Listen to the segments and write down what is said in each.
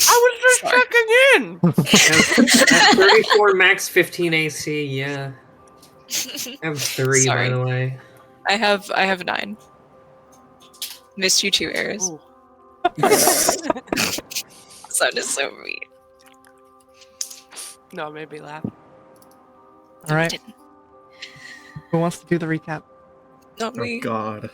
I was just checking in. At 34 max 15 AC, yeah. I have 3, Sorry. by the way. I have 9. Missed you 2 errors. Sounded so mean. No, it made me laugh. All right. Who wants to do the recap? Not me. Oh God.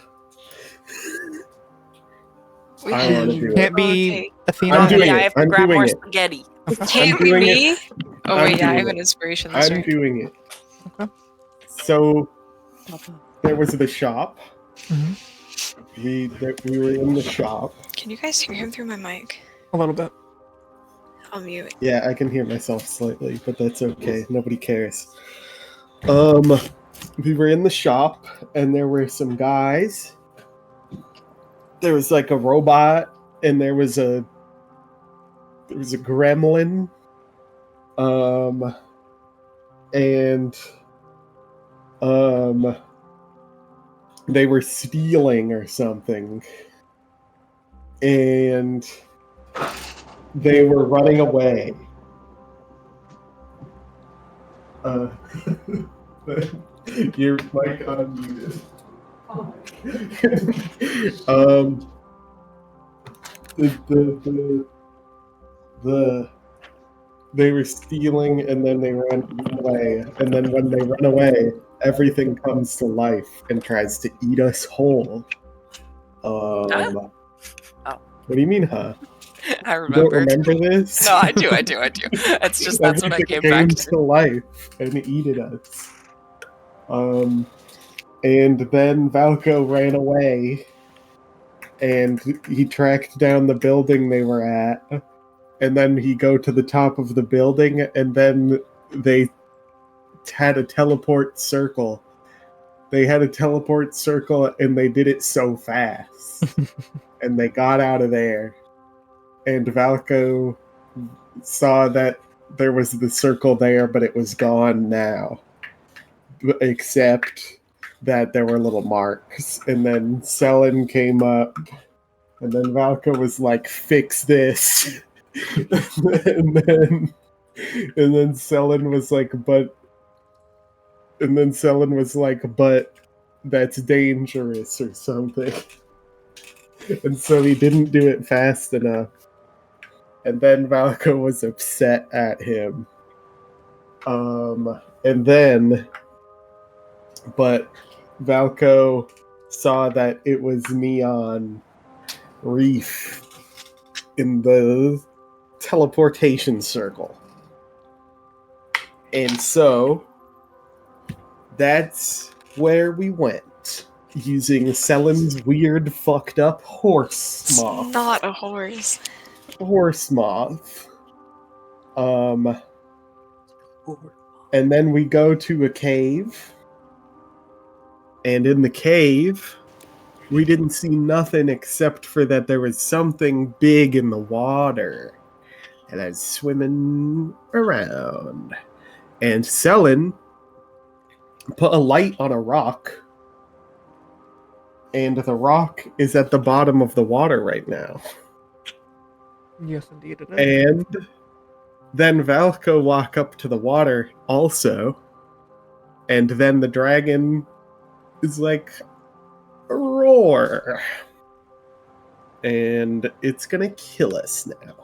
We I have- want to do it. Can't be Okay. Athena. I'm doing I it. have to I'm grab doing more it. spaghetti. Can't be doing me. it. Oh I'm wait, yeah, I doing have an it. inspiration. That's I'm right. doing it. Okay. So there was the shop. Mhm. We were in the shop. Can you guys hear him through my mic? A little bit. I'll mute it. Yeah, I can hear myself slightly, but that's okay. Nobody cares. We were in the shop, and there were some guys. There was like a robot, and there was a gremlin. They were stealing or something, and they were running away. Your mic unmuted. They were stealing and then they ran away. And then when they run away, everything comes to life and tries to eat us whole. Oh. What do you mean, huh? I You don't remember. remember this? No, I do. It's just that's what I Everything came back to life and eated us. And then Valko ran away, and he tracked down the building they were at, and then he go to the top of the building, and then they had a teleport circle. They had a teleport circle, and they did it so fast. And they got out of there, and Valko saw that there was the circle there, but it was gone now. Except that there were little marks. And then Selen came up, and then Valka was like, fix this. and then Selen was like, but that's dangerous or something. And so he didn't do it fast enough. And then Valka was upset at him. But Valko saw that it was Neon Reef in the teleportation circle. And so that's where we went, using Selen's weird, fucked up horse moth. It's not a horse. Horse moth. And then we go to a cave. And in the cave, we didn't see nothing except for that there was something big in the water. And I was swimming around. And Selen put a light on a rock. And the rock is at the bottom of the water right now. Yes, indeed it is. And then Valko walk up to the water also. And then the dragon is like, roar. And it's gonna kill us now.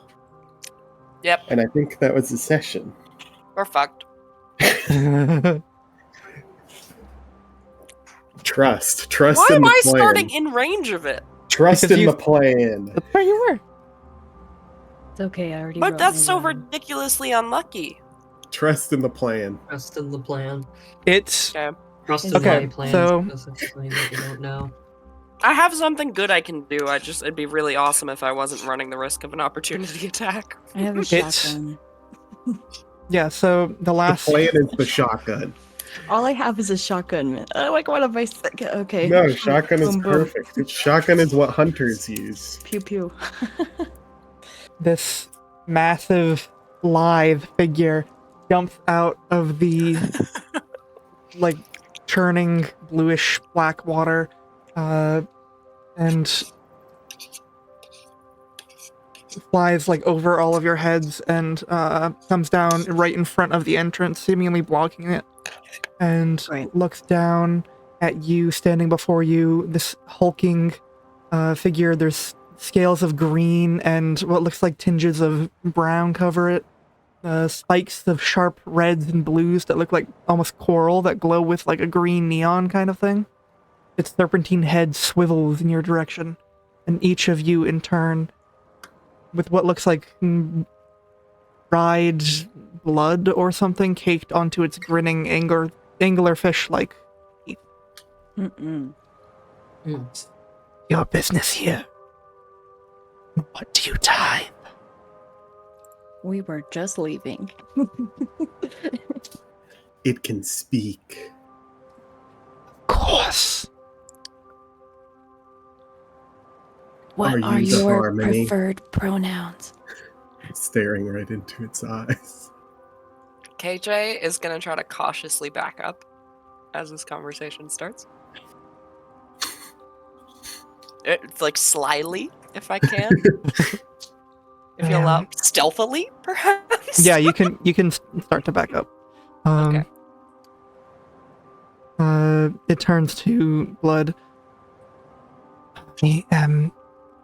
Yep, And I think that was the session. we're fucked. Trust Why in am the I plan. starting in range of it? Trust Because in you- the plan. That's where you were. It's okay, I already But wrote that's my so round. ridiculously unlucky. Trust in the plan. Trust in the plan. It's Okay. Trust in Okay, my plans, so- specifically, that you don't know. I have something good I can do. It'd be really awesome if I wasn't running the risk of an opportunity attack. I have a It's- shotgun. yeah. So the The last plan is the shotgun. All I have is a shotgun, man. Like, what if I stick it? Okay. No, shotgun is Boom, boom. perfect. Shotgun is what hunters use. Pew pew. this massive lithe figure jumps out of the like churning bluish black water, and flies like over all of your heads and comes down right in front of the entrance, seemingly blocking it, and Right. looks down at you standing before you, this hulking figure. There's scales of green and what looks like tinges of brown cover it. Spikes of sharp reds and blues that look like almost coral that glow with like a green neon kind of thing. Its serpentine head swivels in your direction, and each of you in turn, with what looks like dried blood or something caked onto its grinning angular fish-like teeth. Mm-mm. Your business here. What do you tie? We were just leaving. It can speak. Of course. What Are are you the your Harmony? preferred pronouns? Staring right into its eyes. KJ is gonna try to cautiously back up as this conversation starts. It's like slyly, if I can. If you allow stealthily, perhaps. Yeah, you can start to back up. Okay. It turns to Blood. I am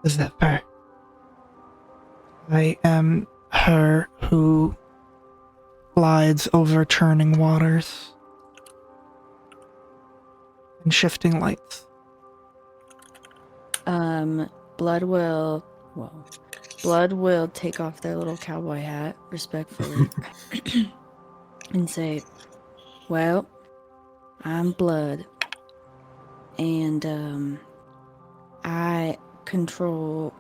Zephyr. I am her who glides over churning waters and shifting lights. Blood will take off their little cowboy hat respectfully and say, "Well, I'm Blood, and I control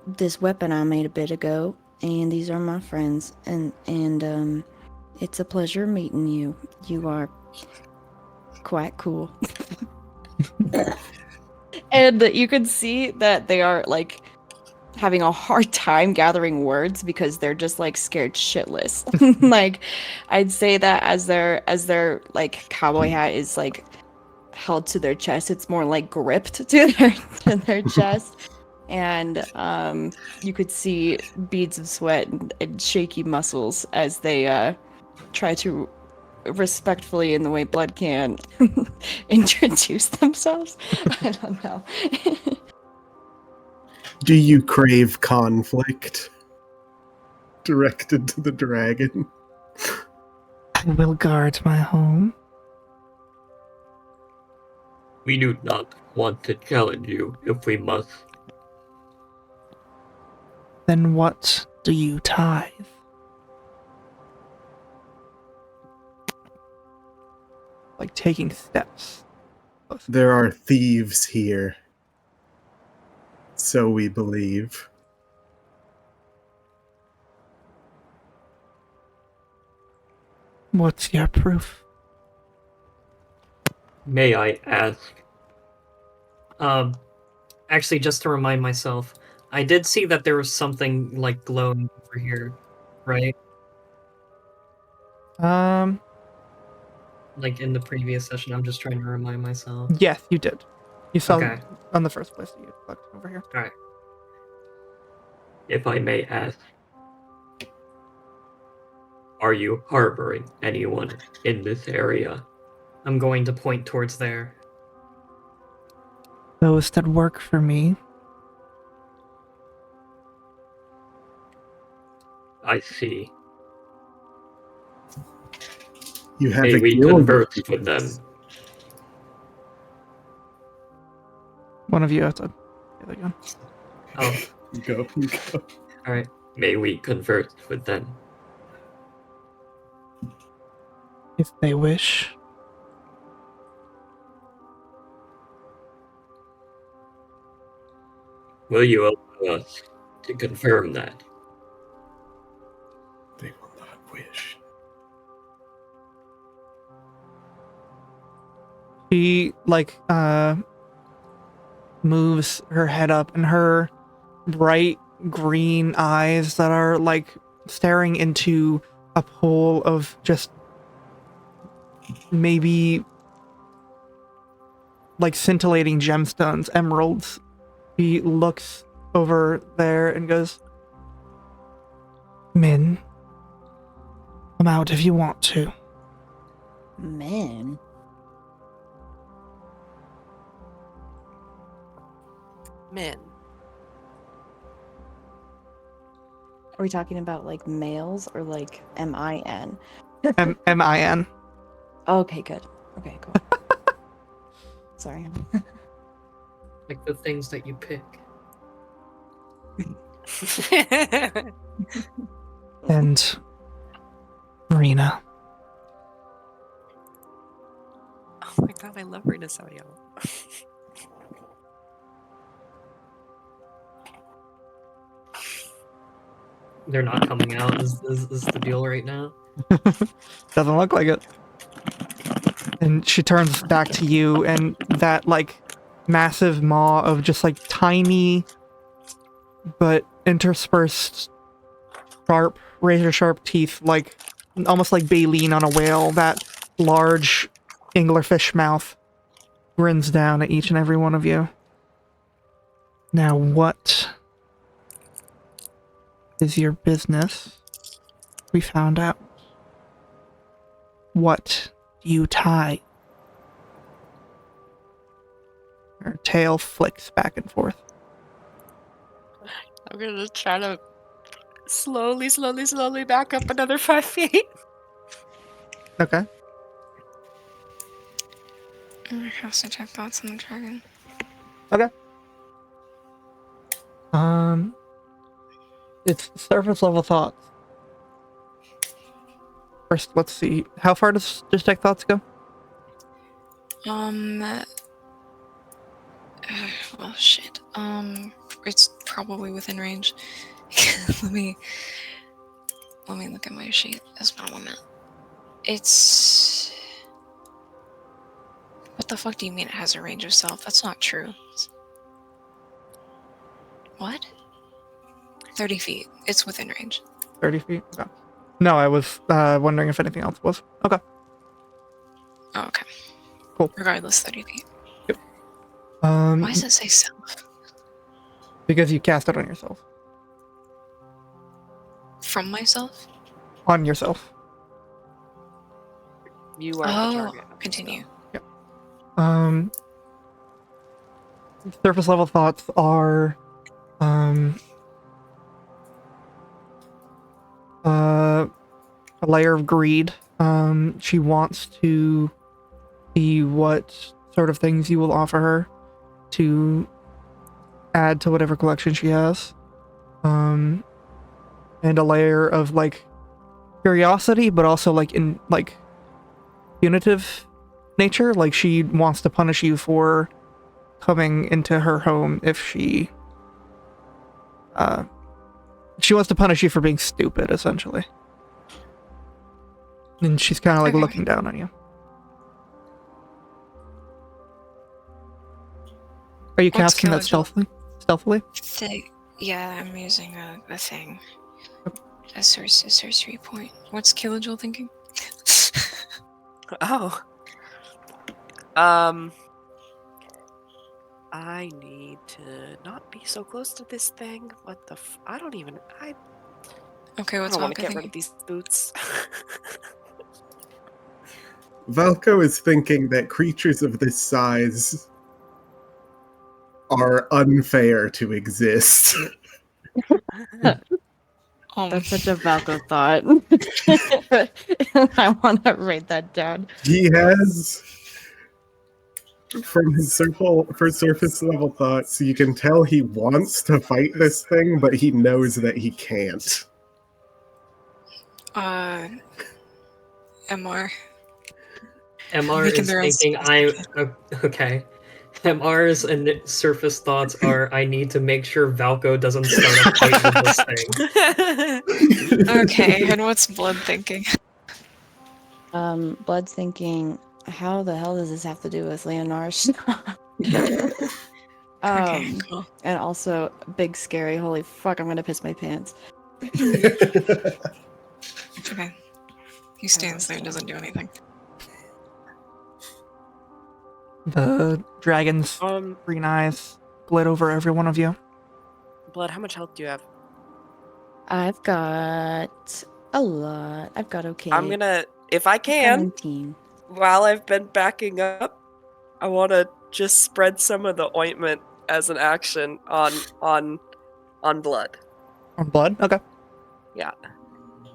this weapon I made a bit ago, and these are my friends, and it's a pleasure meeting you. You are quite cool." And you can see that they are like having a hard time gathering words because they're just like scared shitless. Like, I'd say that as their like cowboy hat is like held to their chest, it's more like gripped to their chest, and you could see beads of sweat and shaky muscles as they try to respectfully, in the way Blood can, introduce themselves. I don't know. Do you crave conflict? Directed to the dragon. I will guard my home. We do not want to challenge you if we must. Then what do you tithe? Like taking steps. There are thieves here. So we believe. What's your proof? May I ask? Actually, just to remind myself, I did see that there was something like glowing over here, right? Like in the previous session, I'm just trying to remind myself. Yes, you did. You saw Okay. on the first place that you clicked over here. Alright. If I may ask, are you harboring anyone in this area? I'm going to point towards there. Those that work for me. I see. You have May a we guild. converse with them? One of you has to get the gun. Oh, Go. alright. May we converse with them? If they wish. Will you allow us to confirm that? They will not wish. She moves her head up, and her bright green eyes that are like staring into a pool of just maybe like scintillating gemstones, emeralds. She looks over there and goes, Min, come out if you want to. Man. Min. Are we talking about like males or like M-I-N? M-I-N. Okay, good. Okay, cool. Sorry. Like the things that you pick. And Marina. Oh my god, I love Rina Sadio. They're not coming out. Is the deal right now? Doesn't look like it. And she turns back to you, and that, like, massive maw of just, like, tiny but interspersed sharp, razor-sharp teeth, like, almost like baleen on a whale, that large anglerfish mouth grins down at each and every one of you. Now, what is your business? We found out. What do you tie? Her tail flicks back and forth. I'm gonna try to slowly back up another 5 feet. Okay. I cast detect thoughts on the dragon. It's surface level thoughts. First, let's see. How far does detect thoughts go? Well, shit. It's probably within range. let me look at my sheet as well a moment. It's... What the fuck do you mean it has a range of self? That's not true. What? 30 feet. It's within range. 30 feet? Okay. No, I was wondering if anything else was. Okay. Oh, okay. Cool. Regardless, 30 feet. Why Why does it say self? Because you cast it on yourself. From myself? On yourself. You are the Oh, target. continue. Surface level thoughts are a layer of greed. She wants to see what sort of things you will offer her to add to whatever collection she has. And a layer of like curiosity, but also like in like punitive nature. Like she wants to punish you for coming into her home if she wants to punish you for being stupid, essentially. And she's kind of like Okay. looking down on you. Are you What's casting that Killagel? stealthily? Yeah, I'm using a thing. A sorcery point. What's Killagel thinking? Oh. I need to not be so close to this thing. What the I don't even... I Okay, what's don't want to Valka get rid thinking? of these boots. Valko is thinking that creatures of this size are unfair to exist. That's such a Valko thought. I want to write that down. He has, from his surface level thoughts, you can tell he wants to fight this thing, but he knows that he can't. MR. MR Making is their own thinking okay. MR's and surface thoughts are I need to make sure Valko doesn't start a fight with this thing. Okay, and what's Blood thinking? Blood's thinking, how the hell does this have to do with Leonar's? Okay, cool. And also, big scary, holy fuck, I'm gonna piss my pants. Okay. He stands there and doesn't do anything. The dragon's green eyes split over every one of you. Blood, how much health do you have? I've got a lot. I've got okay. I'm gonna, if I I've got can, 19. while I've been backing up, I want to just spread some of the ointment as an action on blood. On blood? Okay. Yeah.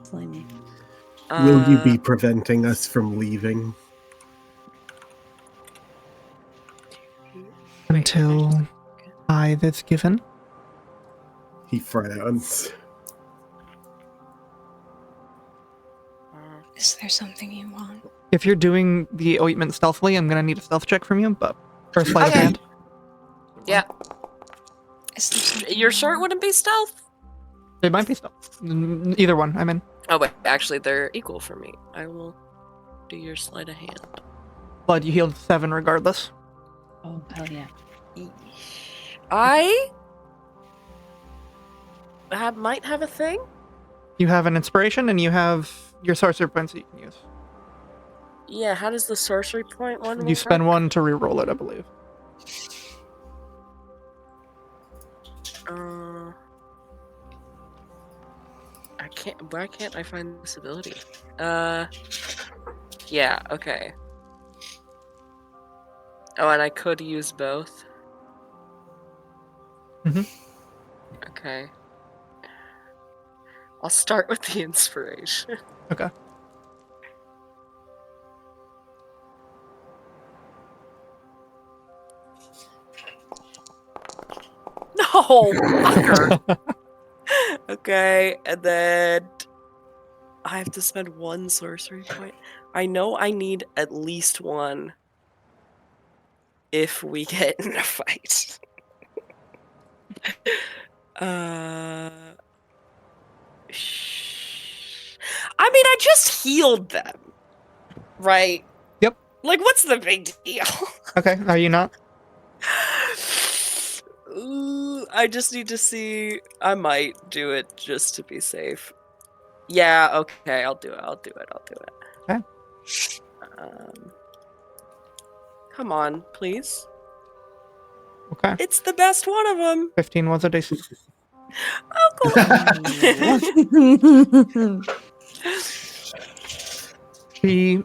Slimy. Will you be preventing us from leaving? Until tithe is given. He frowns. Is there something you want? If you're doing the ointment stealthily, I'm gonna need a stealth check from you, but or a sleight of Okay. hand. Yeah. Is there something Your you shirt want? wouldn't be stealth? It might be stealth. Either one. I'm in. Oh wait, actually they're equal for me. I will do your sleight of hand. Blood, you healed 7 regardless. Oh, hell yeah. I might have a thing. You have an inspiration, and you have your sorcerer points that you can use. Yeah, how does the sorcery point one You spend work? 1 to reroll it, I believe. I can't. Why can't I find this ability? Yeah. Okay. Oh, and I could use both. Mhm. Okay. I'll start with the inspiration. Okay. No, fucker. Okay, and then I have to spend 1 sorcery point. I know I need at least 1 if we get in a fight. I mean, I just healed them, right? Yep. Like, what's the big deal? Okay, are you not? Ooh, I just need to see. I might do it just to be safe. Yeah, okay, I'll do it. Okay. Come on, please. Okay. It's the best one of them. 15 was a DC. Oh, cool. She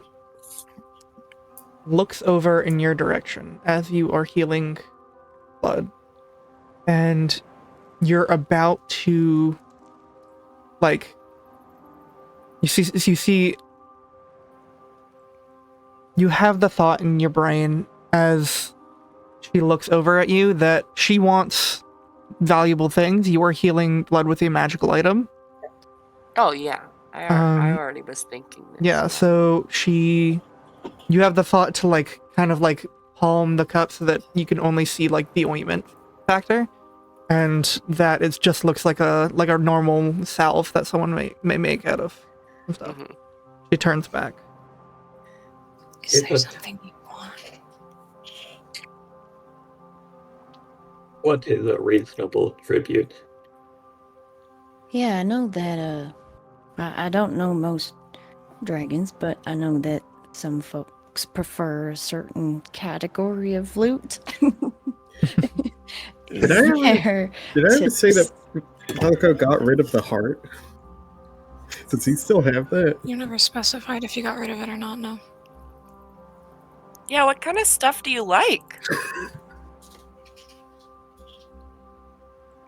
looks over in your direction as you are healing blood, and you're about to, like, you have the thought in your brain as she looks over at you that she wants valuable things. You are healing blood with a magical item. Oh yeah, I already was thinking this. Yeah, so you have the thought to, like, kind of like palm the cup so that you can only see, like, the ointment factor, and that it just looks like a normal salve that someone may make out of stuff. Mhm. She turns back. Is there something you want? What is a reasonable tribute? Yeah, I know that, I don't know most dragons, but I know that some folks prefer a certain category of loot. Did I ever say that Falco got rid of the heart? Does he still have that? You never specified if you got rid of it or not, no. Yeah, what kind of stuff do you like?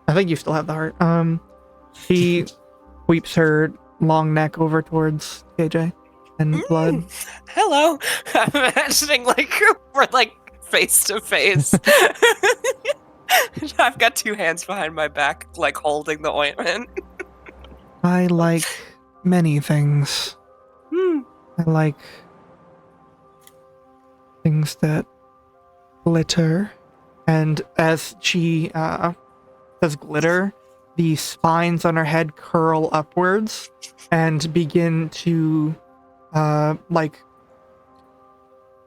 I think you still have the heart. She sweeps her long neck over towards KJ and blood. Hello. I'm imagining like we're like face to face. I've got 2 hands behind my back, like holding the ointment. I like many things. I like things that glitter, and as she says glitter, the spines on her head curl upwards and begin to like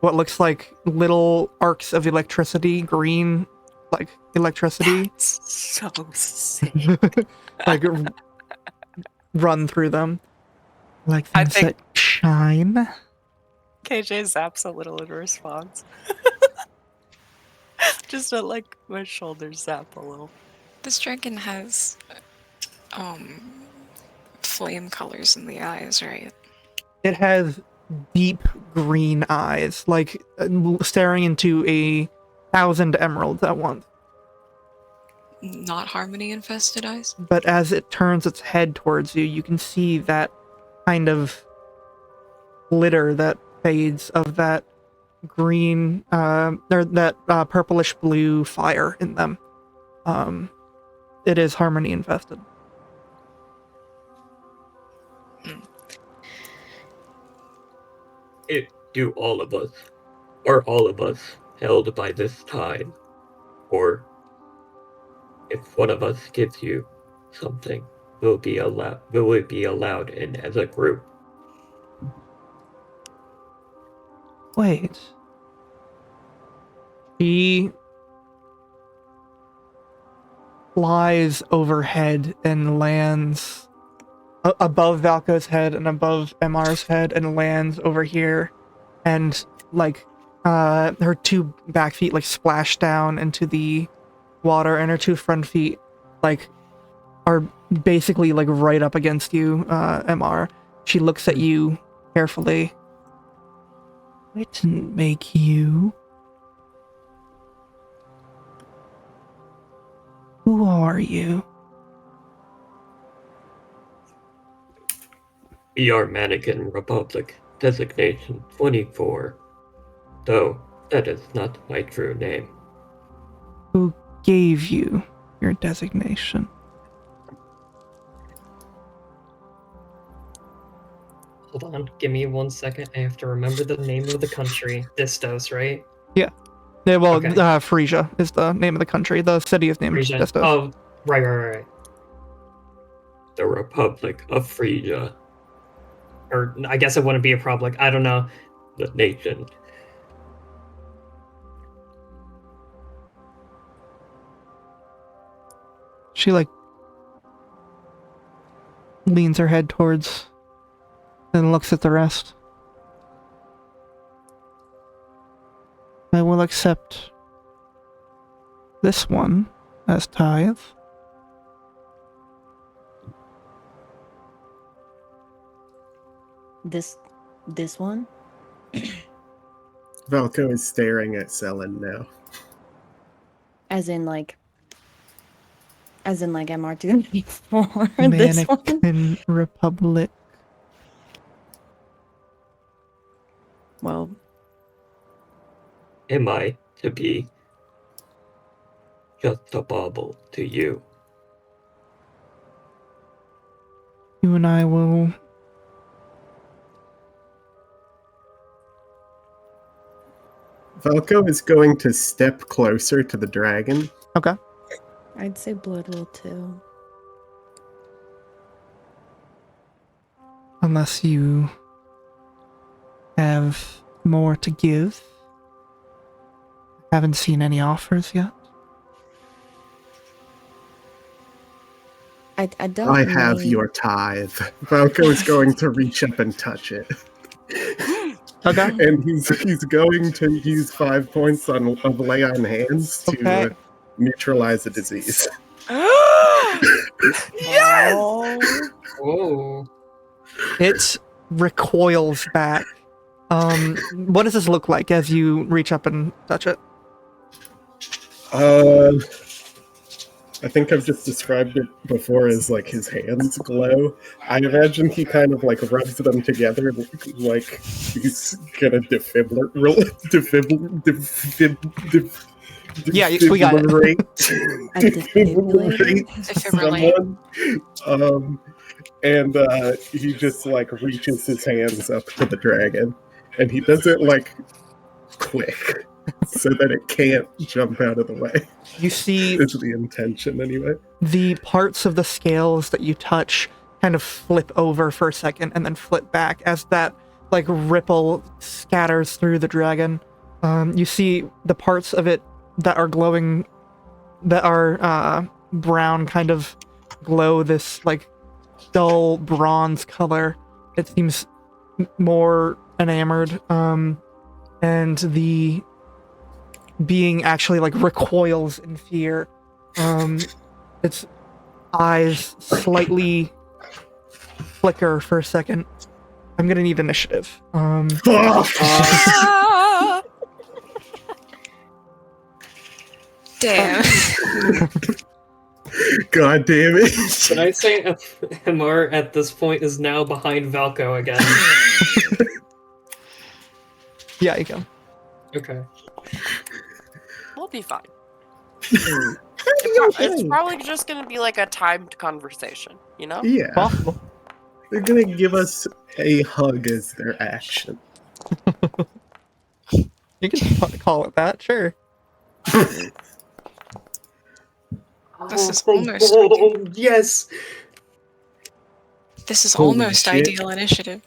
what looks like little arcs of electricity, green like electricity. That's so sick. Like run through them, like I things think- that shine. KJ zaps a little in response. Just to like my shoulders zap a little. This dragon has flame colors in the eyes, right? It has deep green eyes, like staring into 1,000 emeralds at once. Not harmony infested eyes? But as it turns its head towards you, you can see that kind of glitter that fades of that green, or that purplish blue fire in them. It is harmony infested. Do all of us, are all of us held by this tide? Or if one of us gives you something, will it be allowed in as a group? Wait. She flies overhead and lands above Valko's head and above MR's head and lands over here. And, like, her two back feet, like, splash down into the water, and her two front feet, like, are basically, like, right up against you, MR. She looks at you carefully. I didn't make you. Who are you? We are Mannequin Republic, designation 24. Though, that is not my true name. Who gave you your designation? Hold on, give me 1 second. I have to remember the name of the country. Distos, right? Yeah, well, Okay. Frisia is the name of the country. The city is named Frisia. Distos. Oh, right. The Republic of Frisia. Or, I guess it wouldn't be a republic. I don't know. The nation. She, like, leans her head towards and looks at the rest. I will accept this one as tithe. This one? Valko is staring at Selen now. As in like MR2 before this one? Mannequin Republic. Well, Am I to be just a bauble to you? You and I will... Valko is going to step closer to the dragon. Okay. I'd say Blood will too. Unless you have more to give. Haven't seen any offers yet. I don't I have need- your tithe. Valko is going to reach up and touch it. Okay. And he's going to use 5 points of lay on hands to Okay. neutralize the disease. Yes! Oh. It recoils back. What does this look like as you reach up and touch it? I think I've just described it before as like his hands glow. I imagine he kind of like rubs them together like he's gonna Yeah, we got it. defibrillate someone. And he just like reaches his hands up to the dragon, and he does it like quick so that it can't jump out of the way. You see It's the intention anyway. the parts of the scales that you touch kind of flip over for a second and then flip back as that like ripple scatters through the dragon. You see the parts of it that are glowing, that are brown, kind of glow this like dull bronze color. It seems more enamored, and the being actually like recoils in fear. Its eyes slightly flicker for a second. I'm gonna need initiative. Ah! Damn. God damn it. Can I say MR at this point is now behind Valko again? Yeah, you can. Okay. We'll be fine. Okay. It's probably just gonna be like a timed conversation, you know? Yeah. Possible. They're gonna give us a hug as their action. You can call it that, sure. This is thank almost God. ideal. Oh, yes. This is Holy almost shit. ideal initiative.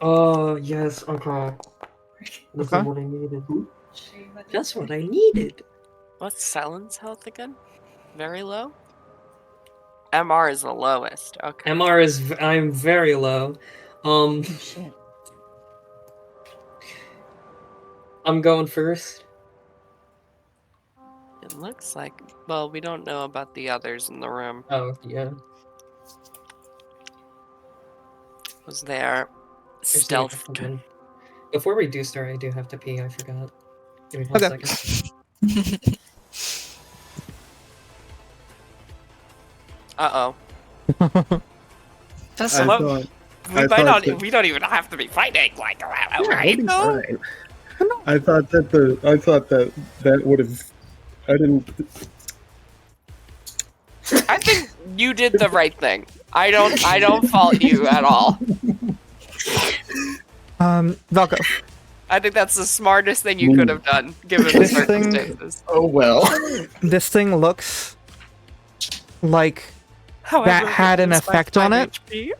Oh, yes. Okay. This Okay. is what I needed. That's what I needed. What's Selen's health again? Very low? MR is the lowest. Okay. MR is. I'm very low. Shit. I'm going first. It looks like. Well, we don't know about the others in the room. Oh, yeah. Was there There's the stealth? other one. Before we do start, I do have to pee. I forgot. Give me 1 Okay. second. Uh-oh. That's I Hello? thought, We I might thought not. that- We don't even have to be fighting like that, I'll right? be though? fine. I thought that would have. I didn't. I think you did the right thing. I don't fault you at all. Valko. I think that's the smartest thing you could have done, given the This thing- circumstances. Oh well. This thing looks like However, that had an it gains effect on 5 it? HP.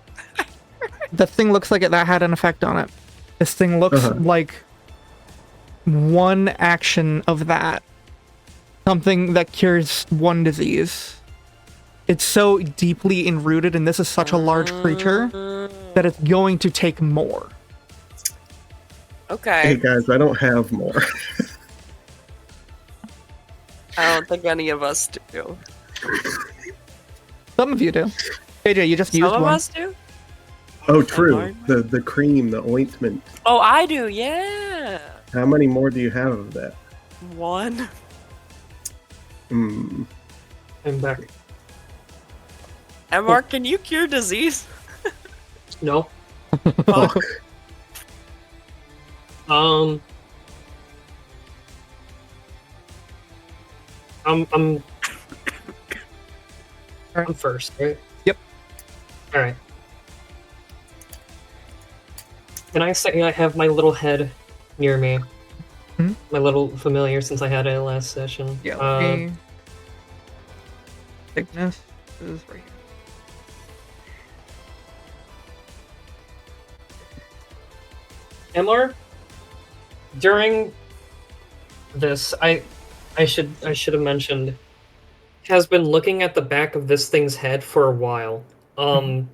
the thing looks like that had an effect on it. This thing looks like one action of that. Something that cures one disease. It's so deeply enrooted, and this is such a large creature that it's going to take more. Hey Okay. guys, I don't have more. I don't think any of us do. Some of you do. AJ, you just Some used of one. us do? Oh, true. Environment? The cream, the ointment. Oh, I do, yeah. How many more do you have of that? One. Hmm. I'm back. And Mark, can you cure disease? No. Fuck. I'm I'm first, right? Yep. All right. Can I say I have my little head near me? Mhm. My little familiar, since I had it last session. Yeah, let me... Thickness is right here. MR, during this, I should have mentioned, has been looking at the back of this thing's head for a while. I'm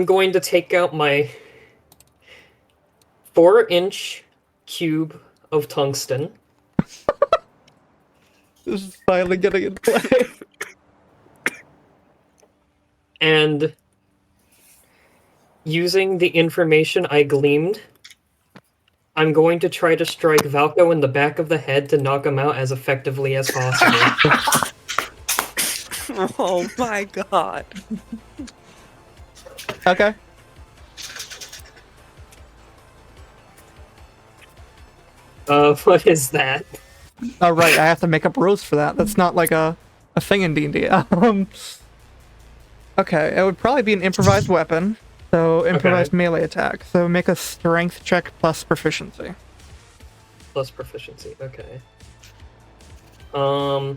going to take out my 4-inch cube of tungsten. This is finally getting in play. And using the information I gleaned, I'm going to try to strike Valko in the back of the head to knock him out as effectively as possible. Oh my god. Okay. What is that? Oh, right, I have to make up rules for that. That's not like a thing in D&D. Okay, it would probably be an improvised weapon. So, improvised melee attack. So, make a strength check plus proficiency. Plus proficiency, okay. Can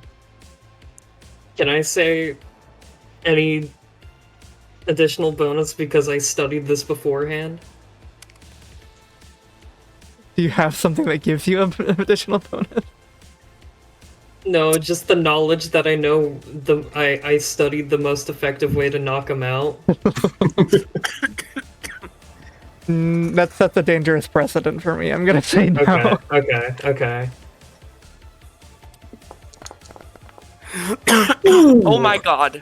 I say any additional bonus because I studied this beforehand? Do you have something that gives you an additional bonus? No, just the knowledge that I know I studied the most effective way to knock him out. That sets a dangerous precedent for me. I'm gonna say no. Okay. Oh my god.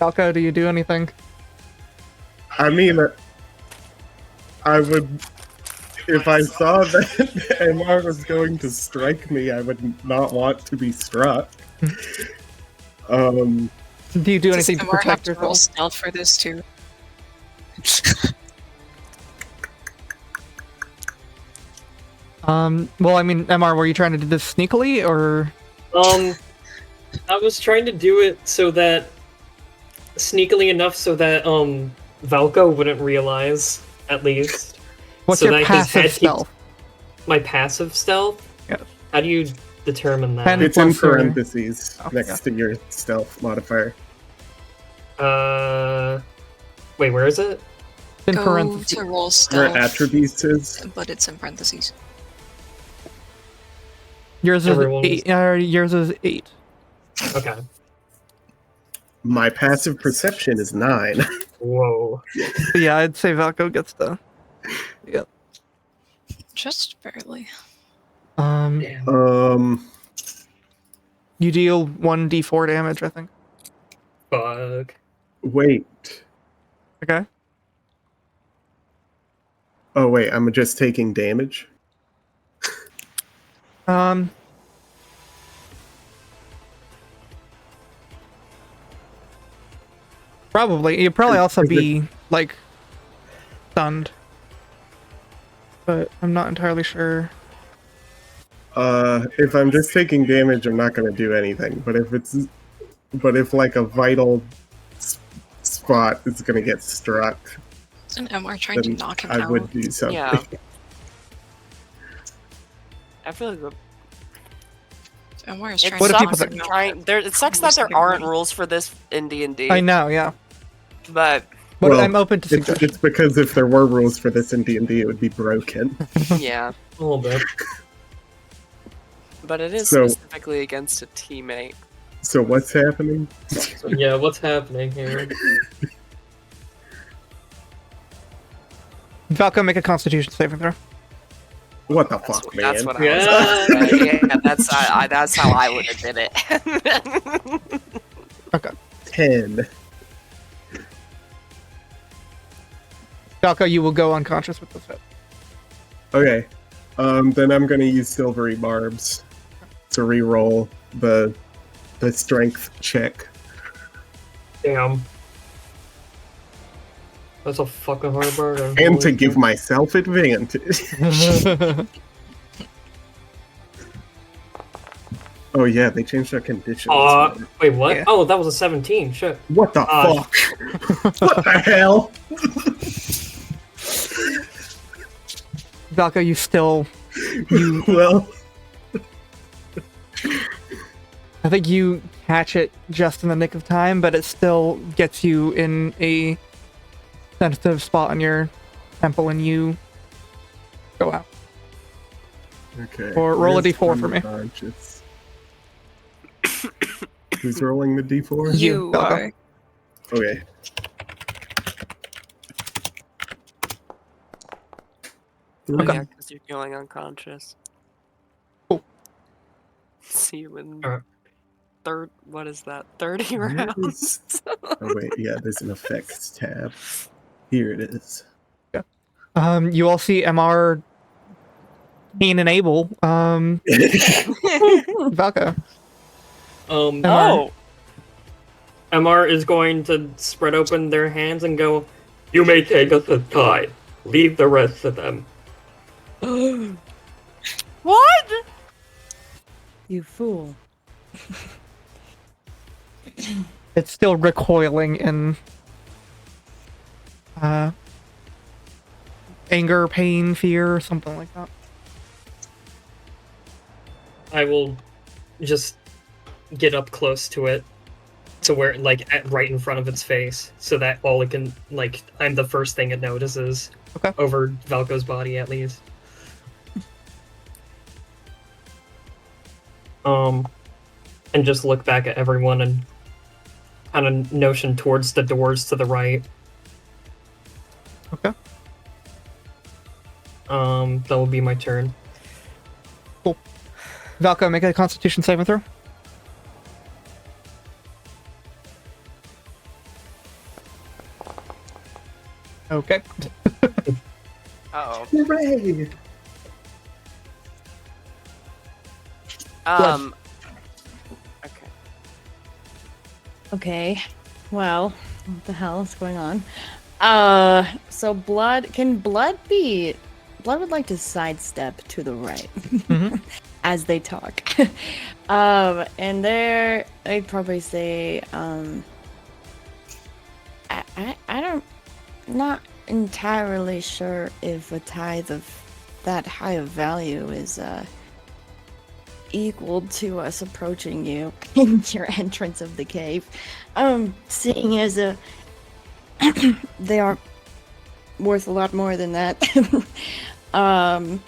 Falco, do you do anything? I mean, I would. If I saw that Amar was going to strike me, I would not want to be struck. Do you do Does anything to Amar have protect to roll yourself? stealth for this too? Well, I mean, MR, were you trying to do this sneakily, or? I was trying to do it so that sneakily enough so that Valko wouldn't realize, at least. What's so your that his passive head stealth? My passive stealth? Yes. How do you determine that? Pen- It's in Plus or- parentheses Oh, next yeah. to your stealth modifier. Wait, where is it? In Go parentheses. to roll Where stealth, attributes is. but it's in parentheses. Yours is Everyone's- 8. Yours is 8. Okay. My passive perception is 9. Whoa. So yeah, I'd say Valko gets the. Yeah. Just barely. Damn. You deal 1d4 damage, I think. Fuck. Wait. Okay. Oh wait, I'm just taking damage. Probably. You'd probably also Is it- be like stunned, but I'm not entirely sure. If I'm just taking damage, I'm not gonna do anything. But if like a vital spot is gonna get struck, Isn't Emar trying to then knock him I out? would do something. Yeah. I feel like Emar is it trying What to do sucks. people knock think? him out. It sucks that there aren't rules for this in D&D. I know, yeah, But but Well, I'm open to It's, suggestions. it's because if there were rules for this in D&D, it would be broken. yeah, A little bit. but it is So- specifically against a teammate. So what's happening? So, yeah, what's happening here? Falco, make a Constitution saving throw. What the That's, fuck, that's man? what I was gonna say. Yeah, that's how I would have did it. Okay. 10. Falco, you will go unconscious with this hit. Okay. Then I'm gonna use silvery barbs to re-roll the strength check. Damn. That's a fucking hard burger. And Holy to give fuck. myself advantage. Oh yeah, they changed their conditions. Wait, what? Yeah. Oh, that was a 17. Shit. What the fuck? What the hell? Falco, you Well, I think you catch it just in the nick of time, but it still gets you in a sensitive spot on your temple and you go out. okay. Or roll a Where's d4 for me. unconscious? Who's rolling the d4? You Falco. are. Okay. Okay. Yeah, because you're going unconscious. Cool. See you in Alright. what is that? 30 Where rounds? is- Oh wait, yeah, there's an effects tab. Here it is. You all see MR, Cain and Abel. Falco. Oh! MR is going to spread open their hands and go, You may take us aside. Leave the rest of them. What? You fool. It's still recoiling in anger, pain, fear, or something like that. I will just get up close to it to where, like, right in front of its face, so that all it can, like, I'm the first thing it notices. Okay. Over Valko's body, at least. And just look back at everyone and kind of notion towards the doors to the right. Okay. That will be my turn. Valko, make a Constitution saving throw. Okay. Oh. Hooray! Okay. Okay. Well, what the hell is going on? So blood would like to sidestep to the right Mhm. as they talk. And there I'd probably say, I don't, not entirely sure if a tithe of that high of value is equal to us approaching you in your entrance of the cave. Seeing as they are worth a lot more than that. And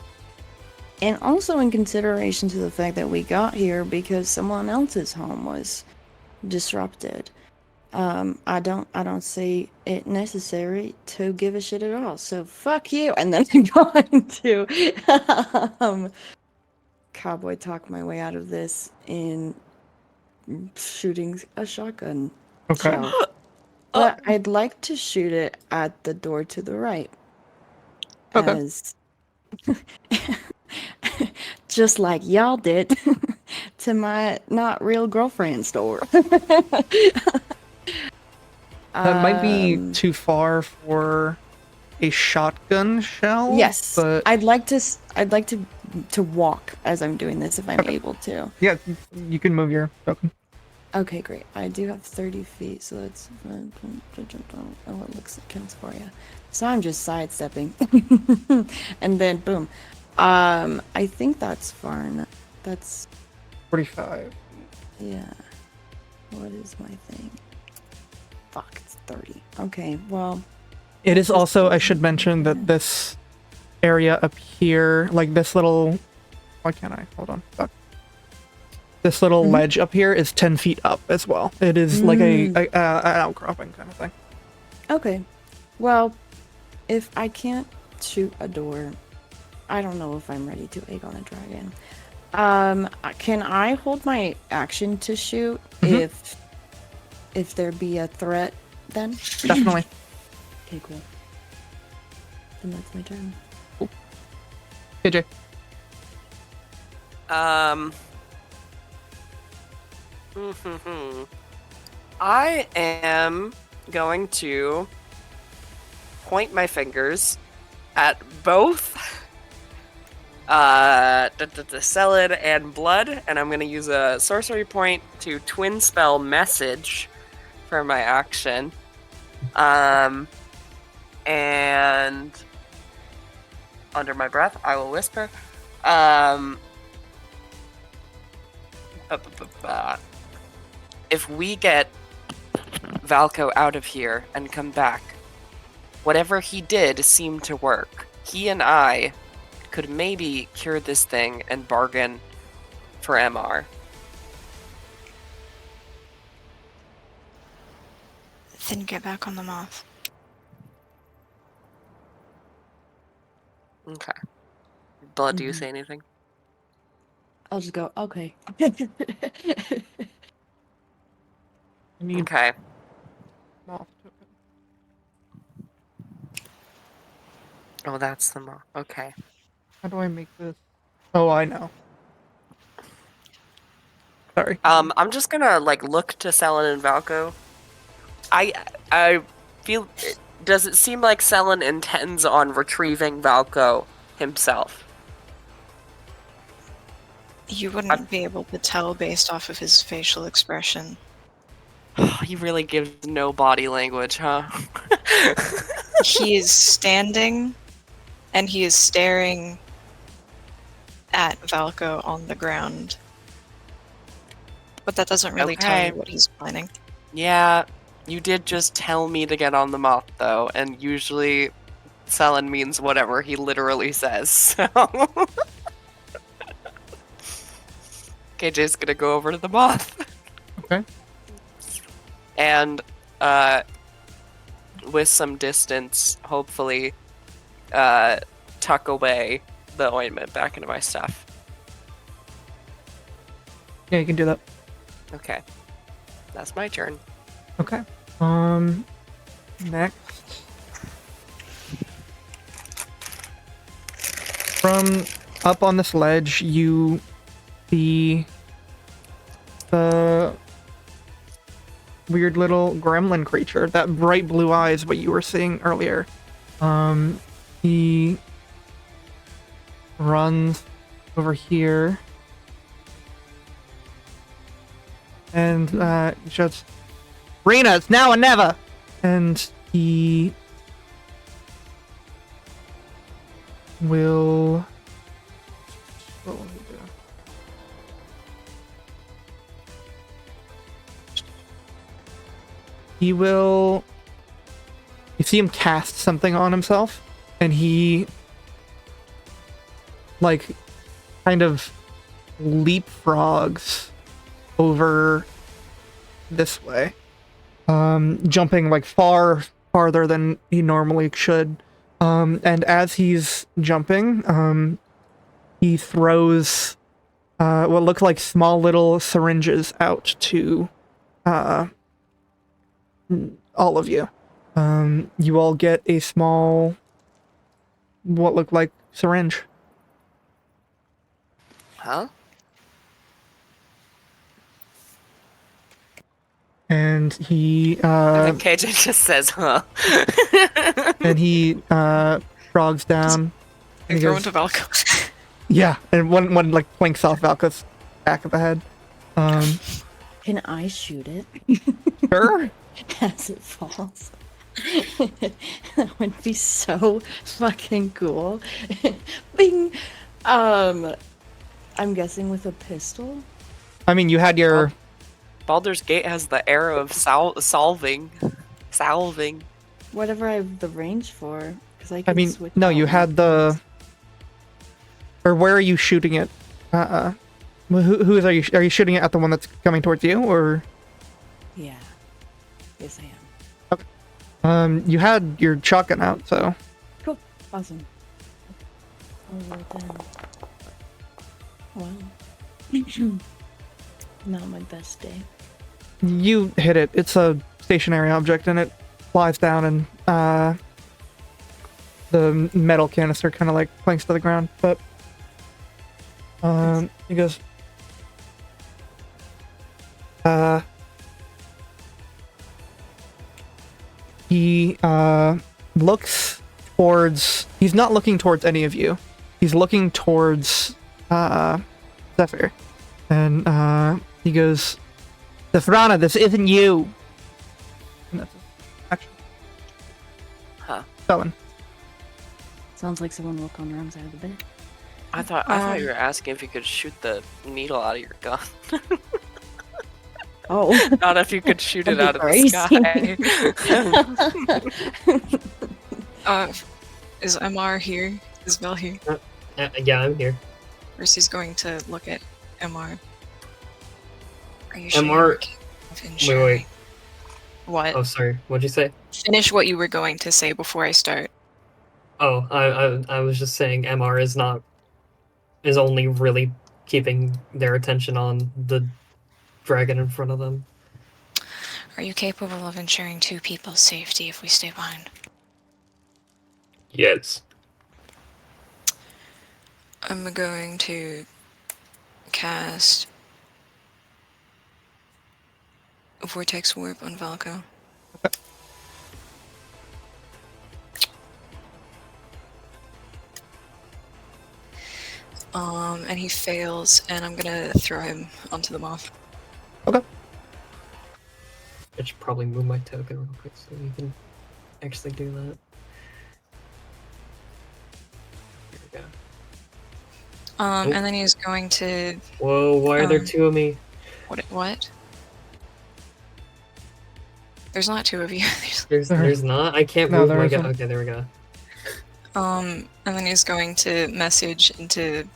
also in consideration to the fact that we got here because someone else's home was disrupted. I don't see it necessary to give a shit at all. So fuck you. And then I'm going to cowboy talk my way out of this in shooting a shotgun Okay. shell. But I'd like to shoot it at the door to the right. Okay. As just like y'all did to my not real girlfriend's door. That might be too far for a shotgun shell. Yes, but I'd like to walk as I'm doing this if I'm able to. yeah, you can move your token. Okay, great. I do have 30 feet, so that's oh, it looks it counts for you. So I'm just sidestepping, and then boom. I think that's far enough. That's 45. yeah. What is my thing? Fuck, it's 30. Okay, well. It is also, I should mention that this area up here, like this little, why can't I? Hold on. Fuck. This little ledge up here is 10 feet up as well. It is like an outcropping kind of thing. Okay. Well, if I can't shoot a door, I don't know if I'm ready to egg on a dragon. Can I hold my action to shoot if there be a threat then? Definitely. Okay, cool. Then that's my turn. KJ. I am going to point my fingers at both Selid and Blood, and I'm going to use a sorcery point to twin spell message for my action. And under my breath, I will whisper. If we get Valko out of here and come back, whatever he did seemed to work. He and I could maybe cure this thing and bargain for MR. Then get back on the moth. Okay. Blood, do you say anything? I'll just go, okay. I need Okay. moth token. Oh, that's the moth. Okay. How do I make this? Oh, I know. Sorry. I'm just gonna look to Selin and Valko. I feel. Does it seem like Selin intends on retrieving Valko himself? You wouldn't be able to tell based off of his facial expression. He really gives no body language, huh? He is standing, and he is staring at Valko on the ground. But that doesn't really tell Okay. you what he's planning. Yeah, you did just tell me to get on the moth, though, and usually Selin means whatever he literally says, so... KJ's gonna go over to the moth. Okay. And, with some distance, hopefully, tuck away the ointment back into my stuff. Yeah, you can do that. Okay. That's my turn. Okay. Next. From up on this ledge, you see the weird little gremlin creature. That bright blue eye is what you were seeing earlier. He runs over here and just, Rena, it's now or never. And he will. What will he do? He will. You see him cast something on himself, and he, like, kind of leapfrogs over this way, jumping like farther than he normally should. And as he's jumping, he throws what look like small little syringes out to all of you. You all get a small, what looked like syringe. Huh? And he I think KJ just says, huh? and he frogs down. I And he throw goes, into Valko. yeah, and one like plinks off Valka's back of the head. Can I shoot it Sure. as it falls? That would be so fucking cool. Bing. I'm guessing with a pistol. I mean, you had your. Baldur's Gate has the arrow of salving. Whatever I have the range for, because I I can mean, switch. no, out you my had the. things. Or where are you shooting it? Who is are you shooting it at the one that's coming towards you, or? Yeah. Yes, I am. You had your shotgun out, so. Cool. Awesome. Oh, well then. Wow. Not my best day. You hit it. It's a stationary object, and it flies down, and the metal canister kind of like clanks to the ground. But he goes, he looks towards. He's not looking towards any of you. He's looking towards Zephyr, and he goes, Zephrana, this isn't you. And that's his action. Huh. Sullen. Sounds like someone woke on the wrong side of the bed. I thought you were asking if you could shoot the needle out of your gun. Oh. Not if you could shoot it out That'd of be the sky. Is MR here? Is Vel here? Yeah, I'm here. Percy's going to look at MR. Are you sure? MR you're capable of ensuring- wait. What? Oh, sorry. What'd you say? Finish what you were going to say before I start. Oh, I was just saying MR is only really keeping their attention on the dragon in front of them. Are you capable of ensuring 2 people's safety if we stay behind? Yes. I'm going to cast Vortex Warp on Valko. And he fails, and I'm gonna throw him onto the moth. Okay. I should probably move my token real quick so we can actually do that. There we go. And then he's going to... Whoa, why are there 2 of me? What? There's not 2 of you. There's not? I can't No, move there my isn't. Okay, there we go. And then he's going to message into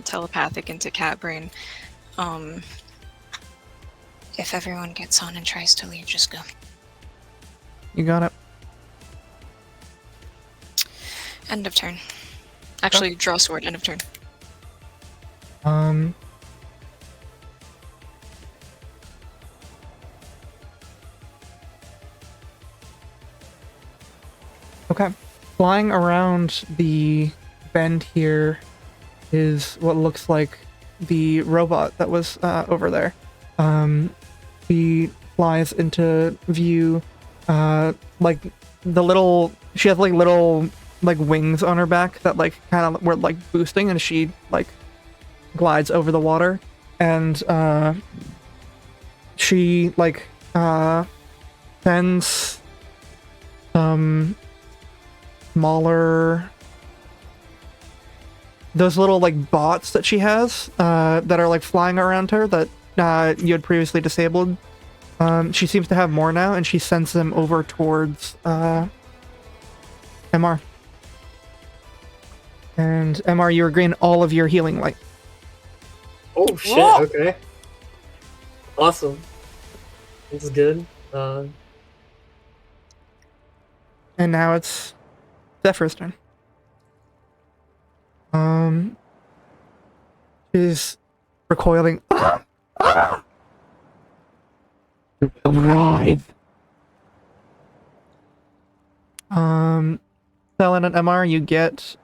telepathic into Catbrain. If everyone gets on and tries to leave, just go. You got it. End of turn. Actually, draw sword. End of turn. Okay. flying around the bend here is what looks like the robot that was over there. He flies into view, like the little. She has like little like wings on her back that like kind of were like boosting, and she like glides over the water, and she like sends some smaller, those little like bots that she has that are like flying around her that you had previously disabled. She seems to have more now, and she sends them over towards MR. And MR, you regain all of your healing light. Oh shit! Whoa! Okay. Awesome. This is good. And now it's Zephyr's turn. She's recoiling. Right. Selen and MR, you get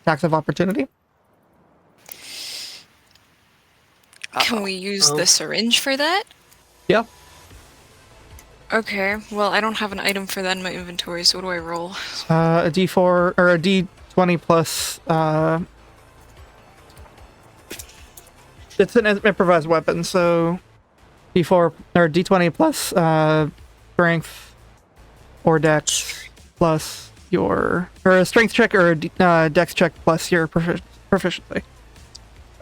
attacks of opportunity. Can we use the syringe for that? Yeah. Okay, well, I don't have an item for that in my inventory, so what do I roll? A D4 or a D20 plus. It's an improvised weapon, so D4 or D20 plus strength or dex plus your, or a strength check or a dex check plus your proficiency.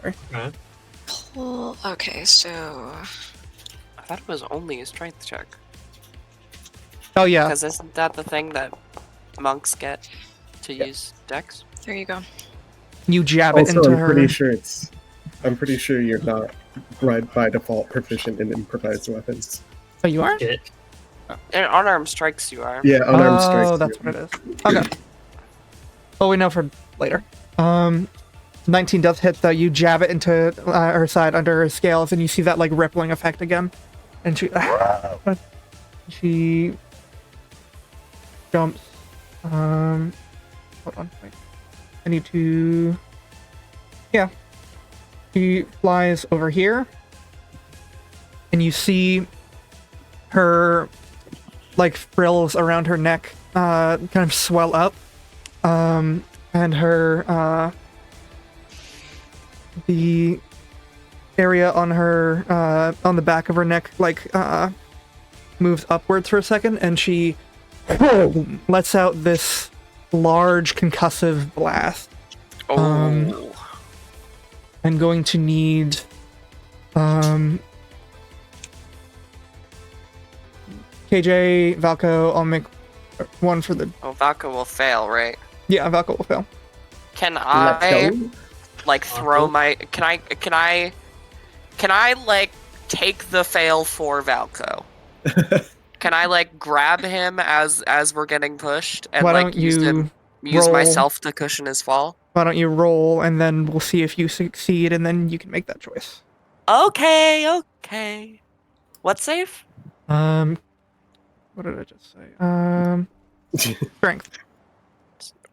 Sorry. Okay. Okay, so... I thought it was only a strength check. Oh yeah. Because isn't that the thing that monks get to use dex? There you go. You jab it Also, into I'm her. pretty sure you're not right by default proficient in improvised weapons. Oh, you are? Shit. And unarmed strikes you are. Yeah, unarmed strikes. Oh, that's too. what it is. Okay. Well, we know for later. 19 does hit though. You jab it into her side under her scales, and you see that like rippling effect again. And she jumps. Hold on, wait. I need to. Yeah. She flies over here, and you see her like frills around her neck kind of swell up, and her the area on her on the back of her neck like moves upwards for a second, and she lets out this large concussive blast. Oh. I'm going to need KJ, Valko, I'll make one for the... Oh, Valka will fail, right? Yeah, Valko will fail. Can Let's I go. like throw my? Can I like take the fail for Valko? Can I like grab him as we're getting pushed and Why like don't use you use roll- myself to cushion his fall? Why don't you roll, and then we'll see if you succeed, and then you can make that choice. Okay. What's safe? What did I just say? Strength.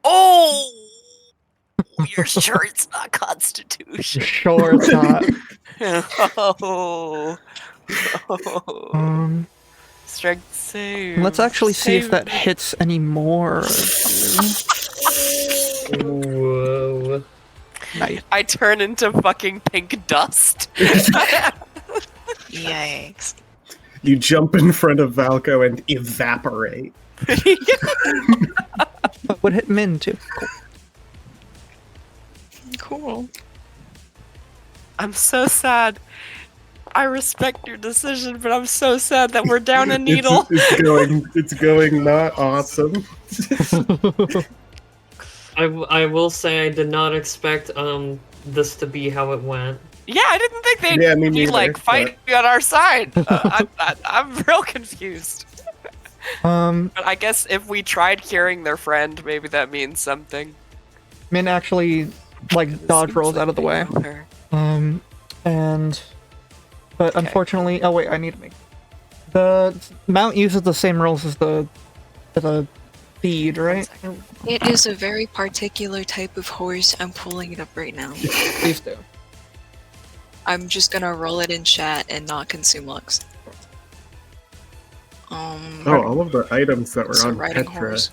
Oh, you're sure it's not Constitution? Sure it's not. Oh. Strength save. Let's actually see if Save. that hits any more. Whoa. Nice. I turn into fucking pink dust. Yikes. You jump in front of Valko and evaporate. But would hit Min too. Cool. Cool. I'm so sad. I respect your decision, but I'm so sad that we're down a needle. It's going not awesome. I will say I did not expect this to be how it went. Yeah, I didn't think they'd Yeah, me be neither, like fighting on our side. I'm real confused. But I guess if we tried curing their friend, maybe that means something. Min actually like dodge rolls out of the way. Okay. But unfortunately, oh wait, I need to make the mount uses the same rules as the For the feed, One right? second. It is a very particular type of horse. I'm pulling it up right now. Please do. I'm just gonna roll it in chat and not consume looks. Oh, all of the items that were So on riding Petra horse.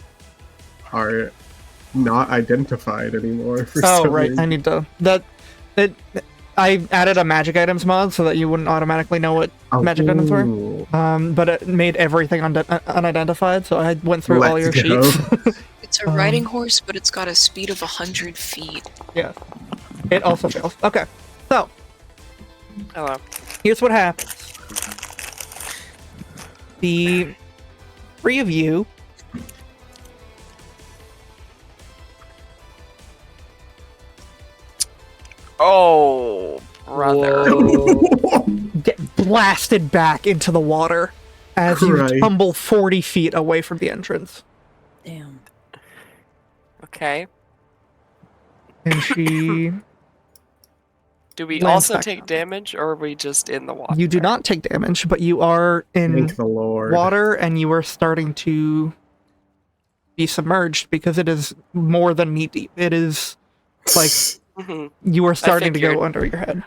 are not identified anymore for Oh, some right. reason. I need to. I added a magic items mod so that you wouldn't automatically know what magic items were. Ooh, But it made everything unidentified, so I went through all your let's go. sheets. It's a riding horse, but it's got a speed of 100 feet. Yeah. It also fails. Okay. So, Hello. here's what happens. The three of you Oh, brother. Whoa. get blasted back into the water as you Christ. tumble 40 feet away from the entrance. Damn. Okay. And she... Do we Lands also back take down. damage, or are we just in the water? You do not take damage, but you are in Thank the Lord. water and you are starting to be submerged because it is more than knee deep. It is like Mhm. you are starting to figured. go under your head.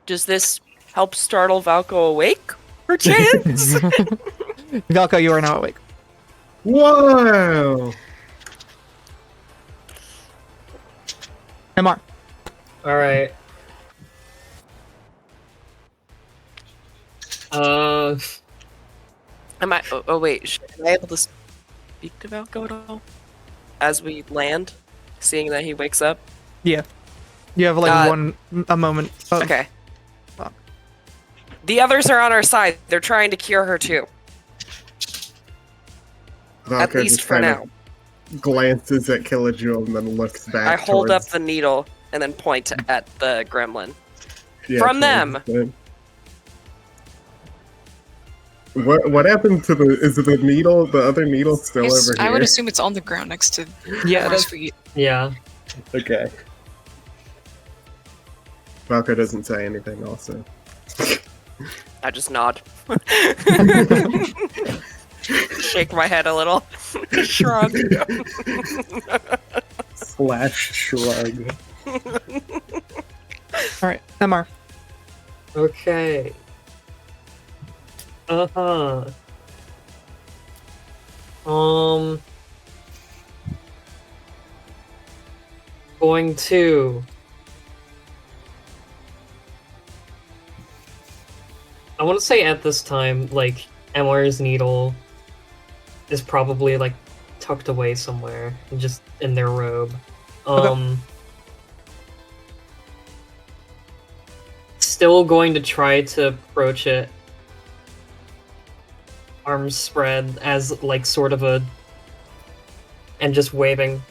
Does this help startle Valko awake? Perchance? Valko, you are now awake. Whoa! MR. Alright. Am I? Oh, wait. Am I able to speak to Valko at all as we land, seeing that he wakes up? Yeah. You have like a moment. Of, Okay. fuck. The others are on our side. They're trying to cure her too. At Valka least just for kinda now. Glances at Kilojule and then looks back. I hold up towards- the needle and then point at the gremlin. yeah, from towards them. What happened to the? Is the needle? The other needle still over here? I would assume it's on the ground next to Yeah, horse that's, feet. yeah. Okay. Valka doesn't say anything. Also, I just nod. Shake my head a little. Shrug. slash shrug. all right, MR. Okay. Uh-huh. Going to... I want to say at this time, like, MR's needle is probably, like, tucked away somewhere, just in their robe. Still going to try to approach it arms spread as like sort of a and just waving.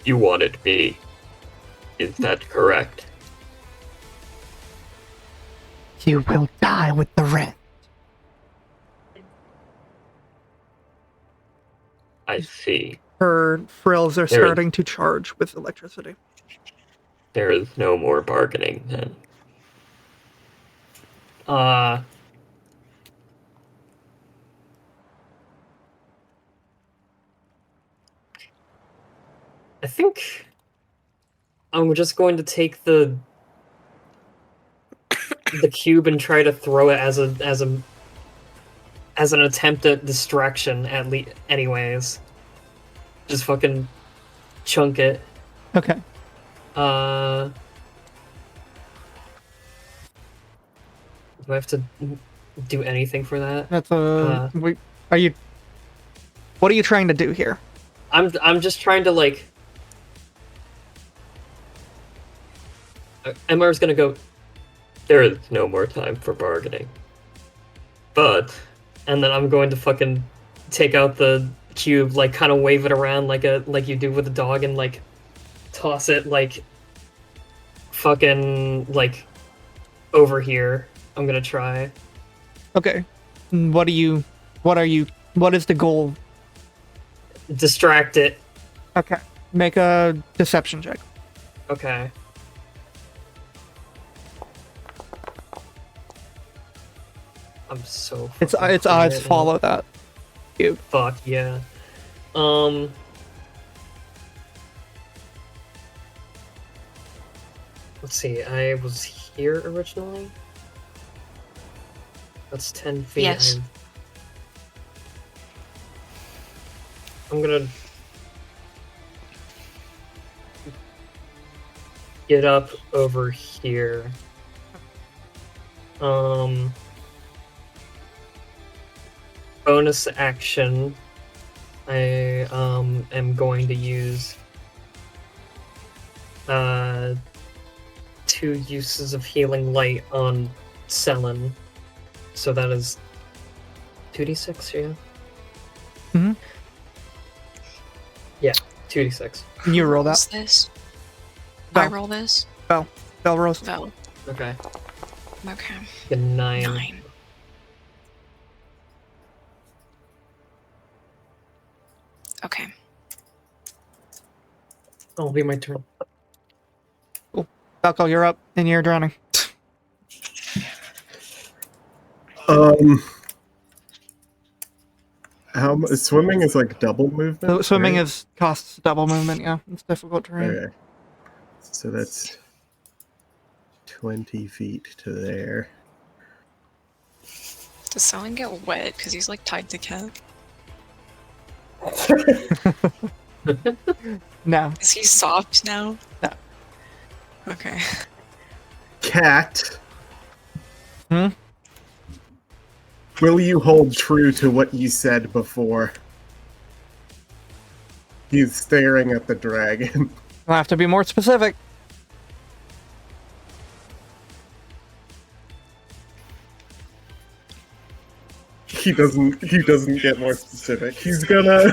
You wanted me. Is that correct? You will die with the rest. I see. Her frills are There is- starting to charge with electricity. There is no more bargaining then. I think I'm just going to take the cube and try to throw it as an attempt at distraction at least anyways. Just fucking chunk it. Okay. Do I have to do anything for that? That's a. Are you? What are you trying to do here? I'm just trying to like. MR's gonna go, There is no more time for bargaining. But and then I'm going to fucking take out the cube, like kind of wave it around like you do with a dog, and like toss it like fucking like over here. I'm gonna try. Okay. What is the goal? Distract it. Okay. Make a deception check. I'm so. Its fucking its cool eyes right now. follow that. You. Fuck yeah. Let's see. I was here originally. That's 10 feet. Yes. I'm gonna get up over here. Bonus action. I am going to use 2 uses of healing light on Selin. So that is 2d6, yeah? Mhm. Yeah, 2d6. You roll rolls that. this? Val. I roll this? Bell rolls. Vel. Okay. Okay. Get 9. 9. Okay. Oh, it'll be my turn. Falco, you're up, and you're drowning. Swimming is like double movement? So swimming right? is costs double movement. Yeah, it's difficult terrain. Okay. So that's 20 feet to there. Does Selin get wet? Because he's like tied to Kev. No. Is he soft now? No. Okay. Cat. Hmm? Will you hold true to what you said before? He's staring at the dragon. I'll have to be more specific. He doesn't get more specific. He's gonna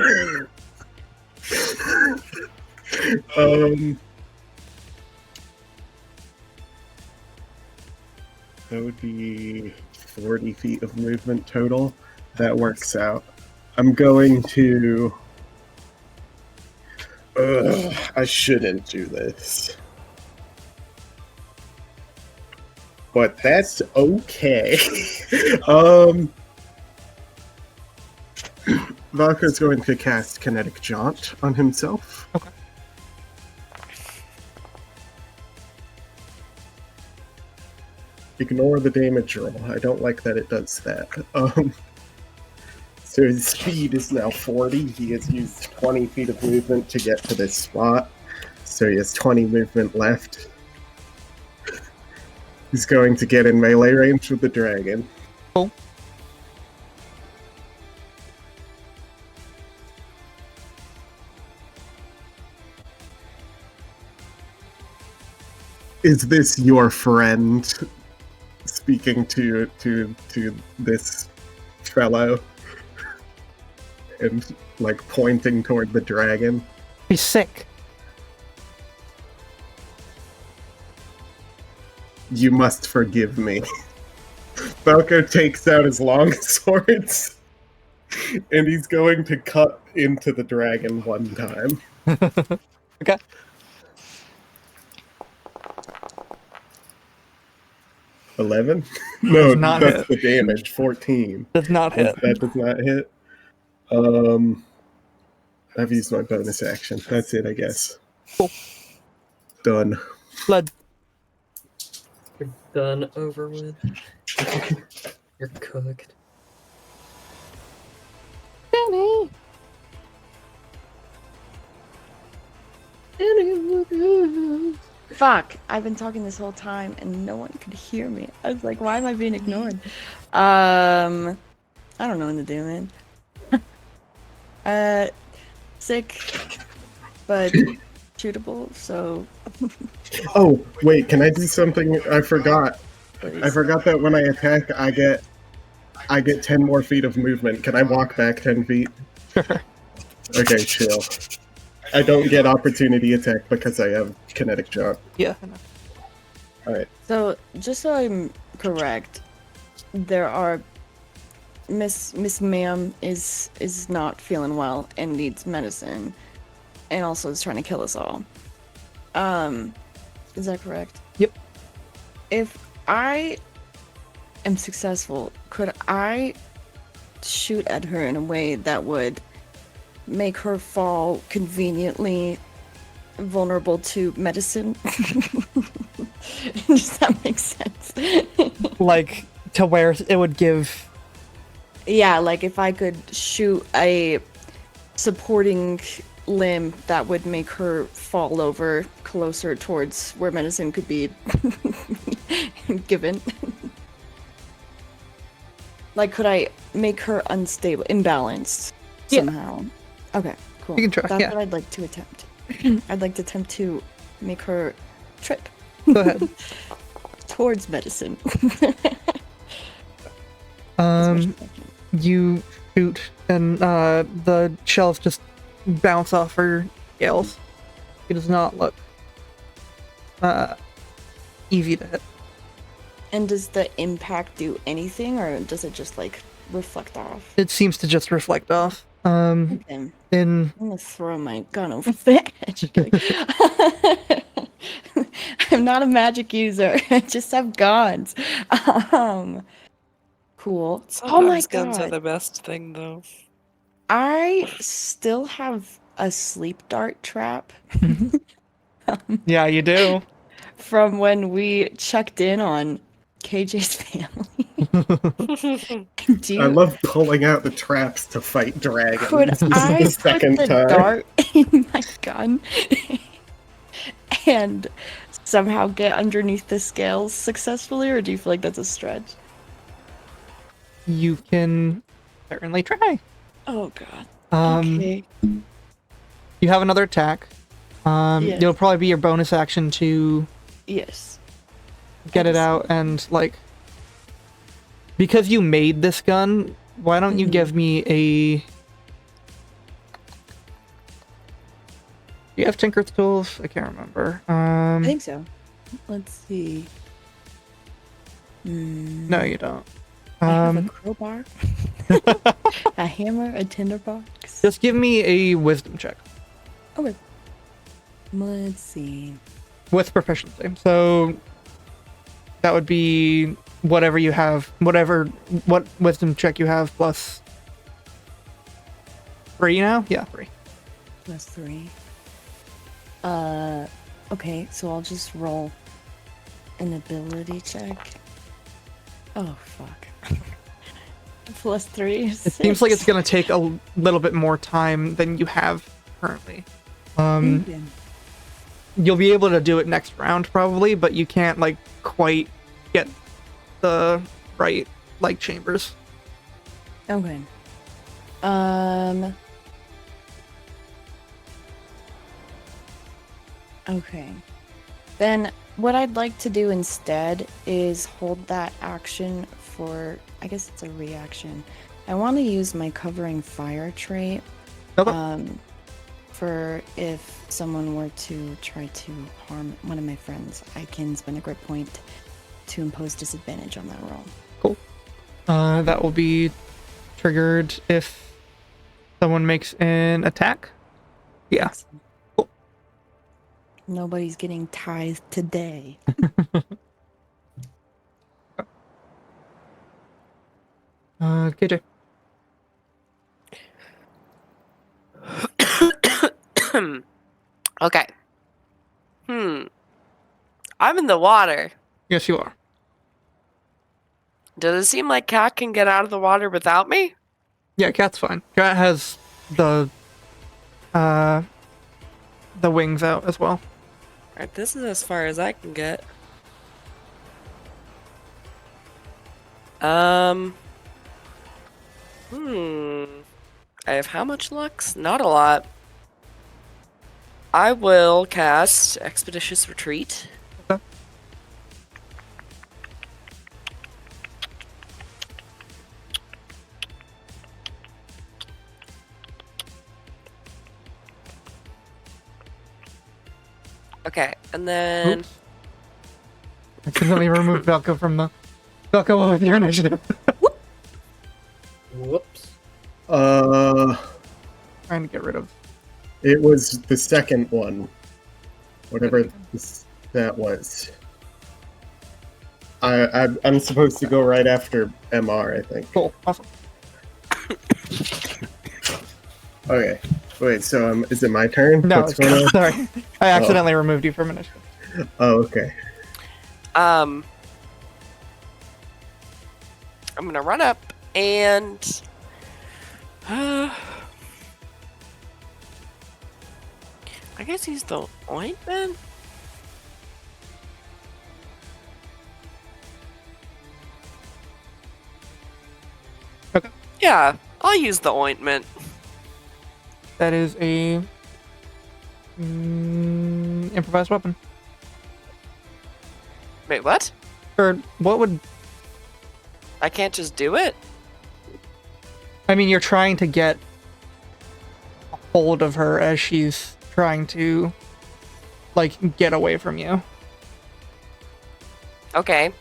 that would be 40 feet of movement total. That works out. I'm going to I shouldn't do this. But that's okay. Valka's going to cast Kinetic Jaunt on himself. Okay. Ignore the damage roll. I don't like that it does that. So his speed is now 40. He has used 20 feet of movement to get to this spot. So he has 20 movement left. He's going to get in melee range with the dragon. Cool. Is this your friend? Speaking to this fellow and like pointing toward the dragon. He's sick. You must forgive me. Falco takes out his long swords and he's going to cut into the dragon one time. Okay. $11? No, Does not that's hit. the damage. 14. Does not hit. That does not hit. I've used my bonus action. That's it, I guess. Cool. Done. Blood. You're done over with. You're cooked. Danny. Fuck! I've been talking this whole time and no one could hear me. I was like, why am I being ignored? I don't know what to do, man. Sick, but shootable. So. Oh, wait, can I do something? I forgot. Please. I forgot that when I attack, I get 10 more feet of movement. Can I walk back 10 feet? Okay, chill. I don't get opportunity attack because I have kinetic jump. Yeah. Alright. So, just so I'm correct, there are Miss Ma'am is not feeling well and needs medicine, and also is trying to kill us all. Is that correct? Yep. If I am successful, could I shoot at her in a way that would make her fall conveniently vulnerable to medicine? Does that make sense? Like, to where it would give... Yeah, like if I could shoot a supporting limb that would make her fall over closer towards where medicine could be given. Like, could I make her unstable, imbalanced Yeah. somehow? Okay, cool. You can try, That's yeah. what I'd like to attempt. I'd like to attempt to make her trip Go ahead. towards medicine. You shoot, and the shells just bounce off her scales. It does not look easy to hit. And does the impact do anything, or does it just like reflect off? It seems to just reflect off. Okay. In I'm gonna throw my gun over the edge. I'm not a magic user. I just have guns. Cool. Oh my Sometimes guns are god. the best thing, though. I still have a sleep dart trap yeah, you do. from when we checked in on KJ's family. Do I you, love pulling out the traps to fight dragons. could This is I the put second the time. dart in my gun and somehow get underneath the scales successfully, or do you feel like that's a stretch? You can certainly try. Oh god. Okay. Okay. You have another attack. Yes. It'll probably be your bonus action to Yes. get it out and, like... Because you made this gun, why don't you give me a... Do you have Tinker's Tools? I can't remember. I think so. Let's see. No, you don't. I have a crowbar, a hammer, a tinderbox. Just give me a wisdom check. Okay. Let's see. With proficiency. So that would be whatever you have, what wisdom check you have plus 3 now? Yeah, 3. Plus 3. Okay, so I'll just roll an ability check. Oh, fuck. Plus 3 is It seems like it's 6. gonna take a little bit more time than you have currently. You'll be able to do it next round probably, but you can't like quite get the right like chambers. Okay. Okay. Then what I'd like to do instead is hold that action for, I guess it's a reaction. I want to use my covering fire trait Okay. for if someone were to try to harm one of my friends, I can spend a grit point to impose disadvantage on that roll. Cool. That will be triggered if someone makes an attack. Yeah. Excellent. Cool. Nobody's getting tithed today. KJ. Okay. I'm in the water. Yes, you are. Does it seem like Cat can get out of the water without me? Yeah, Cat's fine. Cat has the wings out as well. Alright, this is as far as I can get. I have how much lux? Not a lot. I will cast Expeditious Retreat. Okay. Okay, and then Oops. Accidentally removed Velka from the... Velka, what was your initiative? Whoops. Trying to get rid of... It was the second one. Whatever that was. I'm supposed to go right after MR, I think. Cool. Awesome. Okay. Wait, so is it my turn? No, What's going on? sorry. I accidentally removed you from initiative. Oh, okay. I'm gonna run up and I guess he's the ointment. Okay. Yeah, I'll use the ointment. That is a improvised weapon. Wait, what? Or what would... I can't just do it? I mean, you're trying to get a hold of her as she's trying to, like, get away from you. Okay.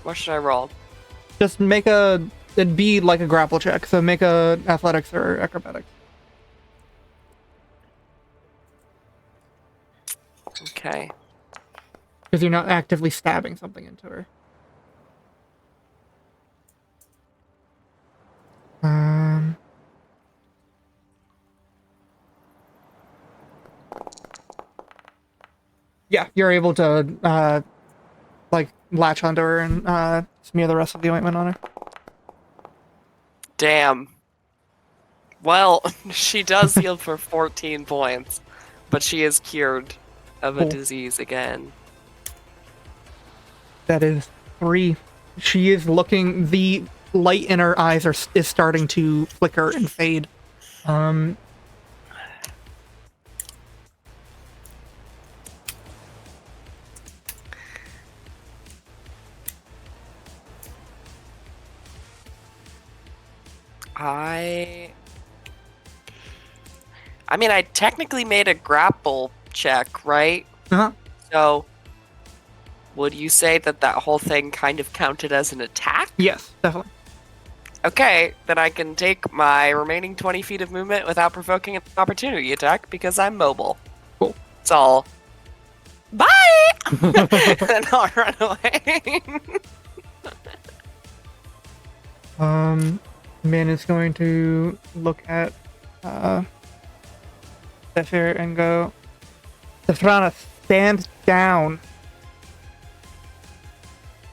What should I roll? Just make a... It'd be like a grapple check, so make a athletics or acrobatics. Okay. Because you're not actively stabbing something into her. Yeah, you're able to, like, latch onto her and smear the rest of the ointment on her. Damn. Well, she does heal for 14 points, but she is cured of a Cool. disease again. That is 3. She is looking... The light in her eyes is starting to flicker and fade. I mean, I technically made a grapple check, right? Uh-huh. So, would you say that that whole thing kind of counted as an attack? Yes, definitely. Okay, then I can take my remaining 20 feet of movement without provoking an opportunity attack because I'm mobile. Cool. It's all, bye! And I'll run away. Min is going to look at Zephyr and go, Zephrana, stand down.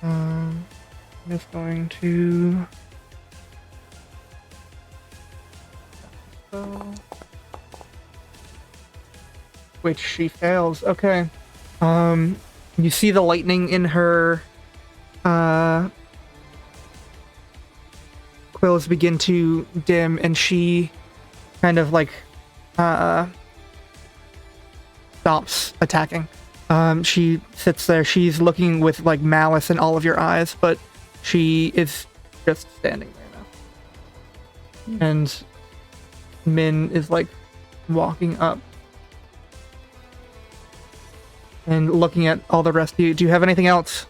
I'm just going to... Which she fails. Okay. You see the lightning in her quills begin to dim, and she kind of like stops attacking. She sits there. She's looking with like malice in all of your eyes, but she is just standing there now. And Min is like walking up and looking at all the rest of you. Do you have anything else?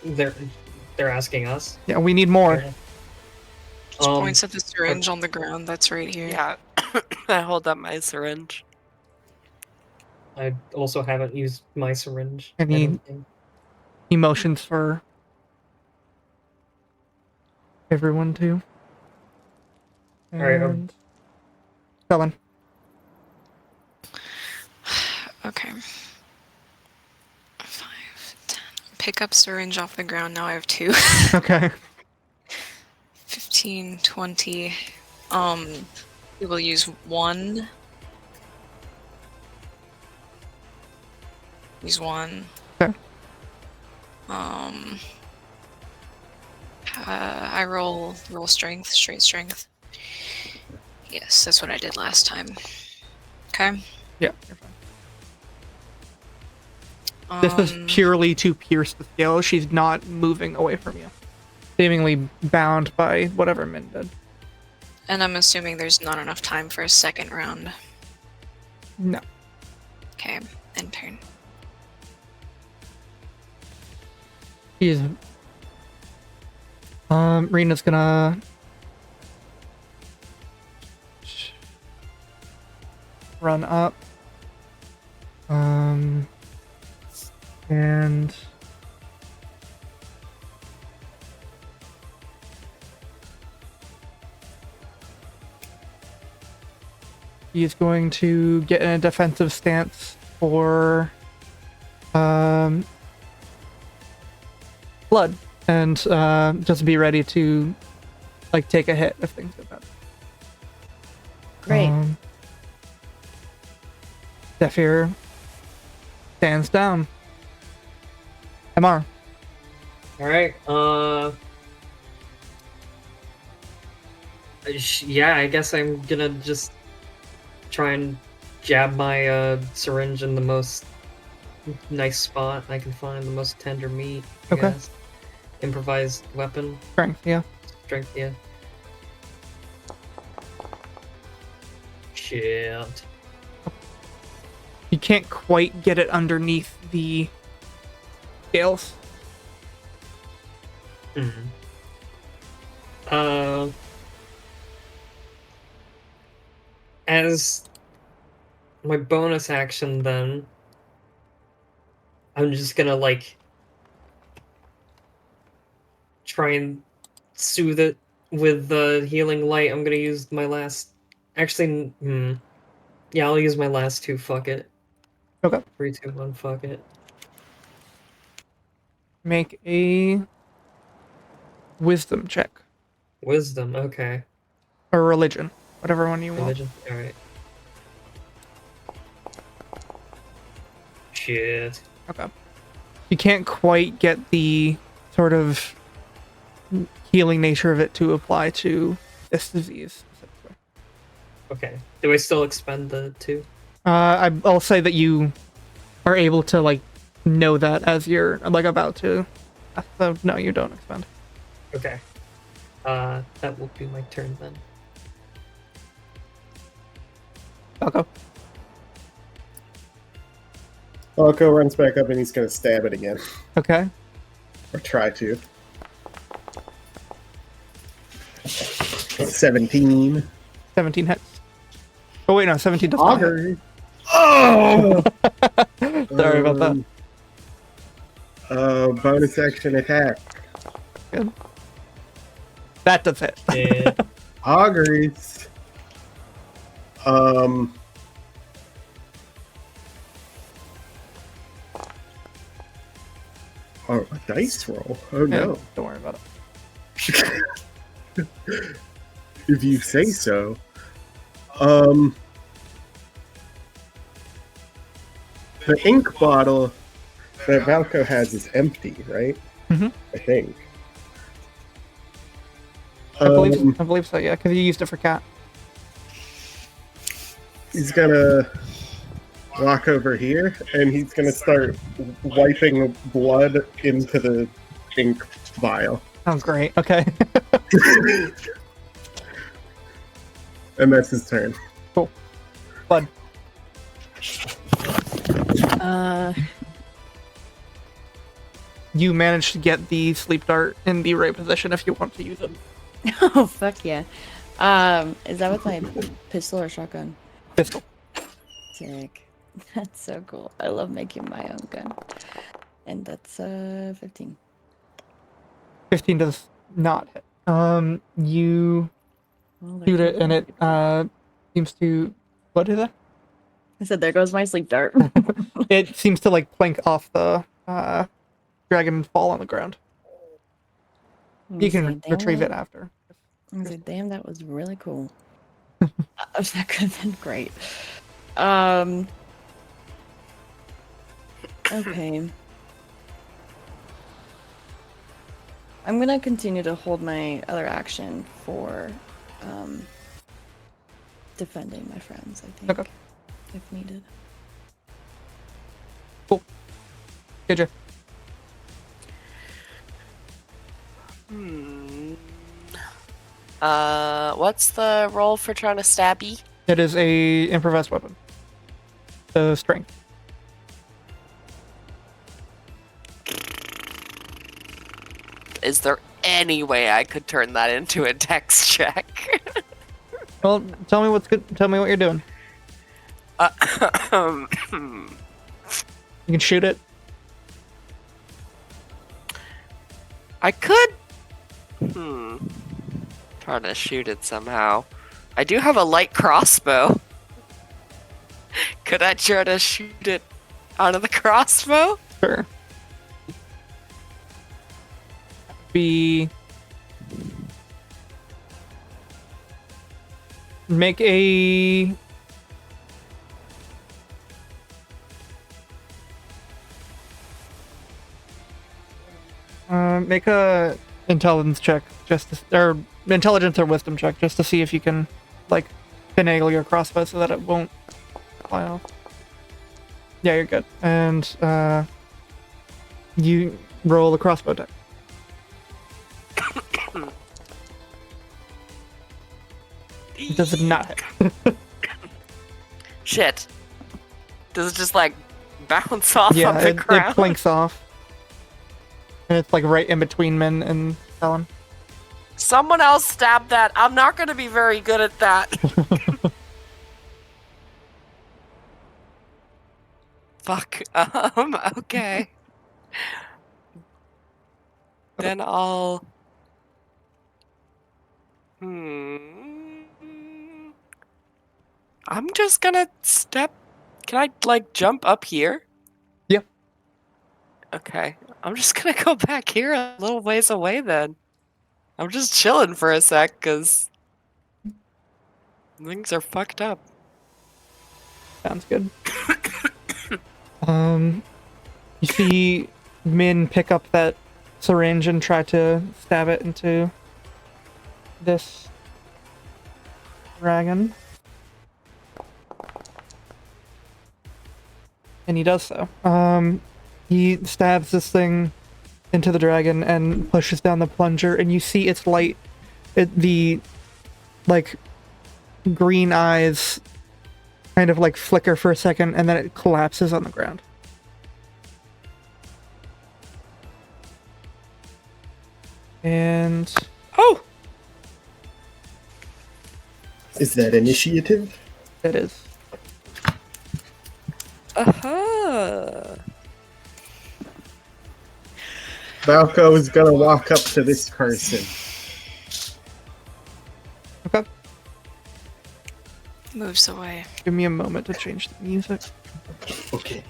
They're asking us. Yeah, we need more. Just points at the syringe on the ground that's right here. Yeah, I hold up my syringe. I also haven't used my syringe. I Any don't think. emotions for everyone too? Alright, And Helen. Okay. 5, 10. Pick up syringe off the ground. Now I have 2. Okay. 15, 20. We will use 1. Use 1. Okay. I roll strength, straight strength. Yes, that's what I did last time. Okay. Yeah, you're fine. This is purely to pierce the scale. She's not moving away from you. Seemingly bound by whatever Min did. And I'm assuming there's not enough time for a second round. No. Okay, end turn. She's... Rena's gonna... run up. And he's going to get in a defensive stance for blood, and just be ready to like take a hit if things get bad. Great. Zephyr stands down. MR. Alright, yeah, I guess I'm gonna just try and jab my syringe in the most nice spot I can find, the most tender meat, I Okay. guess. Improvised weapon, Strength, yeah. strength, yeah. Shit. You can't quite get it underneath the scales. As my bonus action, then, I'm just gonna, like, try and soothe it with the healing light. I'm gonna use my last... Actually, yeah, I'll use my last two, fuck it. Okay. 3, 2, 1, fuck it. Make a wisdom check. Wisdom, okay. Or religion. Whatever one you want. Religion, alright. Shit. Okay. You can't quite get the sort of healing nature of it to apply to this disease specifically. Okay. Do I still expend the 2? I'll say that you are able to like know that as you're like about to. So no, you don't expend. Okay. That will be my turn then. Falco. Falco runs back up and he's gonna stab it again. Okay. Or try to. 17. 17 hits. Oh wait, no, 17 does not hit. Auger. Oh! Sorry about that. Bonus action attack. Good. That does hit. Yeah. Auguries. Oh, a dice roll. Oh Yeah, no. don't worry about it. If you say so. The ink bottle that Valko has is empty, right? Mhm. I think. I believe so, yeah, because you used it for cat. He's gonna walk over here and he's gonna start wiping blood into the ink vial. Sounds great. Okay. And that's his turn. Cool. Blood. You managed to get the sleep dart in the right position if you want to use it. Oh, fuck yeah. Is that with my pistol or shotgun? Pistol. Sick. That's so cool. I love making my own gun. And that's 15. 15 does not hit. You Well, shoot there it and it seems to... What is that? I said, there goes my sleep dart. It seems to like plank off the dragon and fall on the ground. You can retrieve it after. I was like, damn, that was really cool. That could have been great. Okay. I'm gonna continue to hold my other action for defending my friends, I think. Okay. If needed. Cool. Good job. What's the roll for trying to stabby? It is a improvised weapon. The strength. Is there any way I could turn that into a dex check? Well, tell me what's good. Tell me what you're doing. You can shoot it. I could. Try to shoot it somehow. I do have a light crossbow. Could I try to shoot it out of the crossbow? Sure. Be make a make a intelligence check or intelligence or wisdom check just to see if you can like finagle your crossbow so that it won't fly off. Yeah, you're good. And you roll the crossbow deck. Does it not hit? Shit. Does it just like bounce off Yeah, of the it ground? plinks off. And it's like right in between Min and Talon. Someone else stab that. I'm not going to be very good at that. Fuck. Okay. Then I'll... I'm just gonna step... Can I, like, jump up here? Yep. Okay. I'm just gonna go back here a little ways away then. I'm just chilling for a sec, because... things are fucked up. Sounds good. You see Min pick up that syringe and try to stab it into this dragon. And he does so. He stabs this thing into the dragon and pushes down the plunger, and you see its light, the like green eyes kind of like flicker for a second, and then it collapses on the ground. And Oh! Is that initiative? it is. Uh-huh. Valko is gonna walk up to this person. Okay. Moves away. Give me a moment to change the music. Okay.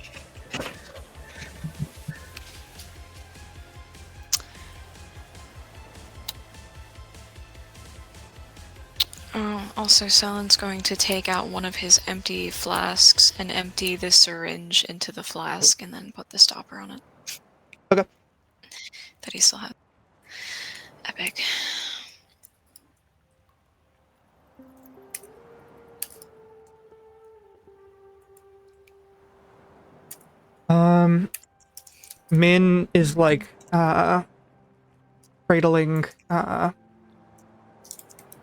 Oh, also Selen's going to take out one of his empty flasks and empty the syringe into the flask and then put the stopper on it. Okay. That he still has. Epic. Min is like cradling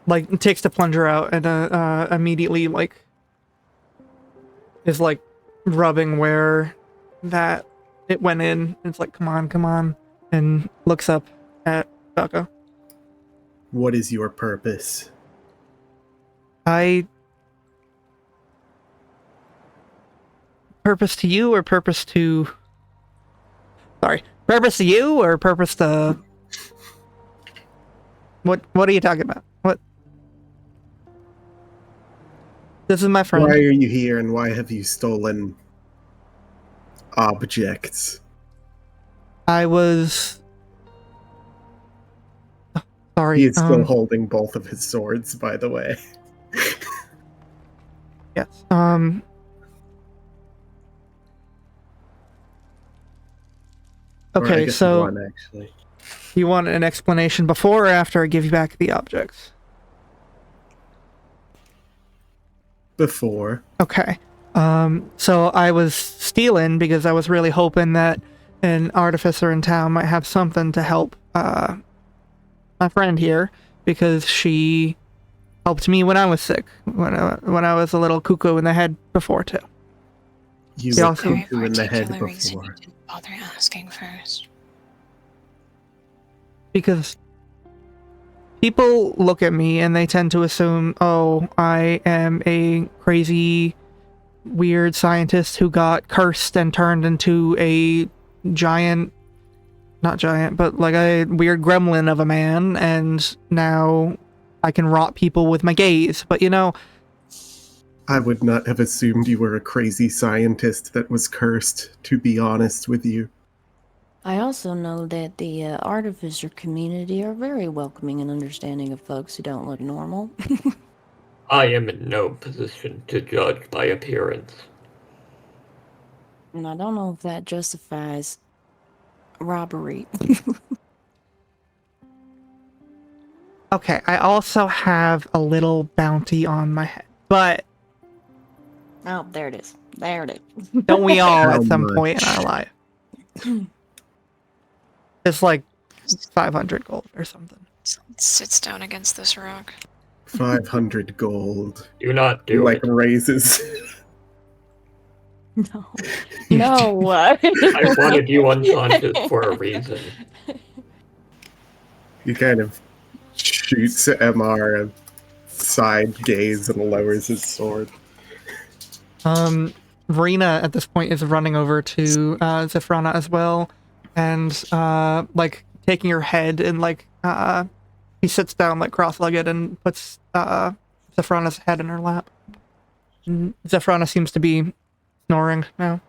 like takes the plunger out and immediately like is like rubbing where that it went in. It's like, come on, and looks up at Valko. What is your purpose? Purpose to you or purpose to... Sorry. Purpose to you or purpose to... What are you talking about? What? This is my friend. Why are you here and why have you stolen objects? I was... Oh, sorry. He is still holding both of his swords, by the way. Yes. Or I Okay, guess so one, actually. you want an explanation before or after I give you back the objects? Before. Okay. So I was stealing because I was really hoping that an artificer in town might have something to help my friend here, because she helped me when I was sick, when I was a little cuckoo in the head before too. You They were also- cuckoo in the head Particular reason before. you didn't bother asking first. Because people look at me and they tend to assume, oh, I am a crazy, weird scientist who got cursed and turned into a giant not giant, but like a weird gremlin of a man, and now I can rot people with my gaze. But you know, I would not have assumed you were a crazy scientist that was cursed, to be honest with you. I also know that the artificer community are very welcoming and understanding of folks who don't look normal. I am in no position to judge by appearance. And I don't know if that justifies robbery. okay, I also have a little bounty on my head, but Oh, there it is. There it is. don't we all How at some much? point in our life? It's like 500 gold or something. Sits down against this rock. 500 gold. Do not He do like it. raises. No. No. I wanted you unconscious for a reason. He kind of shoots at MR a side gaze and lowers his sword. Rena at this point is running over to Zephrana as well, and like taking her head and like he sits down like cross-legged and puts Zephrana's head in her lap. And Zephrana seems to be snoring now.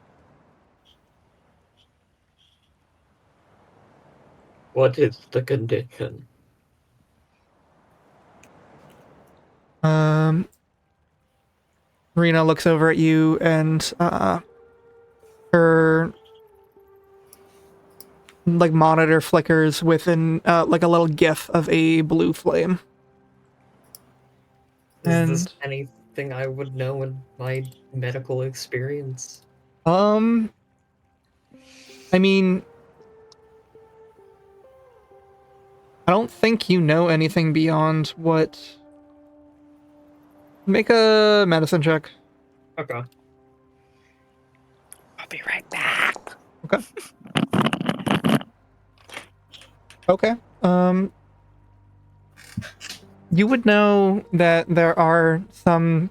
What is the condition? Rena looks over at you, and her like monitor flickers with an like a little gif of a blue flame. Is this anything I would know in my medical experience? I mean, I don't think you know anything beyond what. Make a medicine check. Okay. I'll be right back. Okay. Okay. You would know that there are some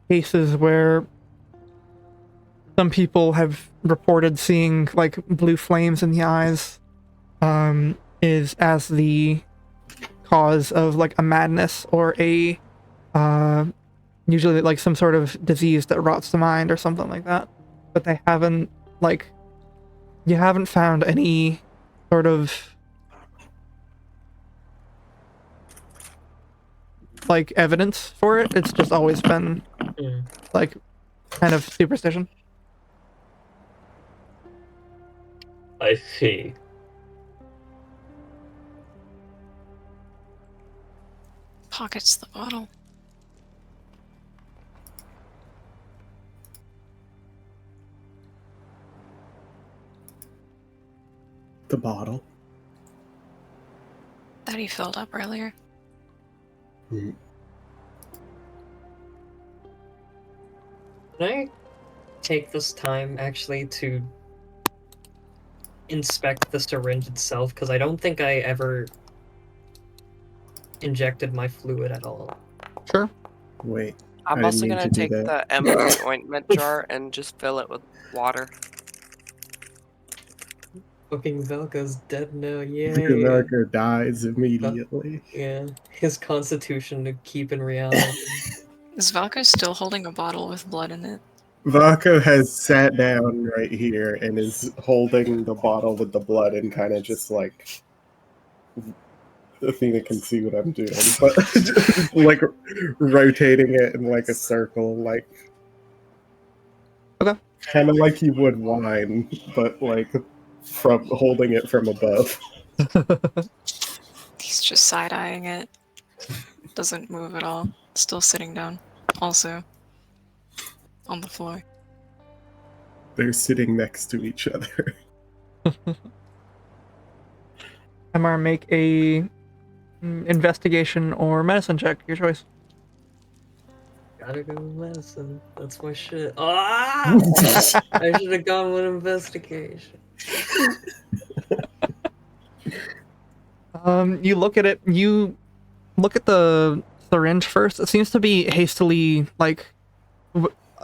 cases where some people have reported seeing like blue flames in the eyes, is as the cause of like a madness or a usually like some sort of disease that rots the mind or something like that. But they haven't like, you haven't found any sort of like evidence for it. It's just always been like kind of superstition. I see. Pockets the bottle. The bottle. That he filled up earlier. Mm. Can I take this time actually to inspect the syringe itself? Because I don't think I ever injected my fluid at all. Sure. Wait. I'm I also didn't mean gonna to do take that. the emerald ointment jar and just fill it with water. Fucking Velka's dead now, yay. America dies immediately. Yeah, his constitution to keep in reality. Is Valka still holding a bottle with blood in it? Vaco has sat down right here and is holding the bottle with the blood and kind of just like. Athena can see what I'm doing, but like rotating it in like a circle, like. Okay. Kind of like you would wine, but like from holding it from above. He's just side-eyeing it. Doesn't move at all. Still sitting down. Also. On the floor. They're sitting next to each other. MR, make a investigation or medicine check, your choice. Gotta go with medicine. That's my shit. Ah! I should have gone with investigation. You look at it, you look at the syringe first. It seems to be hastily, like,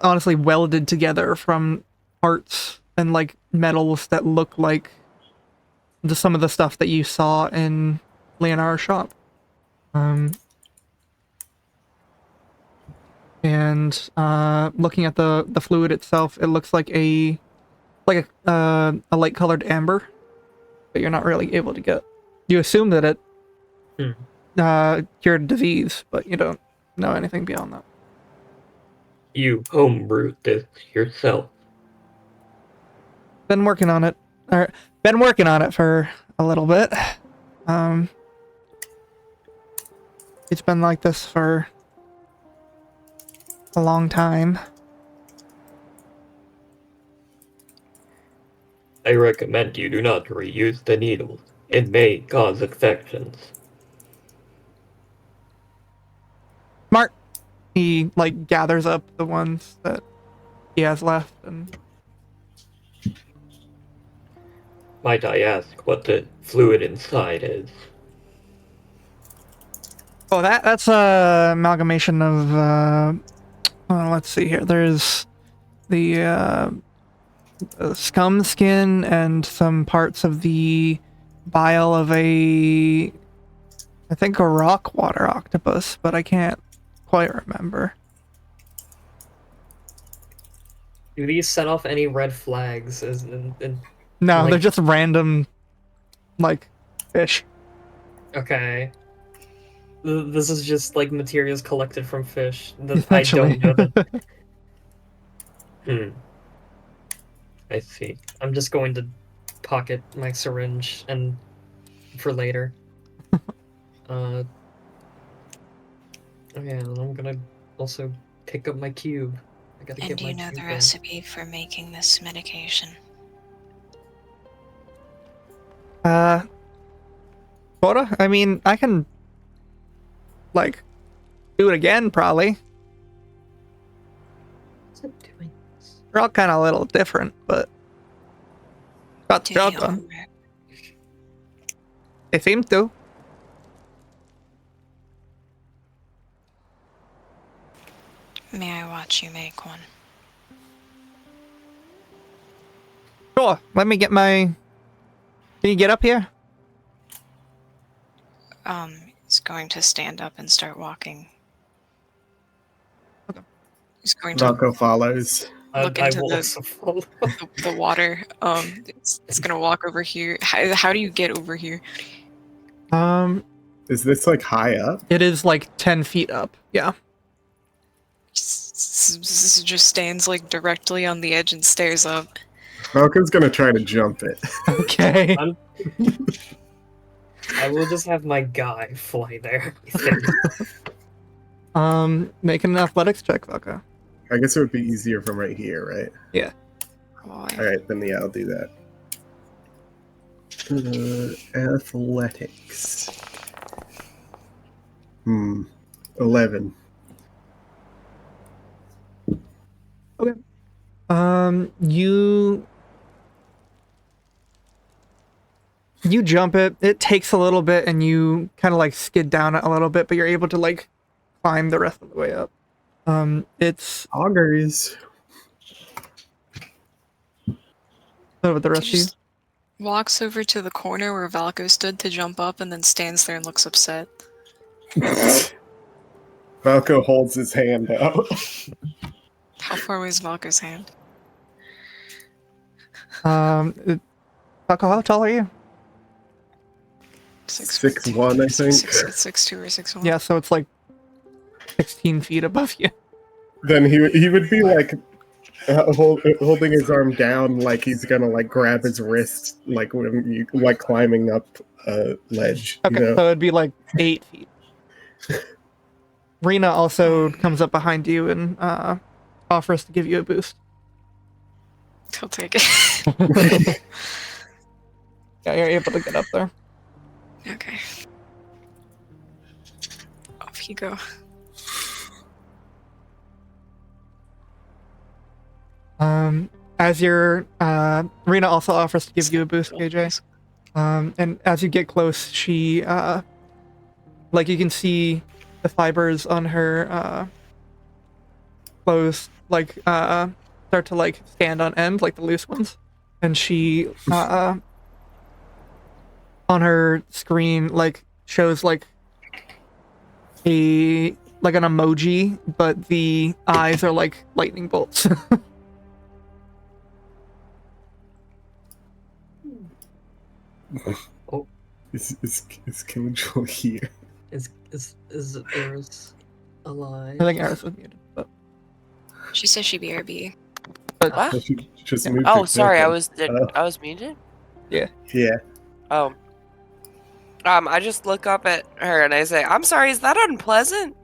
honestly welded together from parts and, like, metals that look like just some of the stuff that you saw in Leonar's shop. And looking at the fluid itself, it looks like a light colored amber, but you're not really able to get. You assume that it cured disease, but you don't know anything beyond that. You homebrewed this yourself. Been working on it. Or been working on it for a little bit. It's been like this for a long time. I recommend you do not reuse the needles. It may cause infections. Smart. He like gathers up the ones that he has left and Might I ask what the fluid inside is? oh, that's a amalgamation of let's see here. There's the scum skin and some parts of the bile of I think a rock water octopus, but I can't quite remember. Do these set off any red flags? No, Like- they're just random, like, fish. Okay. This is just like materials collected from fish. I Essentially. don't know that. I see. I'm just going to pocket my syringe and for later. Yeah, and I'm gonna also pick up my cube. I gotta And get do my you know cube the in. recipe for making this medication? Quota? I mean, I can, like, do it again, probably. What's it doing? They're all kind of a little different, but got the Do job the done. homework. They seem to. May I watch you make one? Sure, let me get my... Can you get up here? He's going to stand up and start walking. Okay. He's going to Valko follows. look I into will the- also follow. the water. It's gonna walk over here. How do you get over here? Is this like high up? It is like 10 feet up. Yeah. Just stands like directly on the edge and stares up. Valko's gonna try to jump it. Okay. I will just have my guy fly there. Make an athletics check, Vaka. I guess it would be easier from right here, right? Yeah. Alright, then yeah, I'll do that. Athletics. 11. You jump it. It takes a little bit, and you kind of like skid down it a little bit, but you're able to like climb the rest of the way up. It's Augers. over the rest of you. Just walks over to the corner where Valko stood to jump up, and then stands there and looks upset. Valko holds his hand out. How far away is Valko's hand? Vaka, how tall are you? 6'1", I think. 6'2" or 6'1". Yeah, so it's like 16 feet above you. Then he would be like holding his arm down, like he's gonna like grab his wrist, like when you like climbing up a ledge. Okay, You know? so it'd be like 8 feet. Rena also comes up behind you and offers to give you a boost. He'll take it. Yeah, you're able to get up there. Okay. Off you go. As your Rena also offers to give you a boost, KJ. And as you get close, she like you can see the fibers on her clothes like start to like stand on end, like the loose ones. And she on her screen like shows like an emoji, but the eyes are like lightning bolts. Oh, Is Killjoy here? is Eris alive? I think Eris was muted, but She says she BRB. What? Well, she just moved Oh, her sorry, token. I was muted? Yeah. Oh. I just look up at her and I say, I'm sorry, is that unpleasant?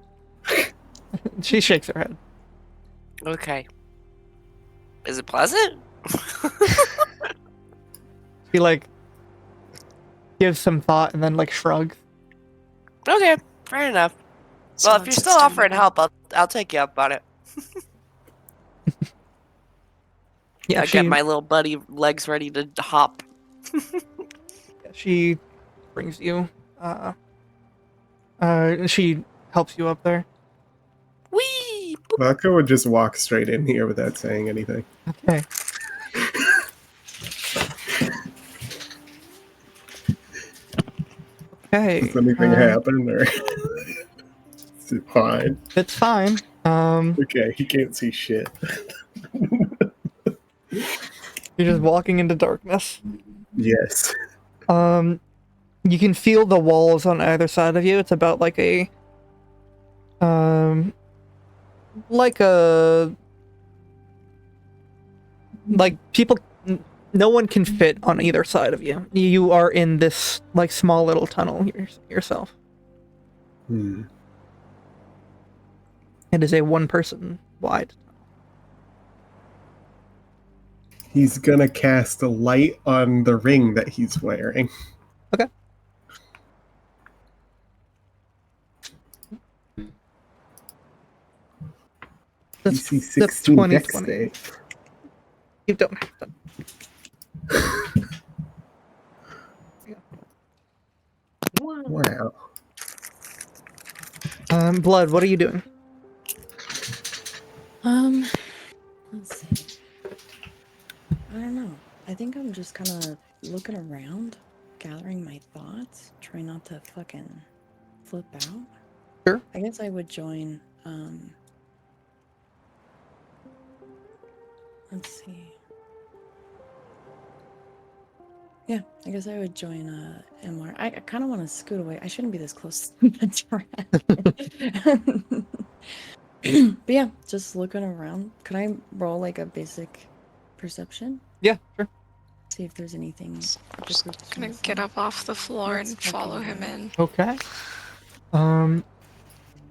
she shakes her head. Okay. Is it pleasant? She like gives some thought and then like shrugs. Okay, fair enough. Well, if Someone you're sits still down offering again. help, I'll take you up on it. Yeah, I get my little buddy legs ready to hop. she brings you. She helps you up there. Whee! Valko would just walk straight in here without saying anything. Okay. Okay. Does anything happen or is it fine? It's fine. Okay, he can't see shit. You're just walking into darkness. Yes. You can feel the walls on either side of you. It's about like a people, no one can fit on either side of you. You are in this like small little tunnel yourself. It is a one person wide. He's gonna cast a light on the ring that he's wearing. Okay. DC 16 20, dex 20. save. You don't have to. Wow. Blood, what are you doing? Let's see. I don't know. I think I'm just kind of looking around, gathering my thoughts, trying not to fucking flip out. Sure. I guess I would join, let's see. Yeah, I guess I would join MR. I kind of want to scoot away. I shouldn't be this close to the dragon. But yeah, just looking around. Could I roll like a basic perception? Yeah, sure. See if there's anything. Just gonna get up off the floor and follow him in. Okay.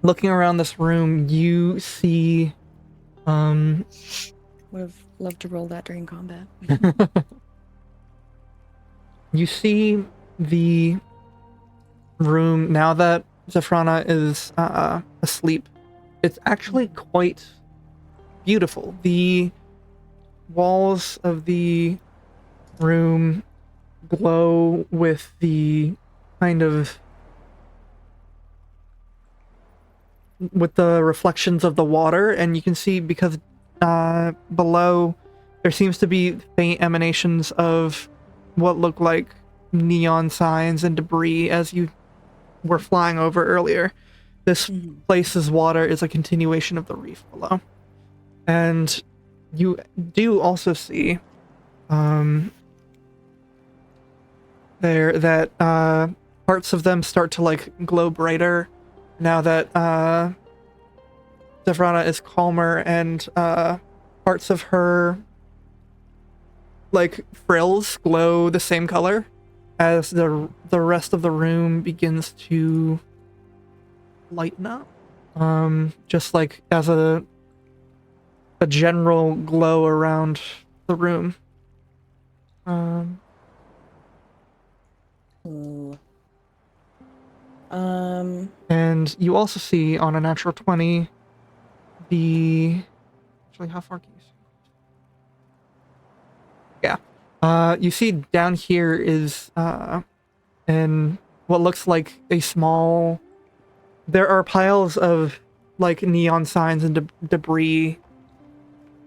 Looking around this room, you see Would have loved to roll that during combat. you see the room now that Zephrana is asleep. It's actually quite beautiful. The walls of the room glow with the kind of with the reflections of the water, and you can see because below there seems to be faint emanations of what look like neon signs and debris as you were flying over earlier. This place's water is a continuation of the reef below. And you do also see there that parts of them start to like glow brighter now that Zephrana is calmer, and parts of her like frills glow the same color as the rest of the room begins to lighten up. Just like as a general glow around the room. Ooh. And you also see on a natural 20 actually, how far can you see? Yeah. You see down here is in what looks like a small, there are piles of like neon signs and debris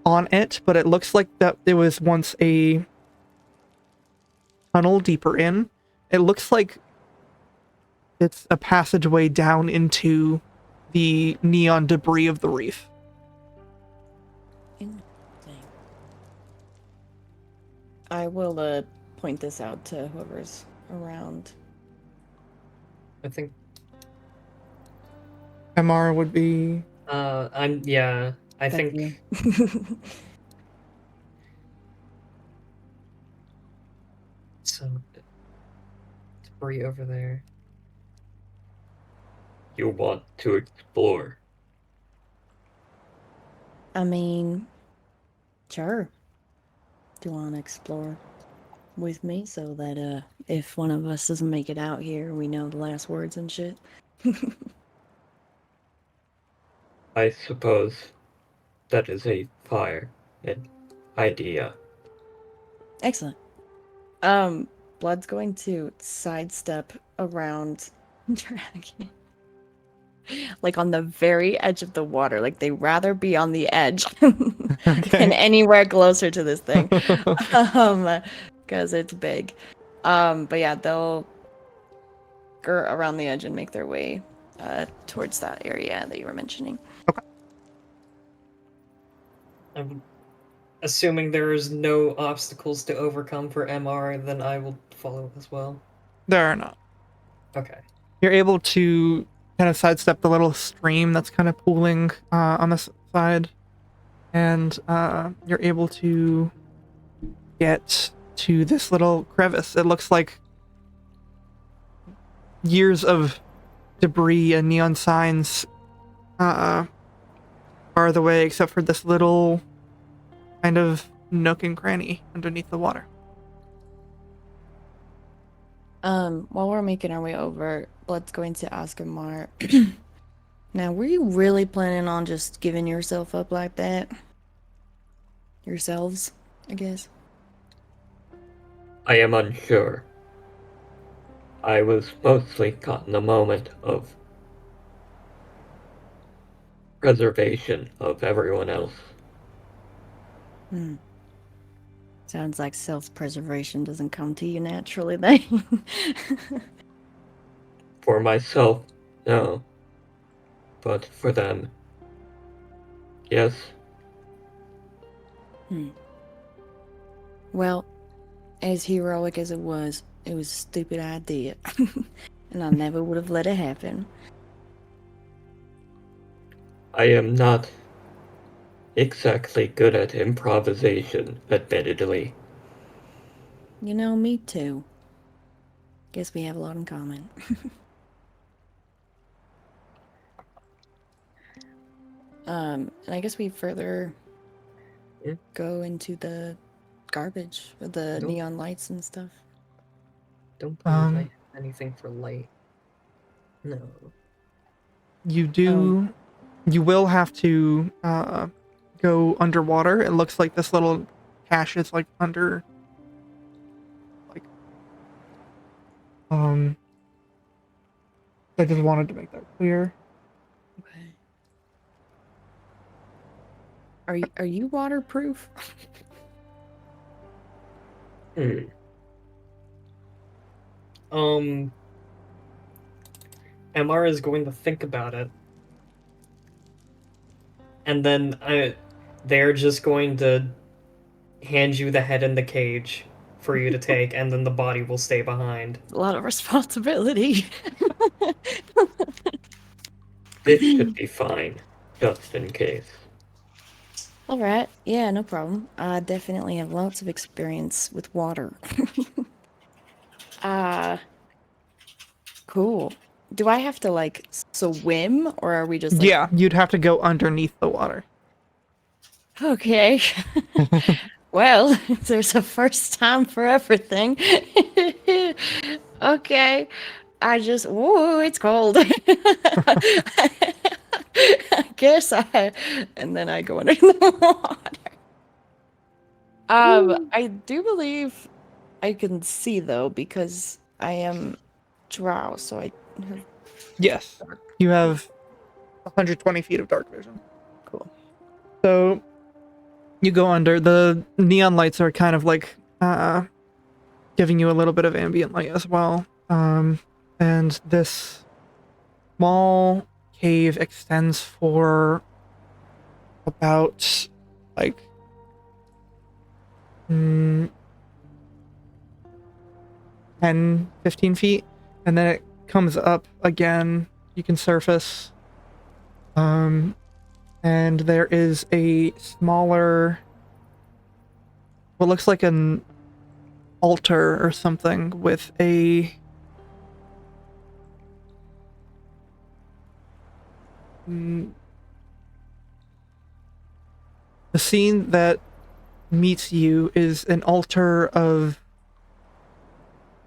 on it, but it looks like that it was once a tunnel deeper in, it looks like it's a passageway down into the neon debris of the reef. Interesting. I will point this out to whoever's around. I think MR would be... I Thank think you. so. Debris over there. You want to explore. I mean, sure. Do you want to explore with me so that if one of us doesn't make it out here, we know the last words and shit? I suppose that is a fire an idea. Excellent. Blood's going to sidestep around Dragon. Like on the very edge of the water. Like they rather be on the edge than anywhere closer to this thing. Because it's big. But yeah, they'll skirt around the edge and make their way towards that area that you were mentioning. I'm assuming there is no obstacles to overcome for MR, then I will follow as well. There are not. Okay. You're able to kind of sidestep the little stream that's kind of pooling on the side, and you're able to get to this little crevice. It looks like years of debris and neon signs bar the way, except for this little kind of nook and cranny underneath the water. While we're making our way over, Blood's going to ask Amar. Now, were you really planning on just giving yourself up like that? Yourselves, I guess. I am unsure. I was mostly caught in the moment of preservation of everyone else. Sounds like self-preservation doesn't come to you naturally, then. For myself, no. But for them, yes. Well, as heroic as it was a stupid idea. And I never would have let it happen. I am not exactly good at improvisation, admittedly. You know, me too. Guess we have a lot in common. And I guess we further go into the garbage with the Nope. neon lights and stuff. Don't believe I have anything for light. No. You do. You will have to go underwater. It looks like this little cache is like under. Like. I just wanted to make that clear. Okay. Are you waterproof? MR is going to think about it. And then they're just going to hand you the head in the cage for you to take, and then the body will stay behind. A lot of responsibility. This should be fine, just in case. All right. Yeah, no problem. I definitely have lots of experience with water. Cool. Do I have to, like, swim, or are we just, like... Yeah, you'd have to go underneath the water. Okay. Well, there's a first time for everything. Okay. Ooh, it's cold. I guess and then I go under the water. I do believe I can see, though, because I am drow, so I have Yes, you have 120 feet of dark vision. Cool. So you go under. The neon lights are kind of like giving you a little bit of ambient light as well. And this small cave extends for about like 10, 15 feet, and then it comes up again. You can surface. And there is a smaller, what looks like an altar or something with a the scene that meets you is an altar of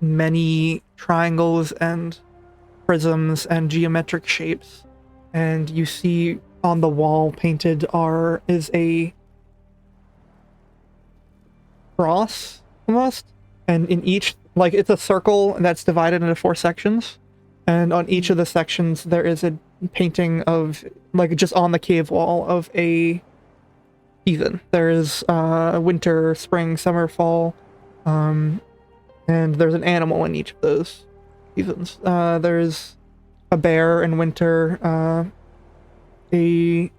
many triangles and prisms and geometric shapes, and you see on the wall painted is a cross almost, and in each, like, it's a circle that's divided into 4 sections, and on each of the sections there is a painting of, like, just on the cave wall of a season. There is winter, spring, summer, fall, and there's an animal in each of those seasons. There's a bear in winter, a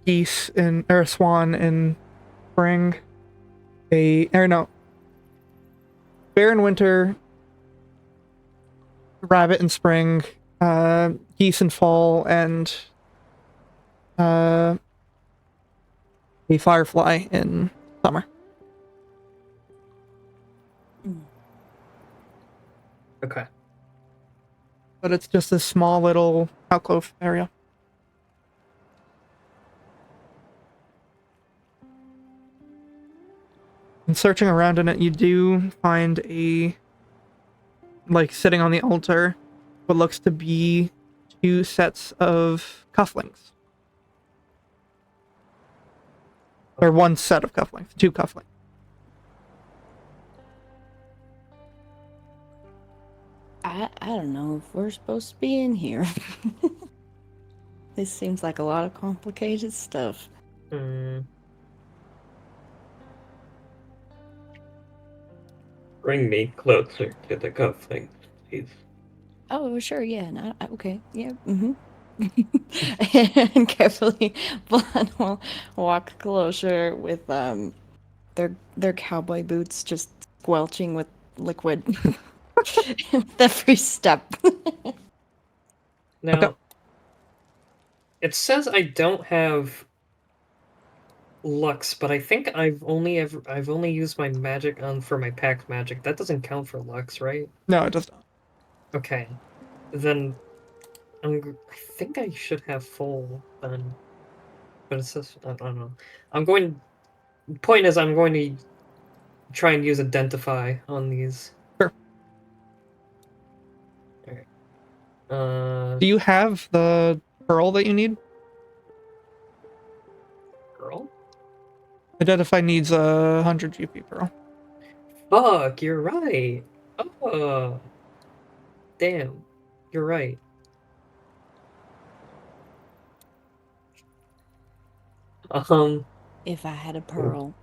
geese or a swan in spring, bear in winter, rabbit in spring, geese in fall, and a firefly in summer. Okay. But it's just a small little alcove area. And searching around in it, you do find sitting on the altar, what looks to be 2 sets of cufflinks. Or 1 set of cufflinks, 2 cufflinks. I don't know if we're supposed to be in here. This seems like a lot of complicated stuff. Bring me closer to the cufflinks, please. Oh, sure, yeah. No, okay, yeah. And carefully, Blood will walk closer with their cowboy boots just squelching with liquid with every step. Now, Okay. it says I don't have Lux, but I think I've only used my magic for my pack magic. That doesn't count for Lux, right? No, it does not. Okay, then I think I should have full then, but it says I don't know. Point is, I'm going to try and use Identify on these. Sure. Alright. Do you have the pearl that you need? Girl? Identify needs 100 GP pearl. Fuck, you're right. Oh, damn, you're right. If I had a pearl,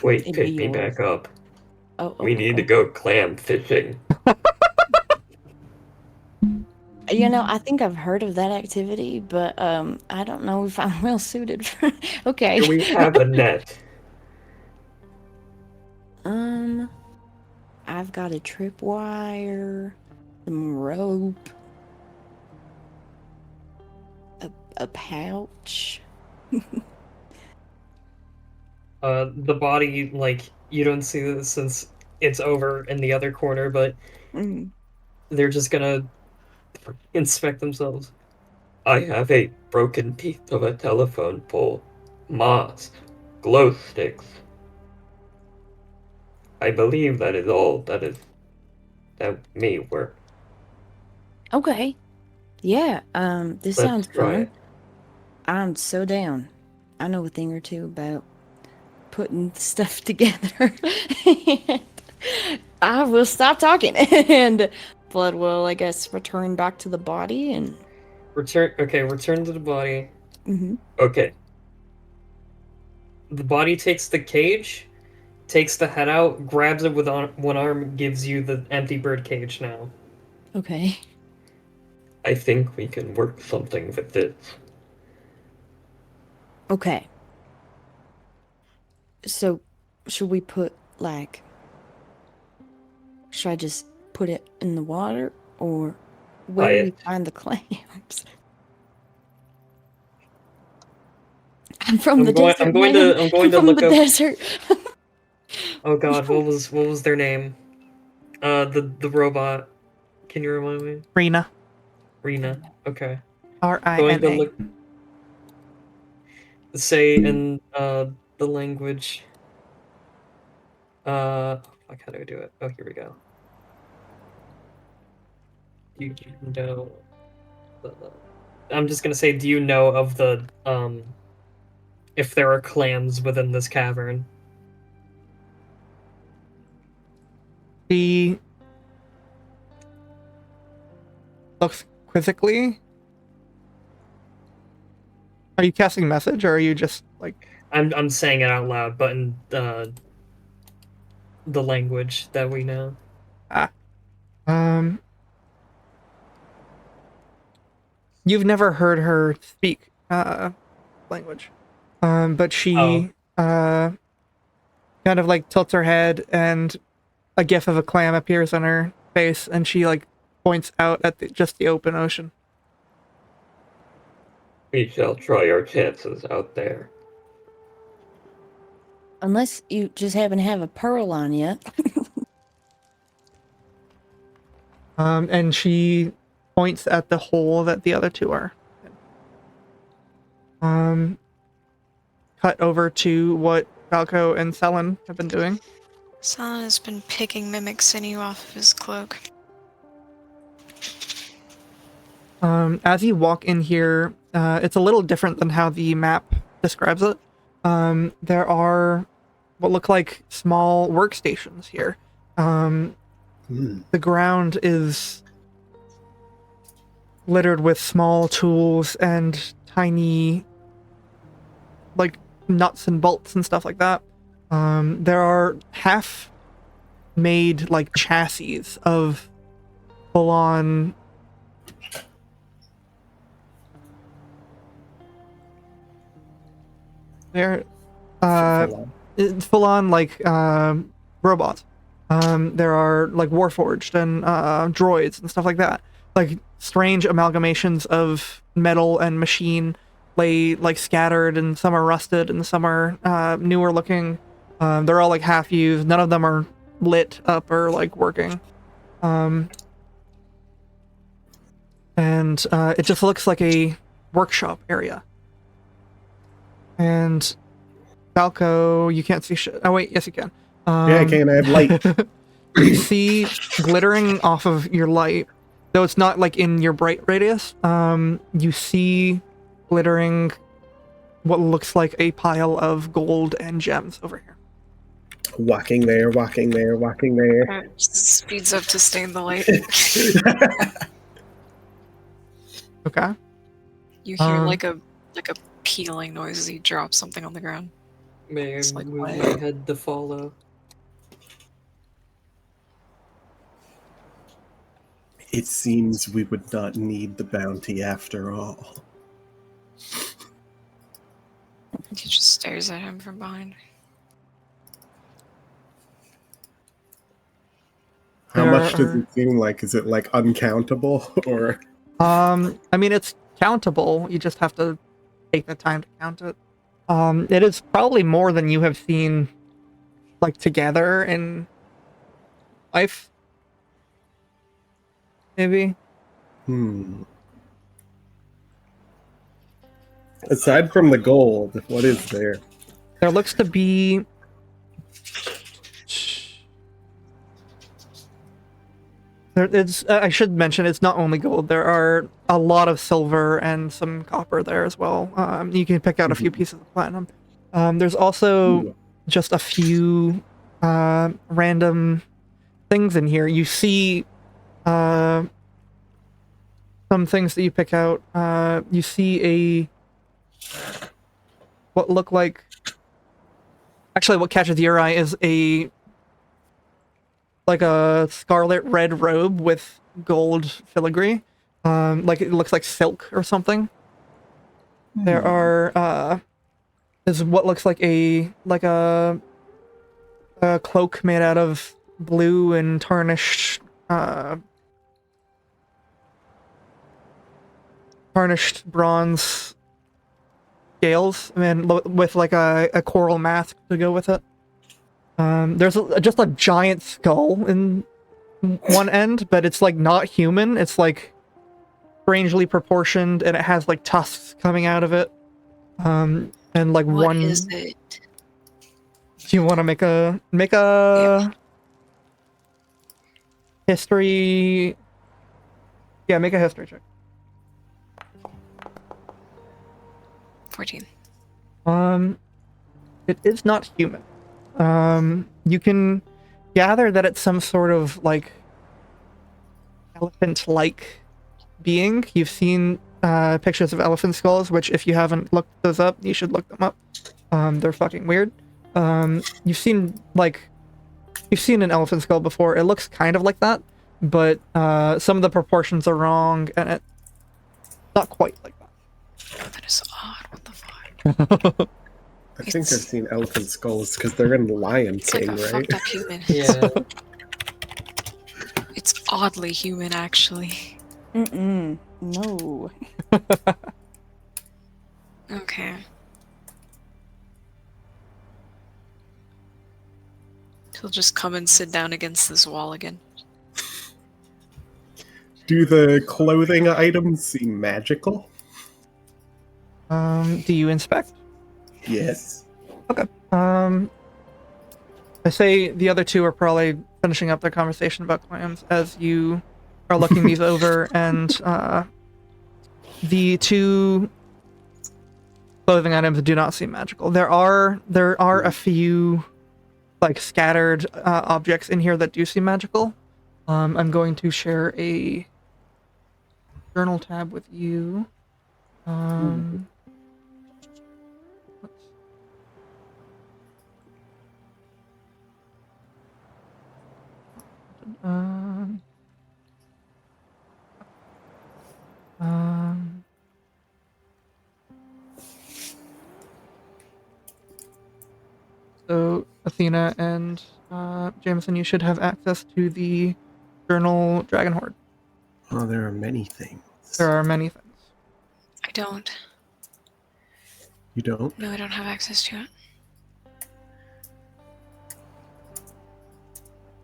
Wait, it'd be pick me yours. back up. Oh, We need to go clam fishing. You know, I think I've heard of that activity, but I don't know if I'm well suited for. Okay. Do we have a net? I've got a tripwire, some rope, a pouch. The body, like, you don't see this since it's over in the other corner, but they're just gonna inspect themselves. I have a broken piece of a telephone pole, moss, glow sticks. I believe that is all that may work. Okay. Yeah, this Let's sounds try fun. it. I'm so down. I know a thing or two about putting stuff together. I will stop talking, and Blood will, I guess, return back to the body and. Return to the body. Mm-hmm. Okay. The body takes the cage, takes the head out, grabs it with one arm, gives you the empty bird cage now. Okay. I think we can work something with this. Okay. So, should we put, like... Should I just put it in the water? Or where do we Quiet. find the clams? I'm from the desert, I'm going man. to I'm from look the up. desert. Oh God, what was their name? The robot. Can you remind me? Rena. Rena. Okay. Going to Rina. look. Say in the language. Fuck, how do I do it? Oh, here we go. You know. I'm just gonna say, do you know of the if there are clams within this cavern? She looks quizzically. Are you casting message, or are you just like? I'm saying it out loud, but in the language that we know. Um, you've never heard her speak language, but she kind of like tilts her head, and a gif of a clam appears on her face, and she like points out at just the open ocean. We shall try our chances out there. Unless you just happen to have a pearl on you. And she points at the hole that the other two are in. Cut over to what Falco and Selen have been doing. Selen has been picking mimic sinew off of his cloak. As you walk in here, it's a little different than how the map describes it. There are what look like small workstations here. The ground is littered with small tools and tiny, like, nuts and bolts and stuff like that. There are half-made, like, chassis of full-on... They're full-on, like, robots. There are, like, Warforged and droids and stuff like that. Like, strange amalgamations of metal and machine lay, like, scattered, and some are rusted, and some are newer looking. They're all, like, half-used. None of them are lit up or, like, working. And it just looks like a workshop area. And Falco, you can't see shit. Oh, wait, yes, you can. Yeah, I can. I have light. You see glittering off of your light, though it's not like in your bright radius. You see glittering what looks like a pile of gold and gems over here. Walking there, walking there, walking there. Speeds up to stay in the light. Okay. You hear Um, like a peeling noise as he drops something on the ground. May I It's like, move what? my head to follow? It seems we would not need the bounty after all. He just stares at him from behind. How much does There it seem like? Is it like uncountable or? I mean, it's countable. You just have to take the time to count it. It is probably more than you have seen, like, together in life. Maybe. Aside from the gold, what is there? There looks to be... I should mention, it's not only gold. There are a lot of silver and some copper there as well. You can pick out a few pieces of platinum. There's also just a few random things in here. You see some things that you pick out. You see what look like Actually, what catches your eye is like a scarlet red robe with gold filigree. Like it looks like silk or something. There are is what looks like a cloak made out of blue and tarnished bronze scales, and with like a coral mask to go with it. There's just a giant skull in one end, but it's like not human. It's like strangely proportioned, and it has like tusks coming out of it. And like What one. is it? Do you want to make a history? Yeah, make a history check. 14. It is not human. You can gather that it's some sort of like elephant-like being. You've seen pictures of elephant skulls, which if you haven't looked those up, you should look them up. They're fucking weird. You've seen an elephant skull before. It looks kind of like that, but some of the proportions are wrong, and it's not quite like that. That is odd. What the fuck? I think I've seen elephant skulls because they're in Lion It's like King, a right? fucked up human. Yeah. It's oddly human, actually. No. Okay. He'll just come and sit down against this wall again. Do the clothing items seem magical? Do you inspect? Yes. Okay. I say the other two are probably finishing up their conversation about clams as you are looking these over, and the two clothing items do not seem magical. There are a few like scattered objects in here that do seem magical. I'm going to share a journal tab with you. So Athena and Jameson, you should have access to the journal Dragon Horde. Oh, there are many things. There are many things. I don't. You don't? No, I don't have access to it.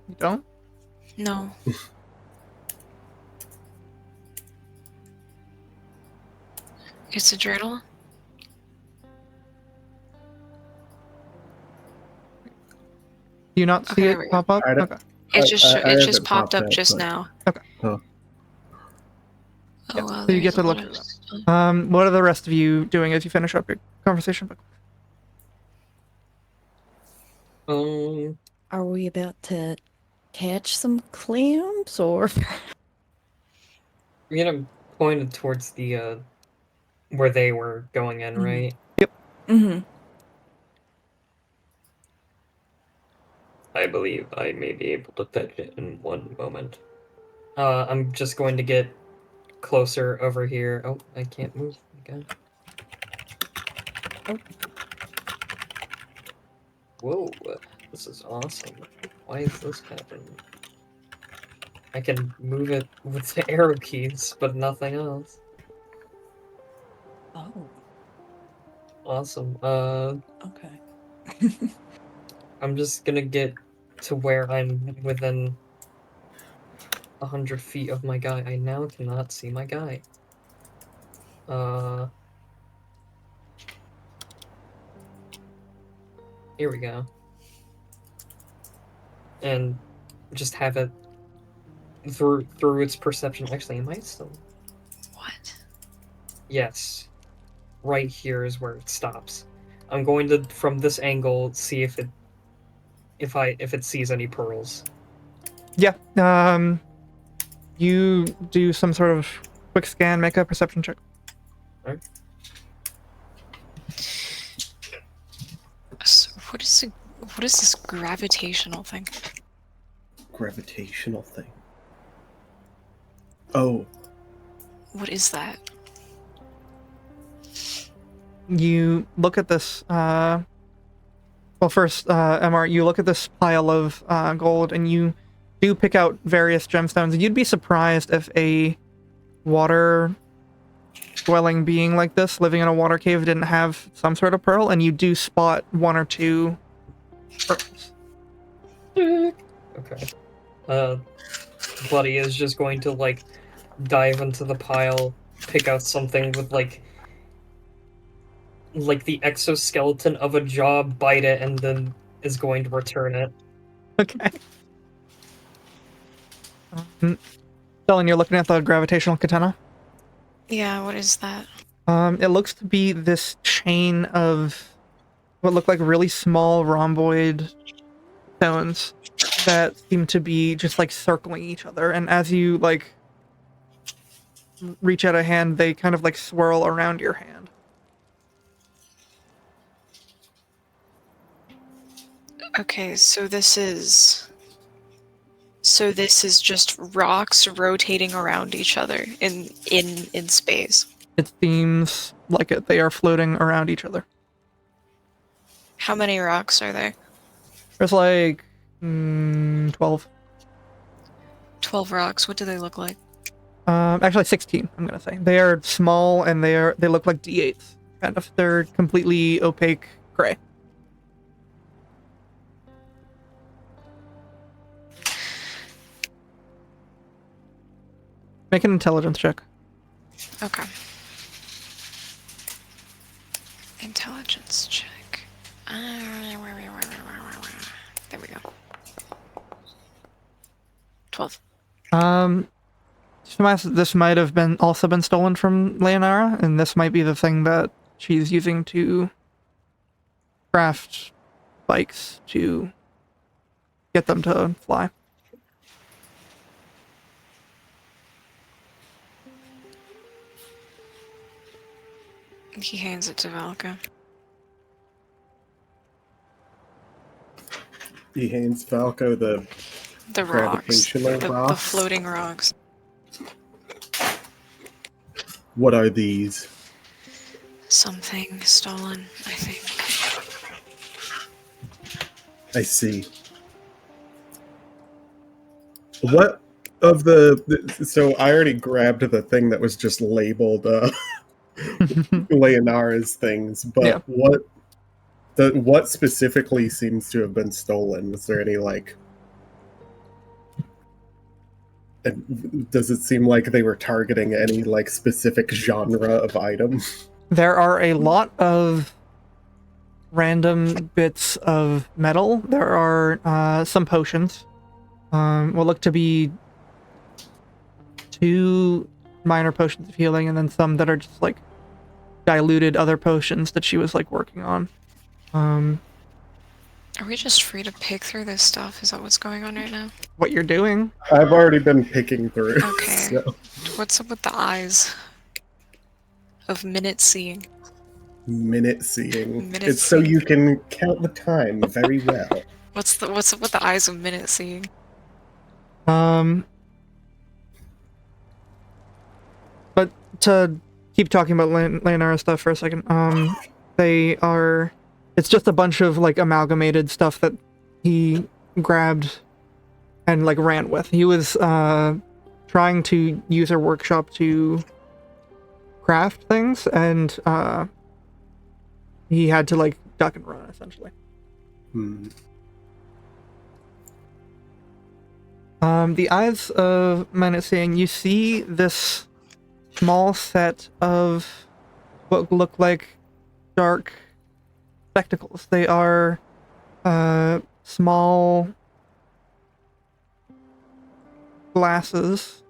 You don't? No. It's a journal? Do you not see Okay, there it we go. pop up? I don't- Okay. It just I it haven't just popped up up, just but- now. Okay. Oh. Oh, Yeah, well, so you get there's to a look lot through of stuff. What are the rest of you doing as you finish up your conversation? Are we about to catch some clams or? You're gonna point it towards the where they were going in, right? Mm-hmm. I believe I may be able to fetch it in one moment. I'm just going to get closer over here. Oh, I can't move. Okay. Oh. Whoa, this is awesome. Why is this happening? I can move it with the arrow keys, but nothing else. Oh, Awesome. okay. I'm just gonna get to where I'm within 100 feet of my guy. I now cannot see my guy. Here we go. And just have it through its perception. Actually, am I still? What? Yes. Right here is where it stops. I'm going to, from this angle, see if it sees any pearls. Yeah. You do some sort of quick scan, make a perception check. Alright. What is this gravitational thing? Gravitational thing. Oh, What is that? You look at this, well, first, MR, you look at this pile of gold, and you do pick out various gemstones. You'd be surprised if a water-dwelling being like this, living in a water cave, didn't have some sort of pearl, and you do spot one or two pearls. Okay. Bloody is just going to, like, dive into the pile, pick out something with, like the exoskeleton of a jaw, bite it, and then is going to return it. Okay. Dylan, you're looking at the gravitational katana? Yeah, what is that? It looks to be this chain of what look like really small rhomboid stones that seem to be just like circling each other, and as you like reach out a hand, they kind of like swirl around your hand. Okay, so this is just rocks rotating around each other in space. It seems like it. They are floating around each other. How many rocks are there? There's like 12. 12 rocks. What do they look like? Actually 16, I'm gonna say. They are small and they look like D8s. Kind of. They're completely opaque gray. Make an intelligence check. Okay. Intelligence check. There we go. 12. This might have been also been stolen from Leonara, and this might be the thing that she's using to craft bikes to get them to fly. He hands it to Valka. he hands Falco the The rocks. gravitational The rocks. floating rocks. What are these? Something stolen, I think. I see. What of so I already grabbed the thing that was just labeled Leonara's things, but Yeah. what specifically seems to have been stolen? Was there any like? And does it seem like they were targeting any like specific genre of item? There are a lot of random bits of metal. There are some potions. What look to be 2 minor potions of healing, and then some that are just like diluted other potions that she was like working on. Are we just free to pick through this stuff? Is that what's going on right now? What you're doing? I've already been picking through. Okay. So. What's up with the eyes of minute seeing? Minute seeing. Minute It's so seeing. you can count the time very well. What's up with the eyes of minute seeing? But to keep talking about Leonara stuff for a second, it's just a bunch of like amalgamated stuff that he grabbed and like ran with. He was trying to use her workshop to craft things, and he had to like duck and run essentially. The eyes of Menacing, you see this small set of what look like dark spectacles. They are small glasses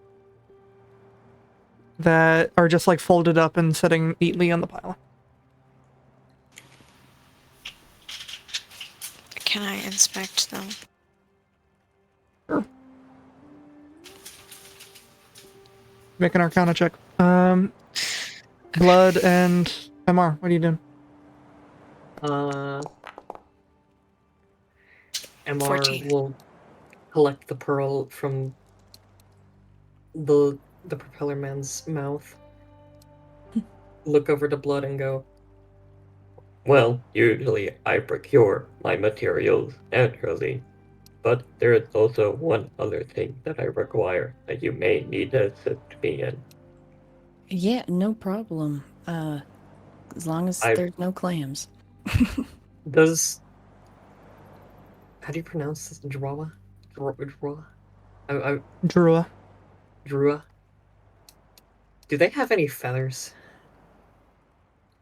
that are just like folded up and sitting neatly on the pile. Can I inspect them? Sure. Make an Arcana check. Blood and MR, what are you doing? MR 14. will collect the pearl from the propeller man's mouth, look over to Blood and go, Well, usually I procure my materials naturally, but there is also one other thing that I require that you may need to assist me in. Yeah, no problem. As long as I there's no clams. does... How do you pronounce this? Drawa? Drawa? Drua. Drua? Do they have any feathers?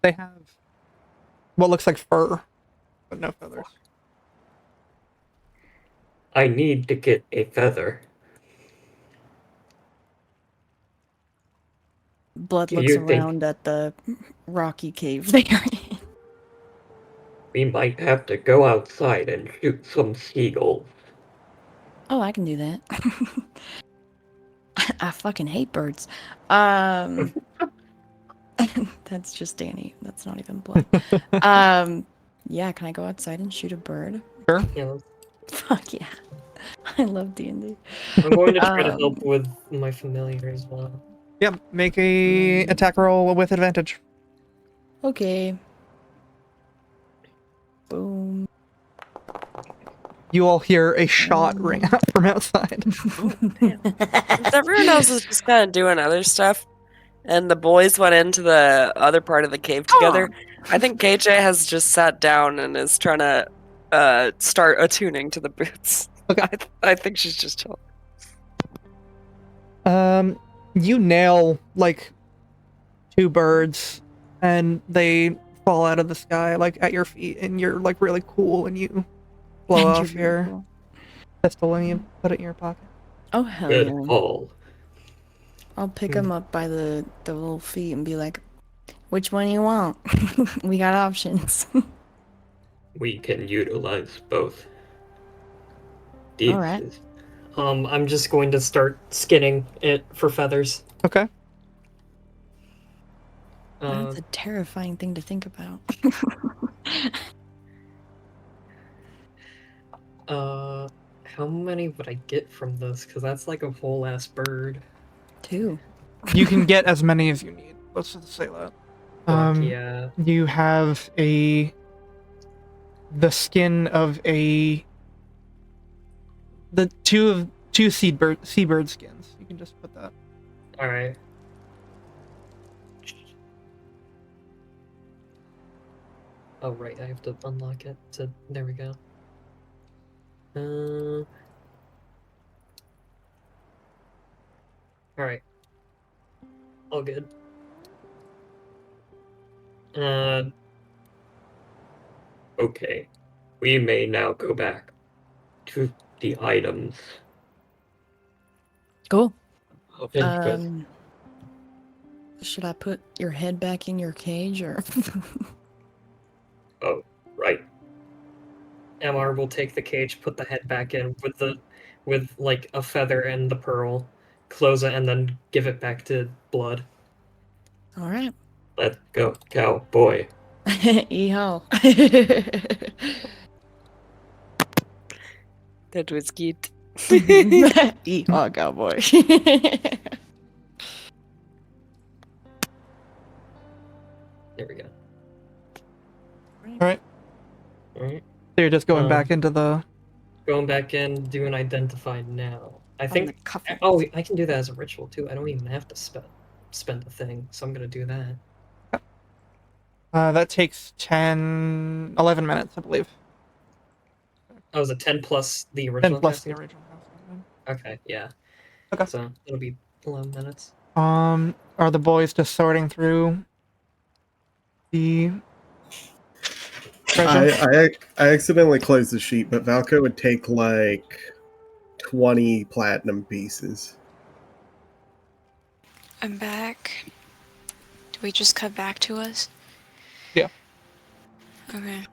They have what looks like fur, but no feathers. I need to get a feather. Blood Do looks you think around at the rocky cave they are in. we might have to go outside and shoot some seagulls? Oh, I can do that. I fucking hate birds. That's just Danny. That's not even Blood. Yeah, can I go outside and shoot a bird? Sure. Yeah, Fuck yeah. I love D&D. I'm going to try to help Um, with my familiar as well. Yep. Make a attack roll with advantage. Okay. Boom. You all hear a shot ring out from outside. Since everyone else is just kind of doing other stuff, and the boys went into the other part of the cave together, I think KJ has just sat down and is trying to start attuning to the boots. Okay. I think she's just chilling. You nail like 2 birds, and they fall out of the sky like at your feet, and you're like really cool, and you blow And off you're your beautiful. pistol and you put it in your pocket. Oh, hell Good yeah. call. I'll pick him up by the little feet and be like, which one you want? We got options. We can utilize both. These Alright. is- I'm just going to start skinning it for feathers. Okay. That's a terrifying thing to think about. How many would I get from this? Because that's like a whole ass bird. 2. You can get as many as you need. Let's just say that. Fuck yeah. You have the skin of the two seabird skins. You can just put that. Alright. Oh, right, I have to unlock it. So, there we go. Alright. All good. Okay. We may now go back to the items Cool. of interest. Should I put your head back in your cage or? Oh, right. MR will take the cage, put the head back in with like a feather and the pearl, close it, and then give it back to Blood. All right. Let's go, cowboy. Yeehaw. That was cute. Yeehaw, cowboy. There we go. Alright. Alright. So you're just going back into the... Going back in, do an identify now. I the think. cufflinks. Oh, I can do that as a ritual too. I don't even have to spend a thing, so I'm gonna do that. that takes 11 minutes, I believe. Oh, is it 10 plus the 10 original? plus the casting? original. Okay, yeah. Okay. So it'll be 11 minutes. Are the boys just sorting through the treasure? I accidentally closed the sheet, but Valko would take like 20 platinum pieces. I'm back. Do we just cut back to us? Yeah. Okay.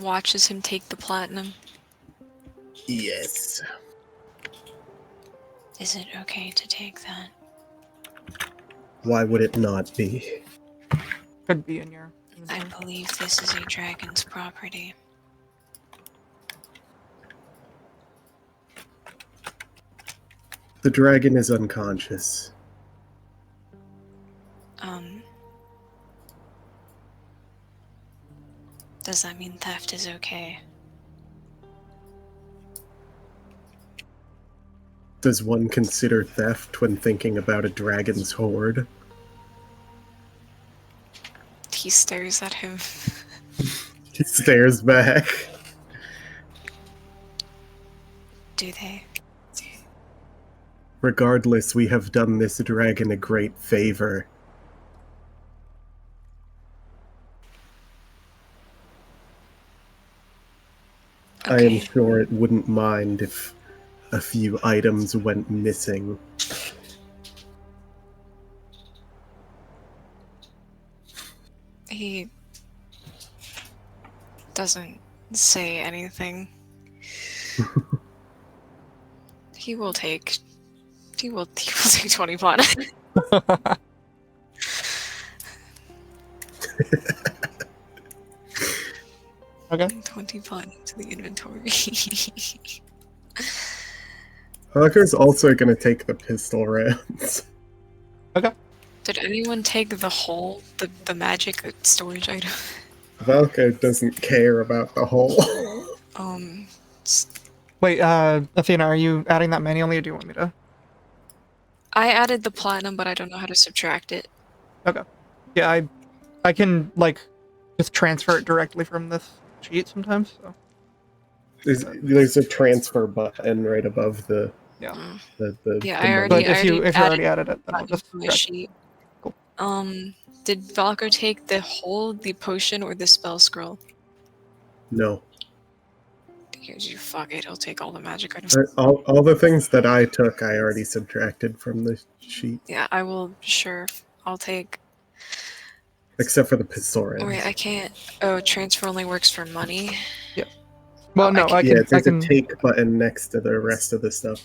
Watches him take the platinum. Yes. Is it okay to take that? Why would it not be? Could be in your... I believe this is a dragon's property. The dragon is unconscious. Does that mean theft is okay? Does one consider theft when thinking about a dragon's hoard? He stares at him. He stares back. Do they? Regardless, we have done this dragon a great favor. I am Okay. sure it wouldn't mind if a few items went missing. He doesn't say anything. He will take 20 platinum. Okay. 20 platinum to the inventory. Hawker's also gonna take the pistol rounds. Did anyone take the magic storage item? Valko doesn't care about the whole. Wait, Athena, are you adding that manually, or do you want me to? I added the platinum, but I don't know how to subtract it. Okay. Yeah, I can, like, just transfer it directly from this sheet sometimes, so. There's a transfer button right above the. Yeah. The Yeah, the I menu. already- But if you already added it, then I'll Platinum just from my subtract it. sheet. Cool. Did Valko take the potion, or the spell scroll? No. Because you fuck it, he'll take all the magic items. All the things that I took, I already subtracted from the sheet, Yeah, I will. Sure, I'll take. except for the pistol rounds. Oh wait, I can't. Oh, transfer only works for money. Well, Oh, no, I Yeah, can. there's I can. a take button next to the rest of the stuff.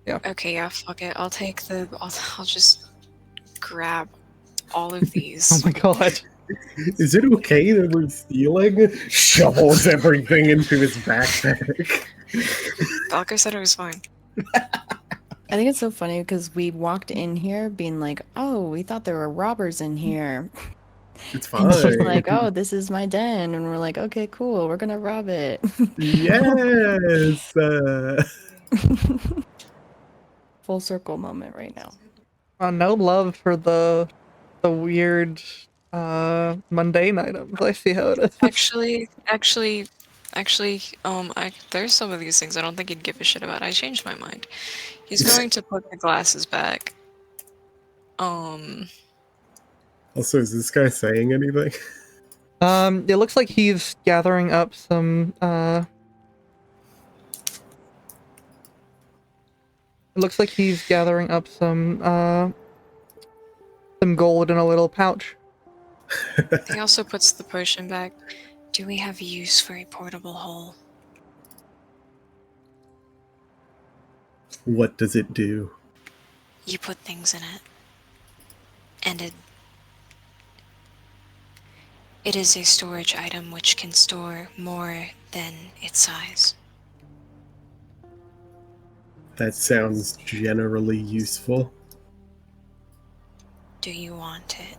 Okay, yeah, fuck it. I'll take the. I'll just grab all of these. Oh my god. Is it okay that we're stealing? Shovels everything into his backpack. Valko said it was fine. I think it's so funny because we walked in here being like, "Oh, we thought there were robbers in here," It's and she's fine. like, "Oh, this is my den," and we're like, "Okay, cool, we're gonna rob it." Yes. Full circle moment right now. No love for the weird mundane items. I see how it is. Actually, there's some of these things I don't think he'd give a shit about. I changed my mind. He's going to put the glasses back. Also, is this guy saying anything? It looks like he's gathering up some it looks like he's gathering up some gold in a little pouch. He also puts the potion back. Do we have use for a portable hole? What does it do? You put things in it. And it is a storage item which can store more than its size. That sounds generally useful. Do you want it?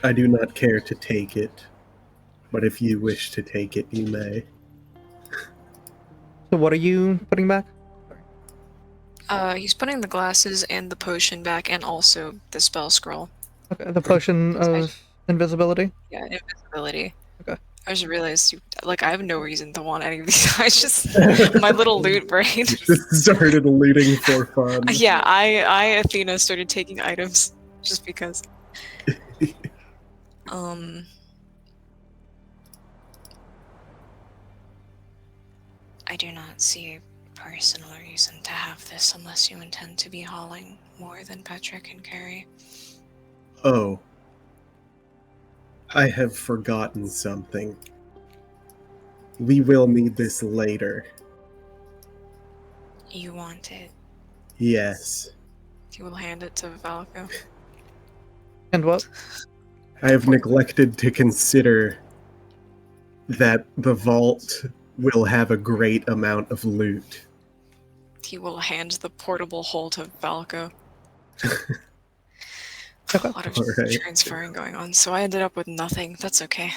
I do not care to take it, but if you wish to take it, you may. So what are you putting back? He's putting the glasses and the potion back, and also the spell scroll. Okay, the potion of invisibility. Yeah, invisibility. Okay. I just realized, I have no reason to want any of these. I just my little loot brain. Just started looting for fun. Yeah, I Athena started taking items just because. I do not see a personal reason to have this unless you intend to be hauling more than Petra can carry. Oh. I have forgotten something. We will need this later. You want it. Yes. He will hand it to Valko. And what? I have neglected to consider that the vault will have a great amount of loot. He will hand the portable hole to Valko. Okay. A lot of Alright. transferring going on, so I ended up with nothing. That's okay.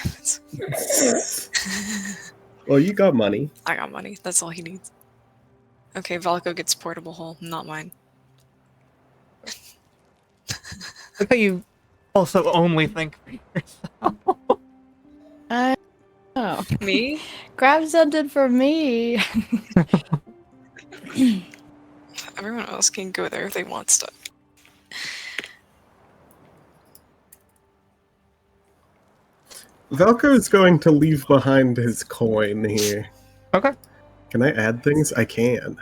Well, you got money. I got money. That's all he needs. Okay, Valko gets portable hole, not mine. Like how you also only think for yourself. Oh, Me? grab something for me. Everyone else can go there if they want stuff. Velcro is going to leave behind his coin here. Okay. Can I add things? I can.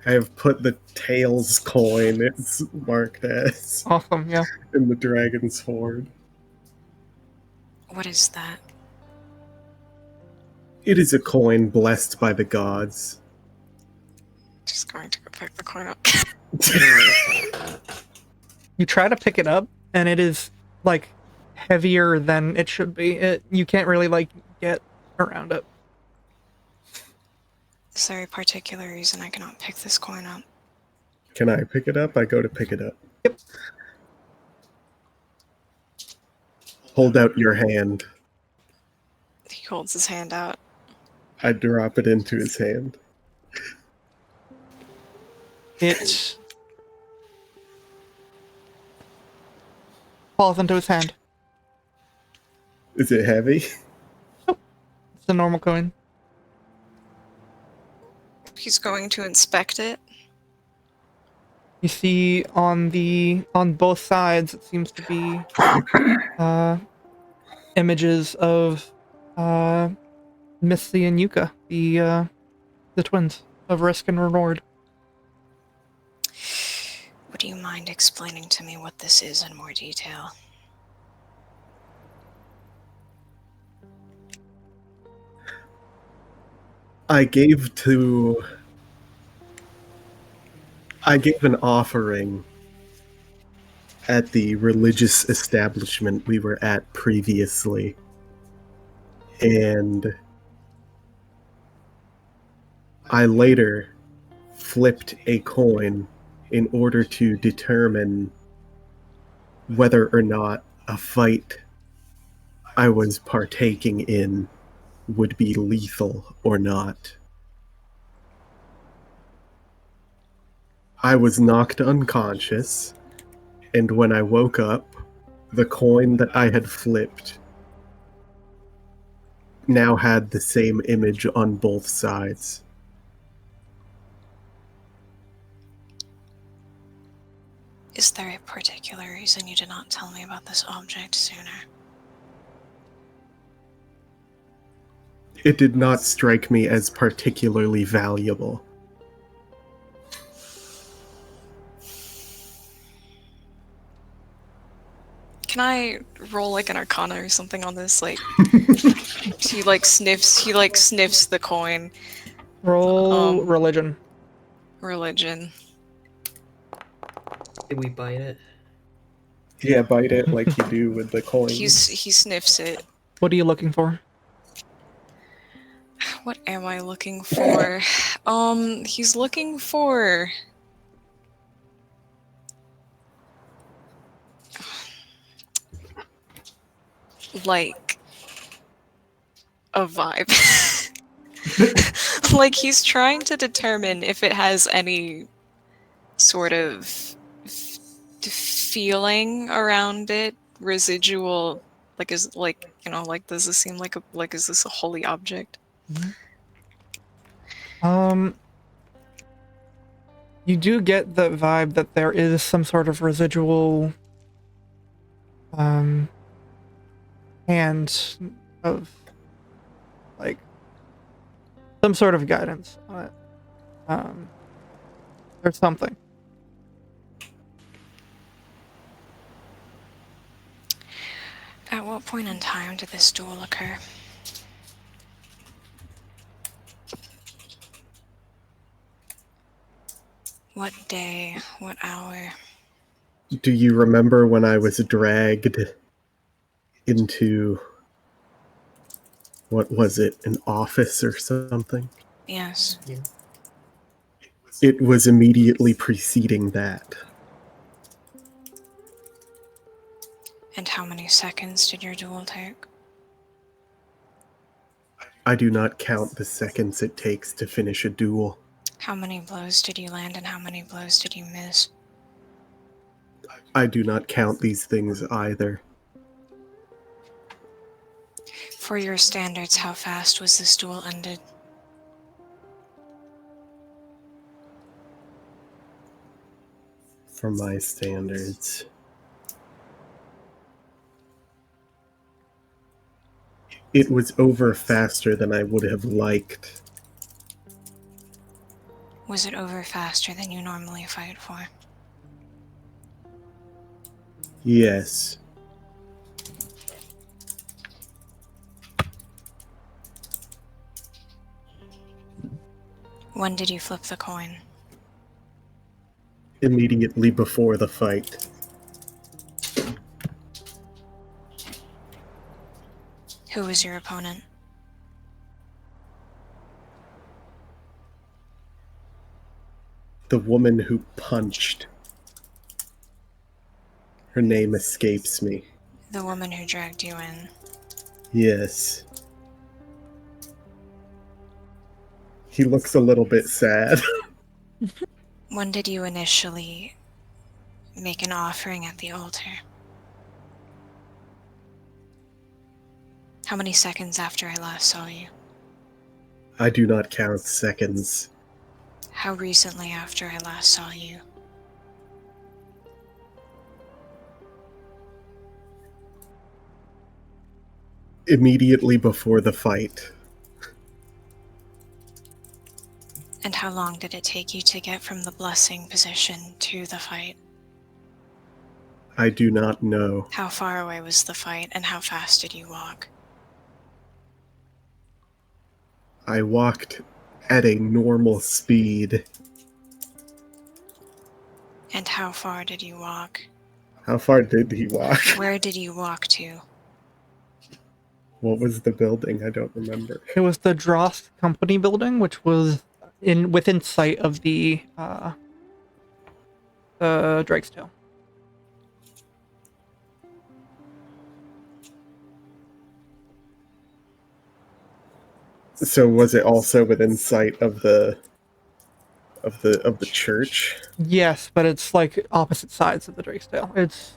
I have put the Tails coin, it's marked as, Awesome. Yeah. in the Dragon's Hoard. What is that? It is a coin blessed by the gods. Just going to go pick the coin up. You try to pick it up, and it is like heavier than it should be. You can't really like get around it. Is there a particular reason I cannot pick this coin up? Can I pick it up? I go to pick it up. Yep. Hold out your hand. He holds his hand out. I drop it into his hand. It falls into his hand. Is it heavy? It's a normal coin. He's going to inspect it. You see on both sides, it seems to be images of Misty and Yuka, the twins of Risk and Reward. Would you mind explaining to me what this is in more detail? I gave an offering at the religious establishment we were at previously. And I later flipped a coin in order to determine whether or not a fight I was partaking in would be lethal or not. I was knocked unconscious, and when I woke up, the coin that I had flipped now had the same image on both sides. Is there a particular reason you did not tell me about this object sooner? It did not strike me as particularly valuable. Can I roll like an arcana or something on this? Like he sniffs the coin. Roll religion. Religion. Did we bite it? Yeah, bite it like you do with the coins. He sniffs it. What are you looking for? What am I looking for? He's looking for like a vibe. Like he's trying to determine if it has any sort of feeling around it, residual, like is like, you know, like does this seem like is this a holy object? You do get the vibe that there is some sort of residual hand of like some sort of guidance on it. There's something. At what point in time did this duel occur? What day? What hour? Do you remember when I was dragged into, what was it, an office or something? Yes. Yeah. It was immediately preceding that. And how many seconds did your duel take? I do not count the seconds it takes to finish a duel. How many blows did you land and how many blows did you miss? I do not count these things either. For your standards, how fast was this duel ended? For my standards. It was over faster than I would have liked. Was it over faster than you normally fight for? Yes. When did you flip the coin? Immediately before the fight. Who was your opponent? The woman who punched. Her name escapes me. The woman who dragged you in. Yes. He looks a little bit sad. When did you initially make an offering at the altar? How many seconds after I last saw you? I do not count seconds. How recently after I last saw you? Immediately before the fight. And how long did it take you to get from the blessing position to the fight? I do not know. How far away was the fight and how fast did you walk? I walked at a normal speed. And how far did you walk? How far did he walk? Where did you walk to? What was the building? I don't remember. It was the Drost Company building, which was within sight of the Drake's Tail. So was it also within sight of the church? Yes, but it's like opposite sides of the Drake's Tail. It's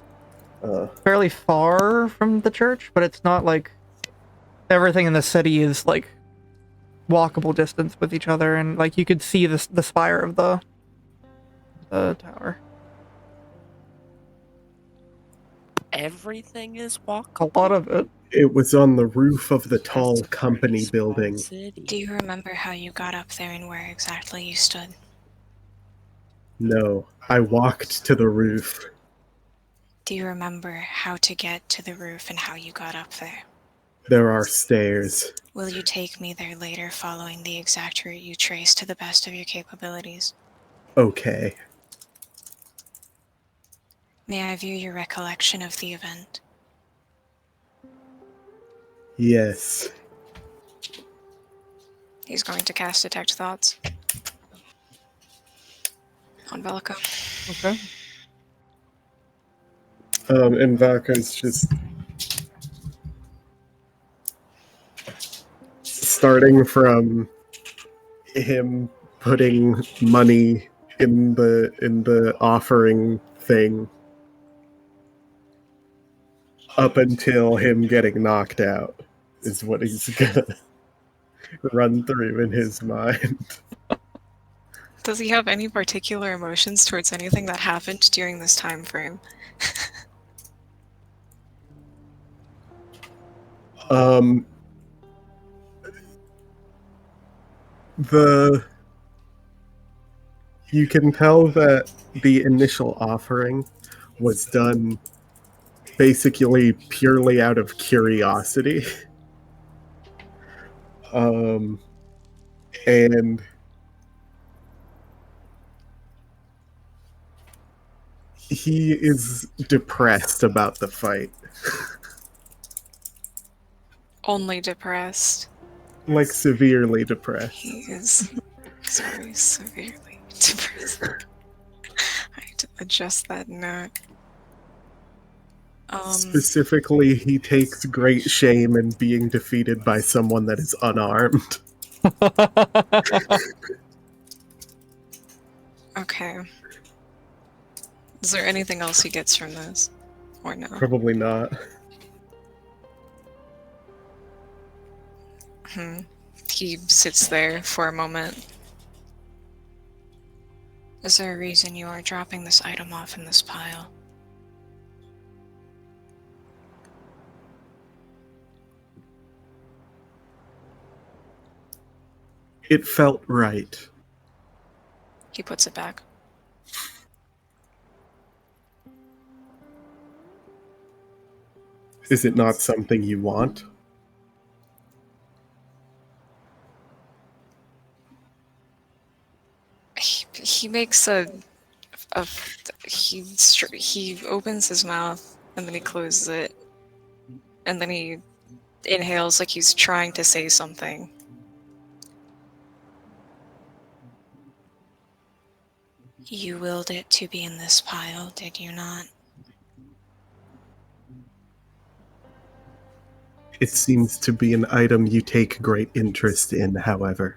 Uh, fairly far from the church, but it's not like everything in the city is like walkable distance with each other, and like you could see the spire of the tower. Everything is A walkable. lot of it. it was on the roof of the tall That's a company pretty small building. city. Do you remember how you got up there and where exactly you stood? No, I walked to the roof. Do you remember how to get to the roof and how you got up there? There are stairs. Will you take me there later following the exact route you traced to the best of your capabilities? Okay. May I view your recollection of the event? Yes. He's going to cast Detect Thoughts on Velko. Okay. And Valka's just starting from him putting money in the offering thing up until him getting knocked out is what he's gonna run through in his mind. Does he have any particular emotions towards anything that happened during this time frame? You can tell that the initial offering was done basically purely out of curiosity. And he is depressed about the fight. Only depressed. Like, severely depressed. He is very severely. I have to adjust that note. Specifically, he takes great shame in being defeated by someone that is unarmed. Okay. Is there anything else he gets from this? Or no? Probably not. He sits there for a moment. Is there a reason you are dropping this item off in this pile? It felt right. He puts it back. Is it not something you want? He makes he opens his mouth and then he closes it and then he inhales like he's trying to say something. You willed it to be in this pile, did you not? It seems to be an item you take great interest in, however.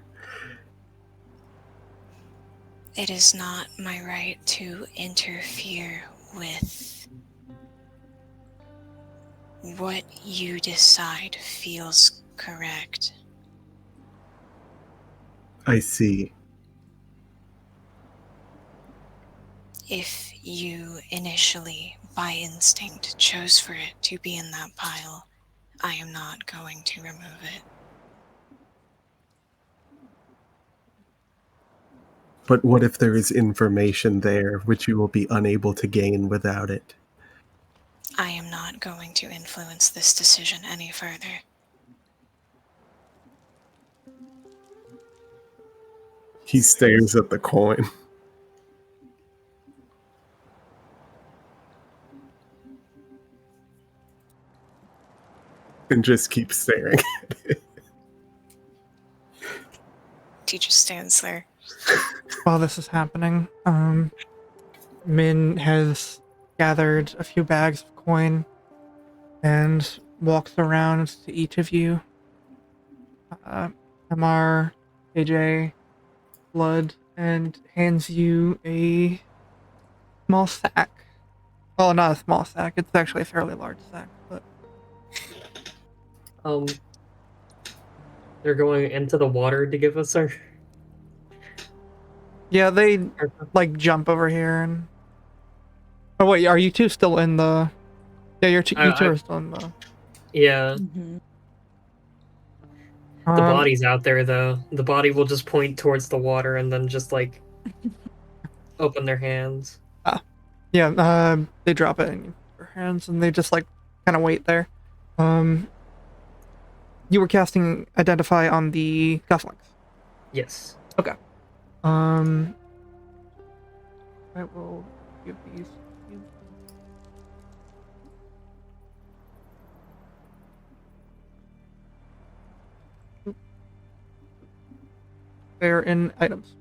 It is not my right to interfere with what you decide feels correct. I see. If you initially, by instinct, chose for it to be in that pile, I am not going to remove it. But what if there is information there which you will be unable to gain without it? I am not going to influence this decision any further. He stares at the coin. And just keeps staring at it. He just stands there. While this is happening, Min has gathered a few bags of coin and walks around to each of you. MR, AJ, Blood, and hands you a small sack. Well, not a small sack, it's actually a fairly large sack, but They're going into the water to give us our. yeah, they like jump over here and. Oh wait, are you two still in the? Yeah, you two are still in the. Yeah, Mhm. the body's out there though. The body will just point towards the water and then just like open their hands. Yeah, they drop it in your hands and they just like kind of wait there. You were casting Identify on the cufflinks. Yes. Okay. I will give these to you. Oop. They're in items.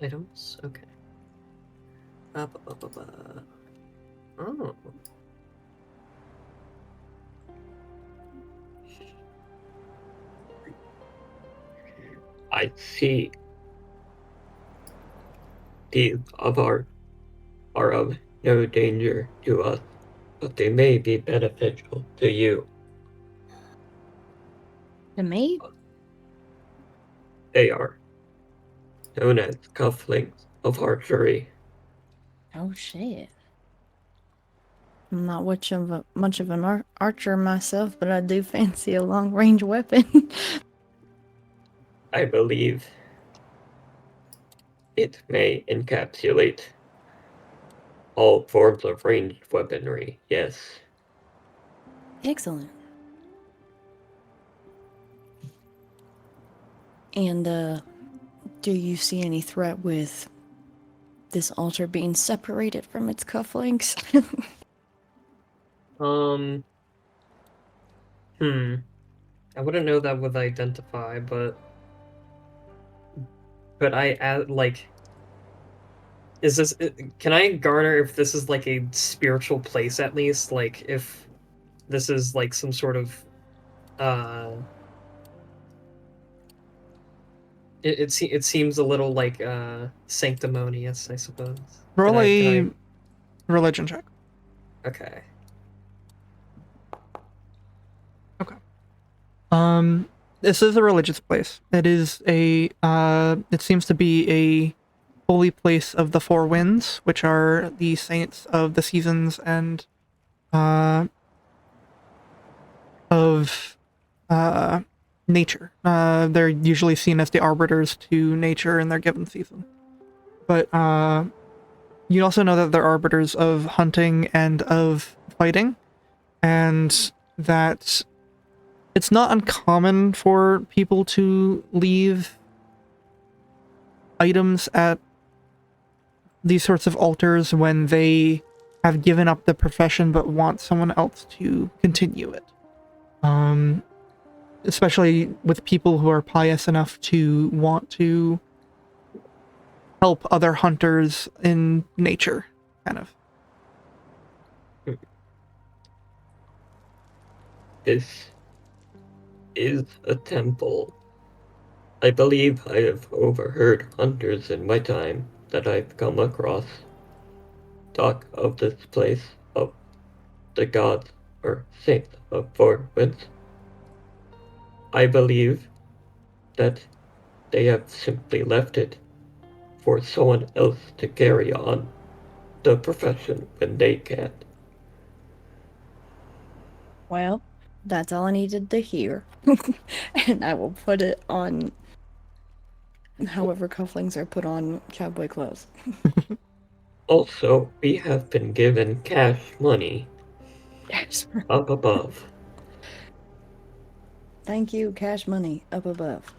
Items? Okay. Oh. I see. These are of no danger to us, but they may be beneficial to you. To me? They are known as cufflinks of archery. Oh shit. I'm not much of an archer myself, but I do fancy a long range weapon. I believe it may encapsulate all forms of ranged weaponry, yes. Excellent. And do you see any threat with this altar being separated from its cufflinks? I wouldn't know that with Identify, but Could I add like? Is this? Can I garner if this is like a spiritual place at least? Like if this is like some sort of uh it seems a little like sanctimonious, I suppose. Roll Can a I religion check. okay. This is a religious place. It is a, it seems to be a holy place of the four winds, which are the saints of the seasons and, of, nature. They're usually seen as the arbiters to nature in their given season. But, you also know that they're arbiters of hunting and of fighting, and that it's not uncommon for people to leave items at these sorts of altars when they have given up the profession but want someone else to continue it. Especially with people who are pious enough to want to help other hunters in nature, kind of. This is a temple. I believe I have overheard hunters in my time that I've come across talk of this place of the gods or saints of four winds. I believe that they have simply left it for someone else to carry on the profession when they can't. Well, that's all I needed to hear. And I will put it on however cufflinks are put on cowboy clothes. Also, we have been given cash money Yes. up above. Thank you, cash money up above.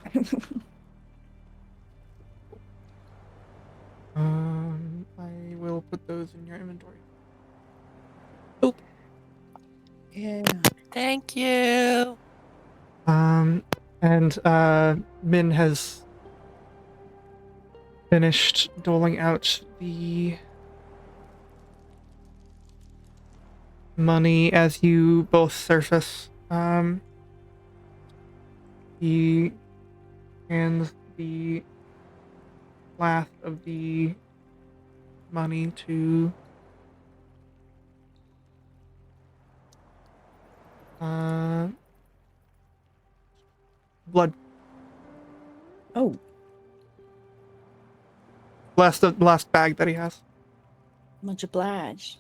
I will put those in your inventory. Yeah. Thank you. And Min has finished doling out the money as you both surface. He hands the last of the money to Blood. Oh, Last bag that he has. much obliged.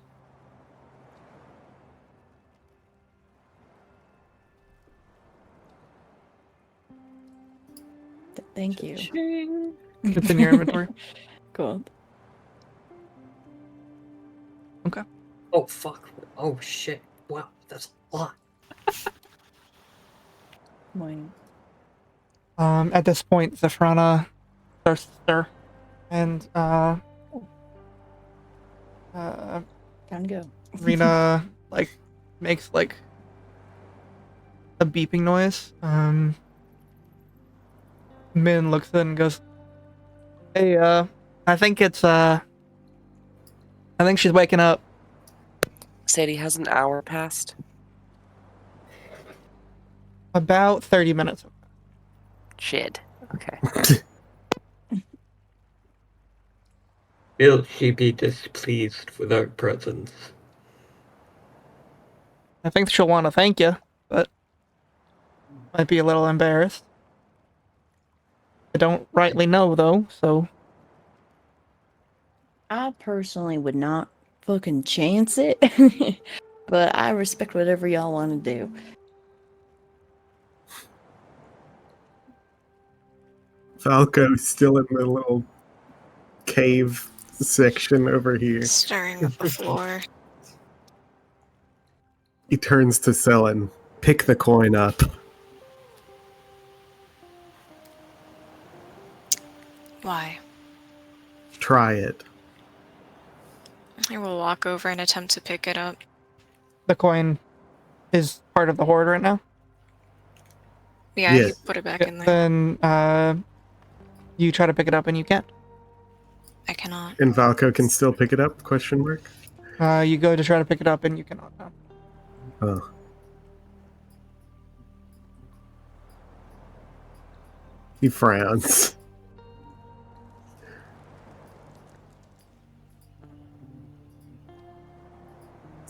Thank you. It's in your inventory. Cool. Okay. Oh fuck. Oh shit. Wow, that's a lot. Morning. At this point, Zephrana starts to stir, and Time to go. Rena makes a beeping noise. Min looks in and goes, "Hey, I think she's waking up." Sadie, has an hour passed? About 30 minutes. Shit. Okay. Will she be displeased with our presence? I think she'll want to thank you, but might be a little embarrassed. I don't rightly know, though, so... I personally would not fucking chance it, but I respect whatever y'all want to do. Falco's still in the little cave section over here. Staring at the floor. He turns to Selen. Pick the coin up. Why? Try it. I will walk over and attempt to pick it up. The coin is part of the hoard right now? Yeah, Yeah. you put it back in there. Then, You try to pick it up and you can't. I cannot. And Valko can still pick it up? Question mark. You go to try to pick it up and you cannot now. Oh. He frowns.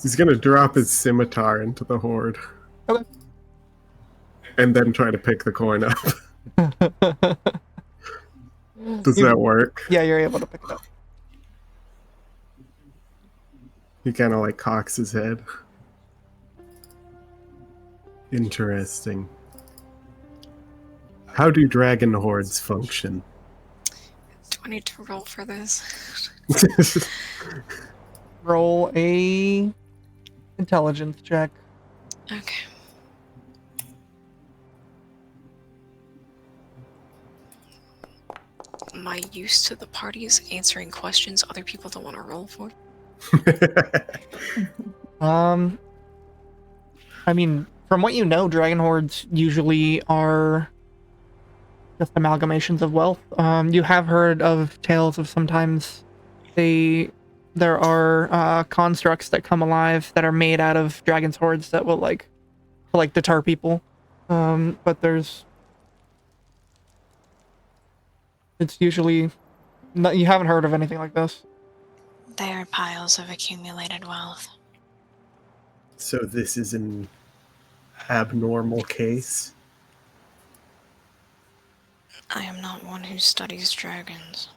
He's gonna drop his scimitar into the horde. Okay. And then try to pick the coin up. Does You- that work? Yeah, you're able to pick it up. He kind of like cocks his head. Interesting. How do dragon hordes function? Do I need to roll for this? Roll a intelligence check. Okay. Am I used to the parties answering questions other people don't want to roll for? I mean, from what you know, dragon hordes usually are just amalgamations of wealth. You have heard of tales of sometimes there are constructs that come alive that are made out of dragon's hordes that will like deter people. But it's usually you haven't heard of anything like this. They are piles of accumulated wealth. So this is an abnormal case? I am not one who studies dragons.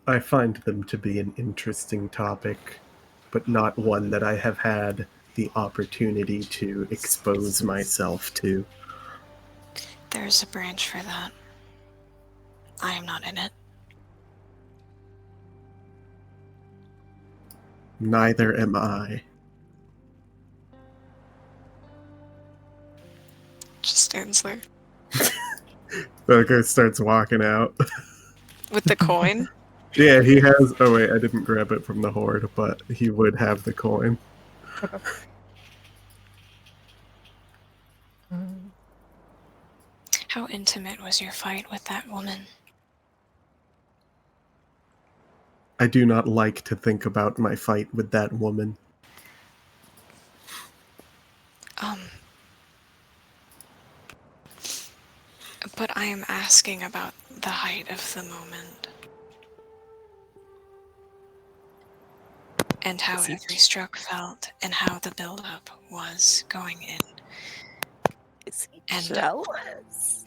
I find them to be an interesting topic, but not one that I have had the opportunity to expose myself to. There's a branch for that. I am not in it. Neither am I. Just stands there. Belko starts walking out. With the coin? Yeah, he has... Oh wait, I didn't grab it from the horde, but he would have the coin. How intimate was your fight with that woman? I do not like to think about my fight with that woman. But I am asking about the height of the moment. And how every stroke felt, and how the build-up was going in. Is he And- jealous?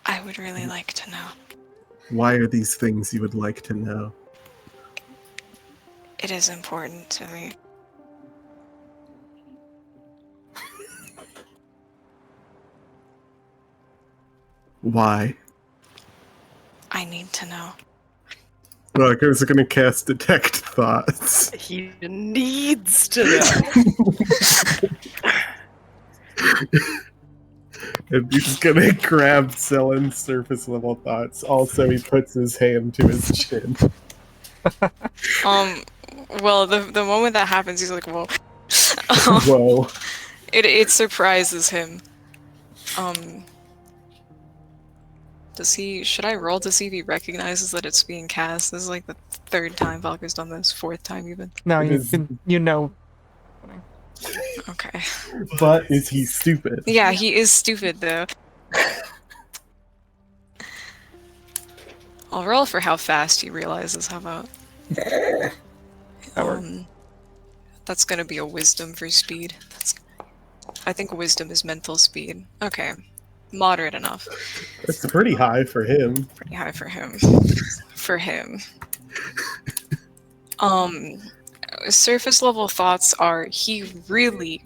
I would really like to know. Why are these things you would like to know? It is important to me. Why? I need to know. Look, I was gonna cast Detect Thoughts. He needs to know. And he's gonna grab Sellen's surface level thoughts. Also, he puts his hand to his chin. Well, the moment that happens, he's like, whoa. Whoa. It surprises him. Should I roll to see if he recognizes that it's being cast? This is like the third time Valky's done this, fourth time even. No, It is- you know. Okay. But is he stupid? Yeah, he is stupid though. I'll roll for how fast he realizes, how about? That's gonna be a wisdom for speed. I think wisdom is mental speed. Okay. Moderate enough. That's pretty high for him. Pretty high for him. For him. Surface level thoughts are he really,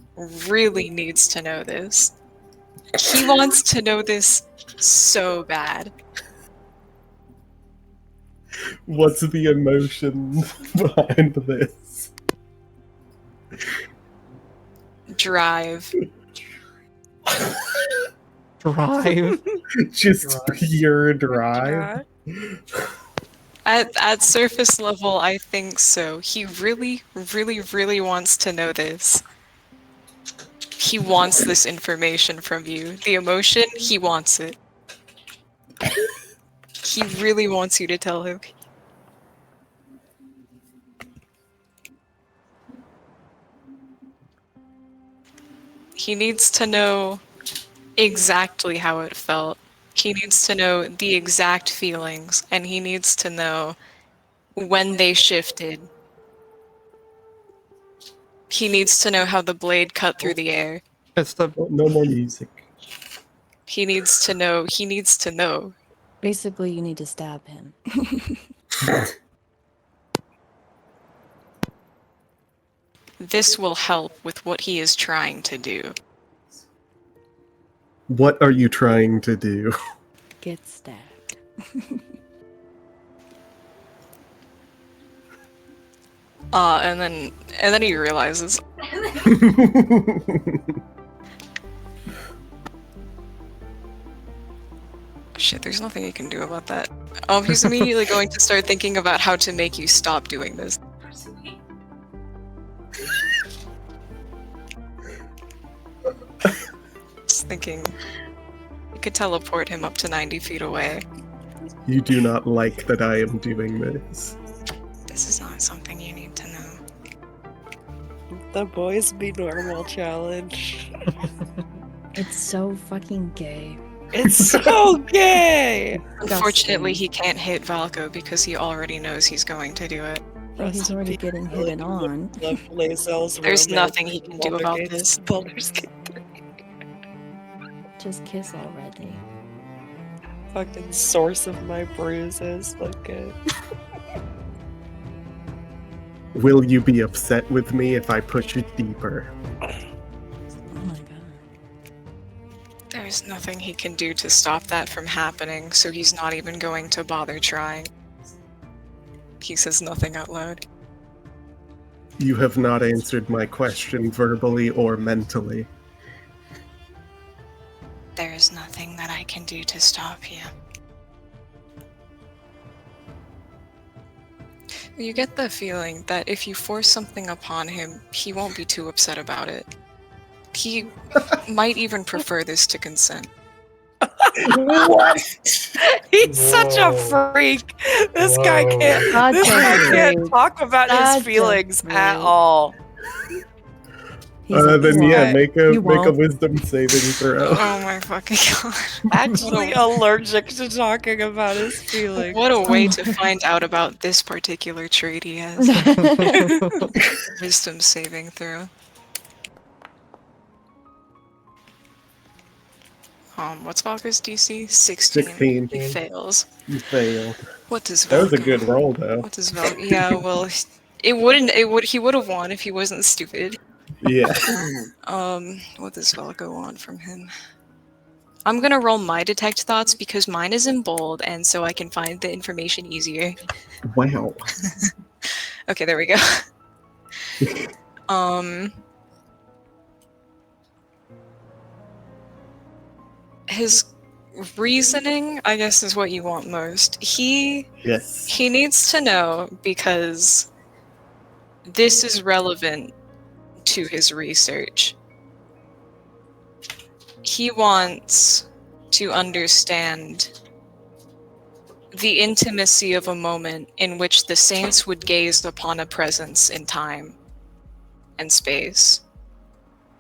really needs to know this. He wants to know this so bad. What's the emotion behind this? Drive. Drive. Just pure drive. At surface level, I think so. He really, really, really wants to know this. He wants this information from you. The emotion, he wants it. He really wants you to tell him. He needs to know exactly how it felt. He needs to know the exact feelings, and he needs to know when they shifted. He needs to know how the blade cut through the air. It's the Oh, no more music. He needs to know. He needs to know. Basically, you need to stab him. This will help with what he is trying to do. What are you trying to do? Get stabbed. And then he realizes, shit, there's nothing he can do about that. He's immediately going to start thinking about how to make you stop doing this. Just thinking, you could teleport him up to 90 feet away. You do not like that I am doing this. This is not something you need to know. The boys be normal challenge. It's so fucking gay. It's so gay! Unfortunately, he can't hit Valko because he already knows he's going to do it. Well, he's already getting hit on. There's nothing he can do about this. Baldur's Gate. Just kiss already. Fucking source of my bruises. Okay. Will you be upset with me if I push it deeper? Oh my god. There's nothing he can do to stop that from happening, so he's not even going to bother trying. He says nothing out loud. You have not answered my question verbally or mentally. There is nothing that I can do to stop you. You get the feeling that if you force something upon him, he won't be too upset about it. He might even prefer this to consent. What? He's such a Whoa. freak. This guy can't. Such This a guy can't freak. talk about Such his a feelings at freak. all. He's like, Then "You yeah, won't." make You a won't. wisdom saving throw. Oh my fucking god. Actually allergic to talking about his feelings. What a way to find out about this particular trait he has. Wisdom saving throw. What's Valko's DC? 16. 16. He fails. You failed. What does Valko? That was a good roll, though. What does Valko? Yeah, well, he would have won if he wasn't stupid. Yeah. What does Valko want from him? I'm gonna roll my detect thoughts because mine is in bold, and so I can find the information easier. Wow. Okay, there we go. His reasoning, I guess, is what you want most. Yes. He needs to know because this is relevant to his research. He wants to understand the intimacy of a moment in which the saints would gaze upon a presence in time and space.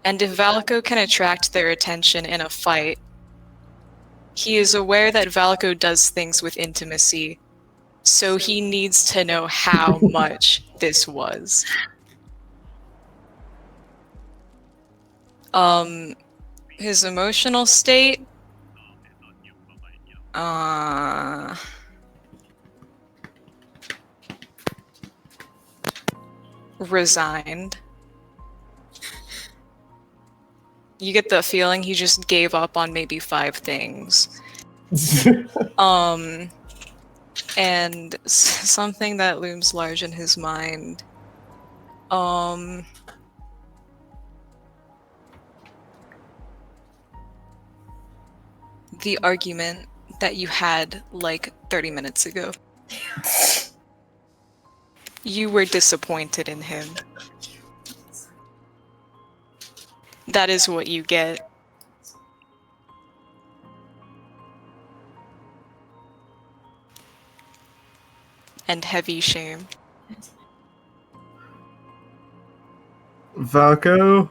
And if Valko can attract their attention in a fight, he is aware that Valko does things with intimacy, so he needs to know how much this was. His emotional state, resigned. You get the feeling he just gave up on maybe 5 things. And something that looms large in his mind. The argument that you had like 30 minutes ago. You were disappointed in him. That is what you get. And heavy shame. Valko?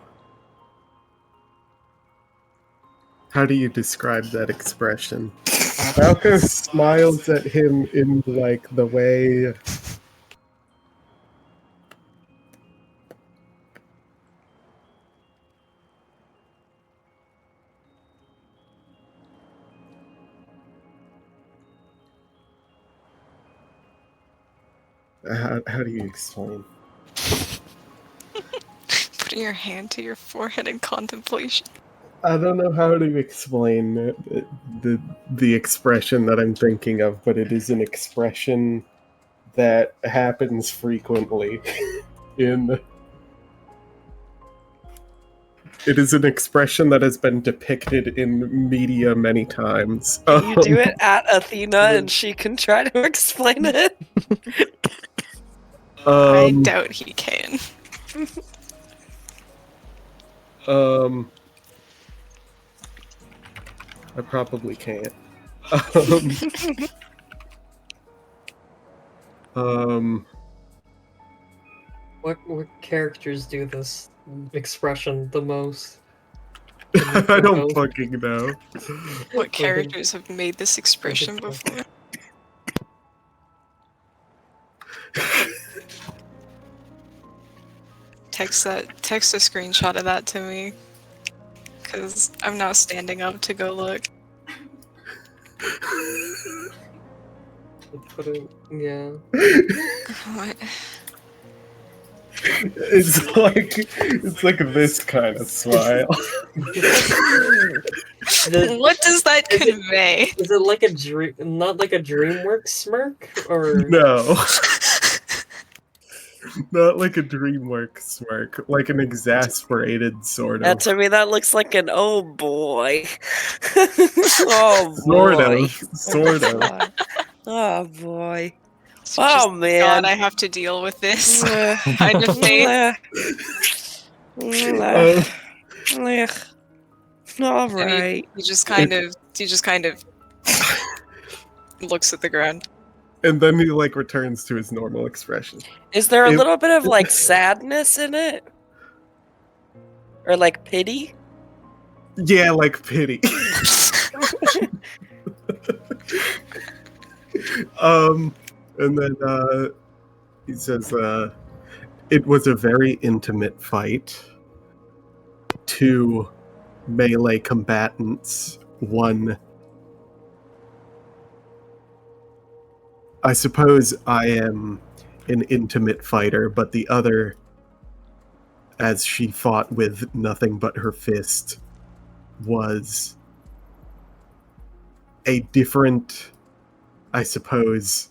How do you describe that expression? Valko smiles at him in, like, the way... How do you explain? Putting your hand to your forehead in contemplation. I don't know how to explain the expression that I'm thinking of, but it is an expression that happens frequently in... It is an expression that has been depicted in media many times. You do it at Athena and she can try to explain it. I doubt he can. I probably can't. What characters do this expression the most? I don't fucking know. What characters have made this expression before? Text a screenshot of that to me. Because I'm now standing up to go look. Yeah. What? It's like this kind of smile. What does that convey? Is it like a dream? Not like a DreamWorks smirk, or No. Not like a DreamWorks smirk, like an exasperated sort Yeah, of. to me that looks like an oh boy. Oh boy. Sort of. Oh boy. So Oh just, man. God, I have to deal with this kind of face. All right. He just kind of looks at the ground. And then he like returns to his normal expression. Is there a little bit of like sadness in it? Or like pity? Yeah, like pity. And then he says, it was a very intimate fight. 2 melee combatants, 1. I suppose I am an intimate fighter, but the other, as she fought with nothing but her fist, was a different, I suppose,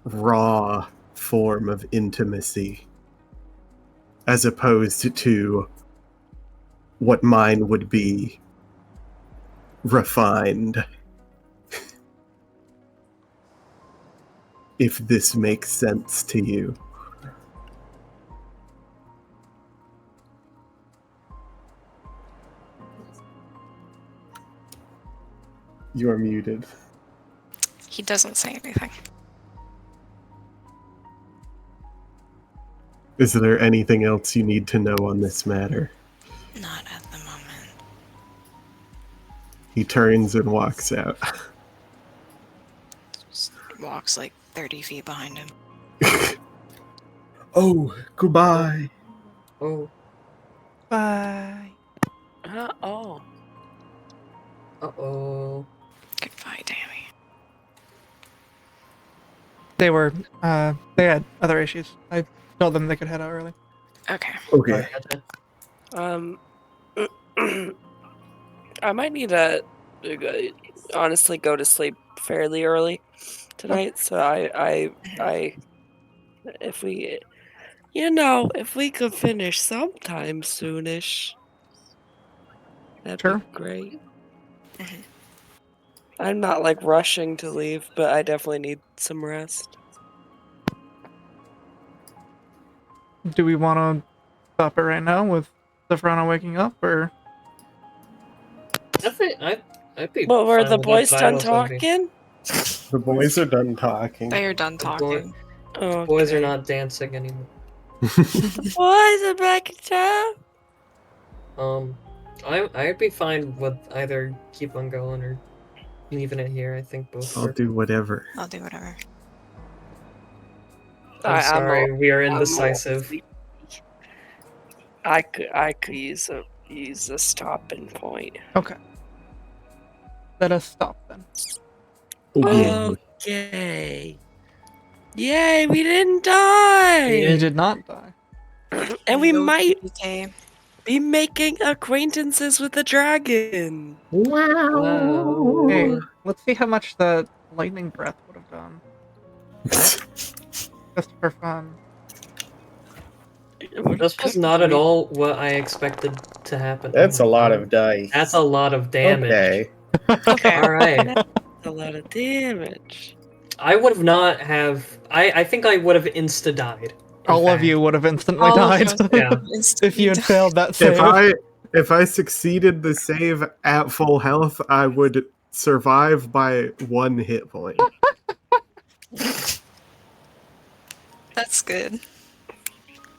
raw form of intimacy, as opposed to what mine would be refined. If this makes sense to you. You are muted. He doesn't say anything. Is there anything else you need to know on this matter? Not at the moment. He turns and walks out. Just walks like 30 feet behind him. Oh, goodbye. oh, Bye. Oh. uh-oh. Goodbye, Dammy. They were, they had other issues. I told them they could head out early. Okay. Okay. I might need to honestly go to sleep fairly early tonight, so I if we if we could finish sometime soonish, that'd Sure. be great. I'm not like rushing to leave, but I definitely need some rest. do we want to stop it right now with Zephrana waking up, or? I think I'd be. Well, were fine the with that, boys but I'd done also be- talking? The boys are done talking. They are done The boy- talking. Okay. Boys are not dancing anymore. Boys are back in town. I'd be fine with either keep on going or leaving it here. I think both I'll are. do whatever. I'll do whatever. I'm sorry, we are I'm indecisive. I could use a stopping point. Okay. Let us stop then. Okay. Yay, we didn't die! Yeah. You did not die. And we No might PK. be making acquaintances with the dragon. Wow. Hey, let's see how much the lightning breath would have done. Just for fun. This was not at all what I expected to happen. That's Oh a my lot God. of dice. That's a lot of damage. Okay. Okay. All right. A lot of damage. I would have not have. I think I would have insta died. in All of fact. you would have instantly All of died us. Yeah. if you had failed that save. If I succeeded the save at full health, I would survive by 1 hit point. That's good.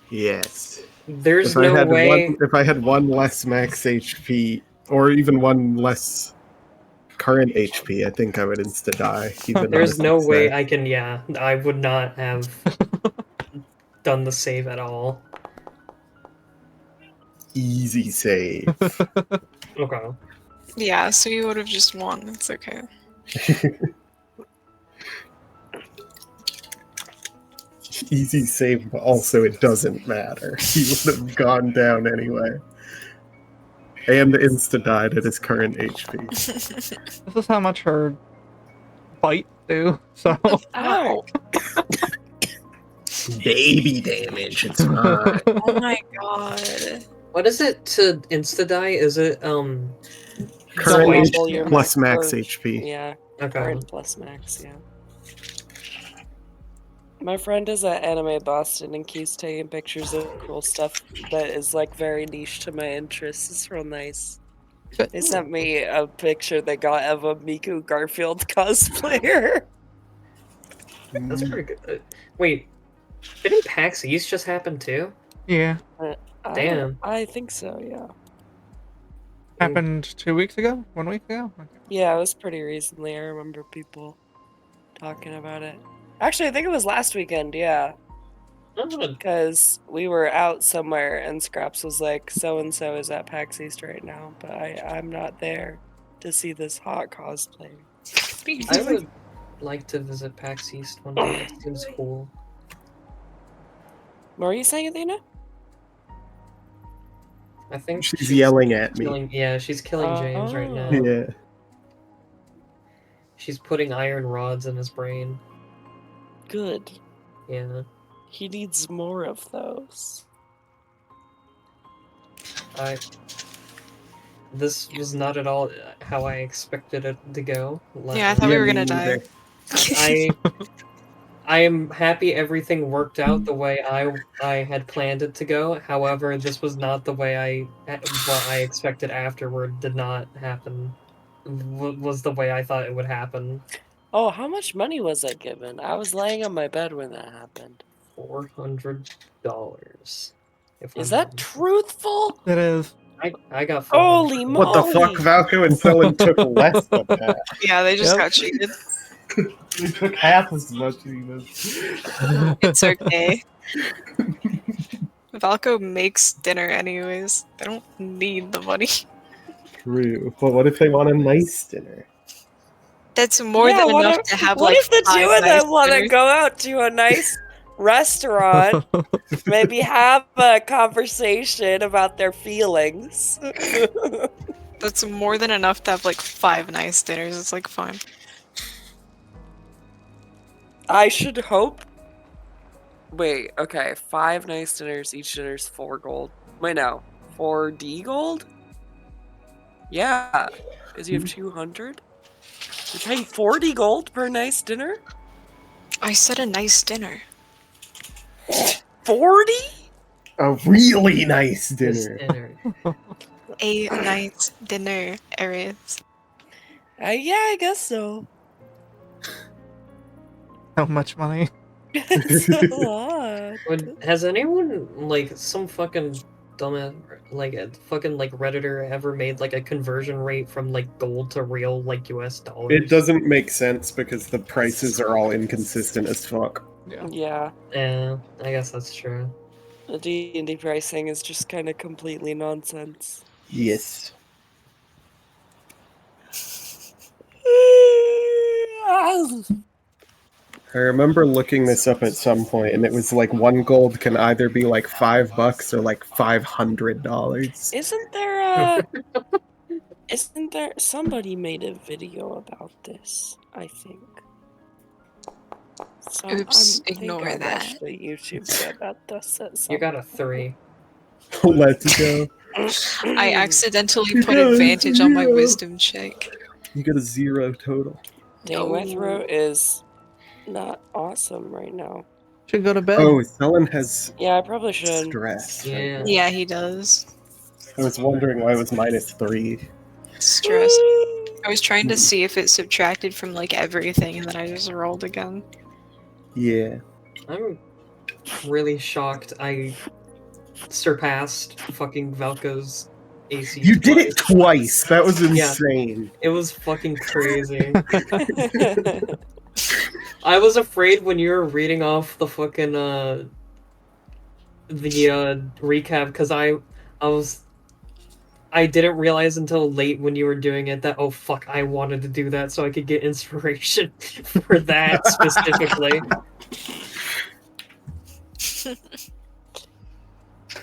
Yes. There's If I no had way. if I had 1 less max HP, or even 1 less current HP, I think I would insta die. Even There's on a no way success. I can. Yeah, I would not have done the save at all. Easy save. Okay. Yeah, so you would have just won. It's okay. Easy save, but also it doesn't matter. He would have gone down anyway. And insta died at his current HP. This is how much her bite do. So Ow! Baby damage, it's fine. Oh my god. What is it to insta die? Is it Current Double HP your plus max or- HP. Yeah, okay? current plus max, yeah. My friend is at Anime Boston and keeps taking pictures of cool stuff that is like very niche to my interests. It's real nice. They sent me a picture they got of a Miku Garfield cosplayer. That's pretty good. Wait, didn't PAX East just happen too? yeah, Damn. I think so, yeah. happened 2 weeks ago, 1 week ago. Yeah, it was pretty recently. I remember people talking about it. Actually, I think it was last weekend, yeah. Oh, Because we were out somewhere and Scraps was like, so-and-so is at PAX East right now, but I'm not there to see this hot cosplay. I would like to visit PAX East one day. It seems cool. What were you saying, Athena? I think She's yelling at me. killing. Yeah, she's killing James right now. Oh. Yeah. She's putting iron rods in his brain. Good. Yeah. He needs more of those. This was not at all how I expected it to go. Yeah, I thought we were me gonna die. neither. I am happy everything worked out the way I had planned it to go. However, this was not the way what I expected afterward did not happen. Was the way I thought it would happen. Oh, how much money was I given? I was laying on my bed when that happened. $400. Is that truthful? It is. I got Holy $400. What the fuck, Moly. Valko and Philin took less than that. Yeah, they just Yep. got cheated. They took half as much even. It's okay. Valko makes dinner anyways. They don't need the money. True. But what if they want a nice dinner? That's more Yeah, than what enough if- to have What like if the 5 two of nice them want to dinners. go out to a nice restaurant, maybe have a conversation about their feelings? That's more than enough to have like 5 nice dinners. It's like fine. I should hope. Wait, okay, 5 nice dinners. Each dinner's 4 gold. Wait, no, 4D gold? Yeah, because you have 200. You're paying 40 gold per nice dinner? I said a nice dinner. 40? A really nice This dinner. dinner. A nice dinner, Aries. Yeah, I guess so. How much money? It's a lot. Has anyone, like, some fucking dumbass, like, a fucking, like, Redditor ever made, like, a conversion rate from, like, gold to real, like, US dollars? It doesn't make sense because the prices are all inconsistent as fuck. Yeah, Yeah, I guess that's true. the D&D pricing is just kind of completely nonsense. Yes. I remember looking this up at some point, and it was like 1 gold can either be like $5 or like $500. Isn't there somebody made a video about this, I think. So Oops, I think ignore I that. watched a YouTube video about this at some You got a 3. Let's go. I accidentally You put got a advantage on my 0. wisdom check. You got a 0 total. Dang, my throat is not awesome right now. Should go to bed. Oh, Selen has Yeah, I probably should. stress. Yeah. Yeah, he does. I was wondering why it was -3. Stress. I was trying to see if it subtracted from like everything, and then I just rolled again. Yeah. I'm really shocked I surpassed fucking Valko's AC. You did it twice! That was insane. It was fucking crazy. I was afraid when you were reading off the fucking recap because I didn't realize until late when you were doing it that, oh fuck, I wanted to do that so I could get inspiration for that specifically.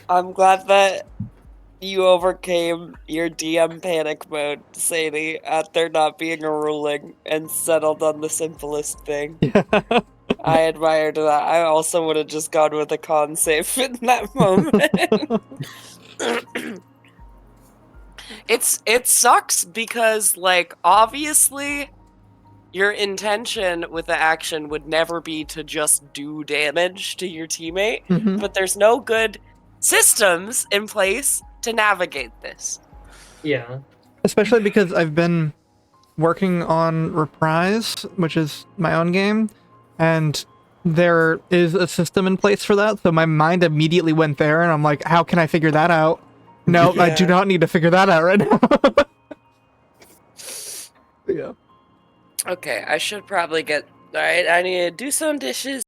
I'm glad that you overcame your DM panic mode, Sadie, at there not being a ruling and settled on the simplest thing. Yeah. I admired that. I also would have just gone with a con save in that moment. It sucks because, like, obviously your intention with the action would never be to just do damage to your teammate, Mhm. but there's no good systems in place to navigate this. Yeah. Especially because I've been working on Reprise, which is my own game, and there is a system in place for that, so my mind immediately went there, and I'm like, how can I figure that out? No, I do Yeah. not need to figure that out right now. Yeah. Okay, I should probably get... Alright, I need to do some dishes.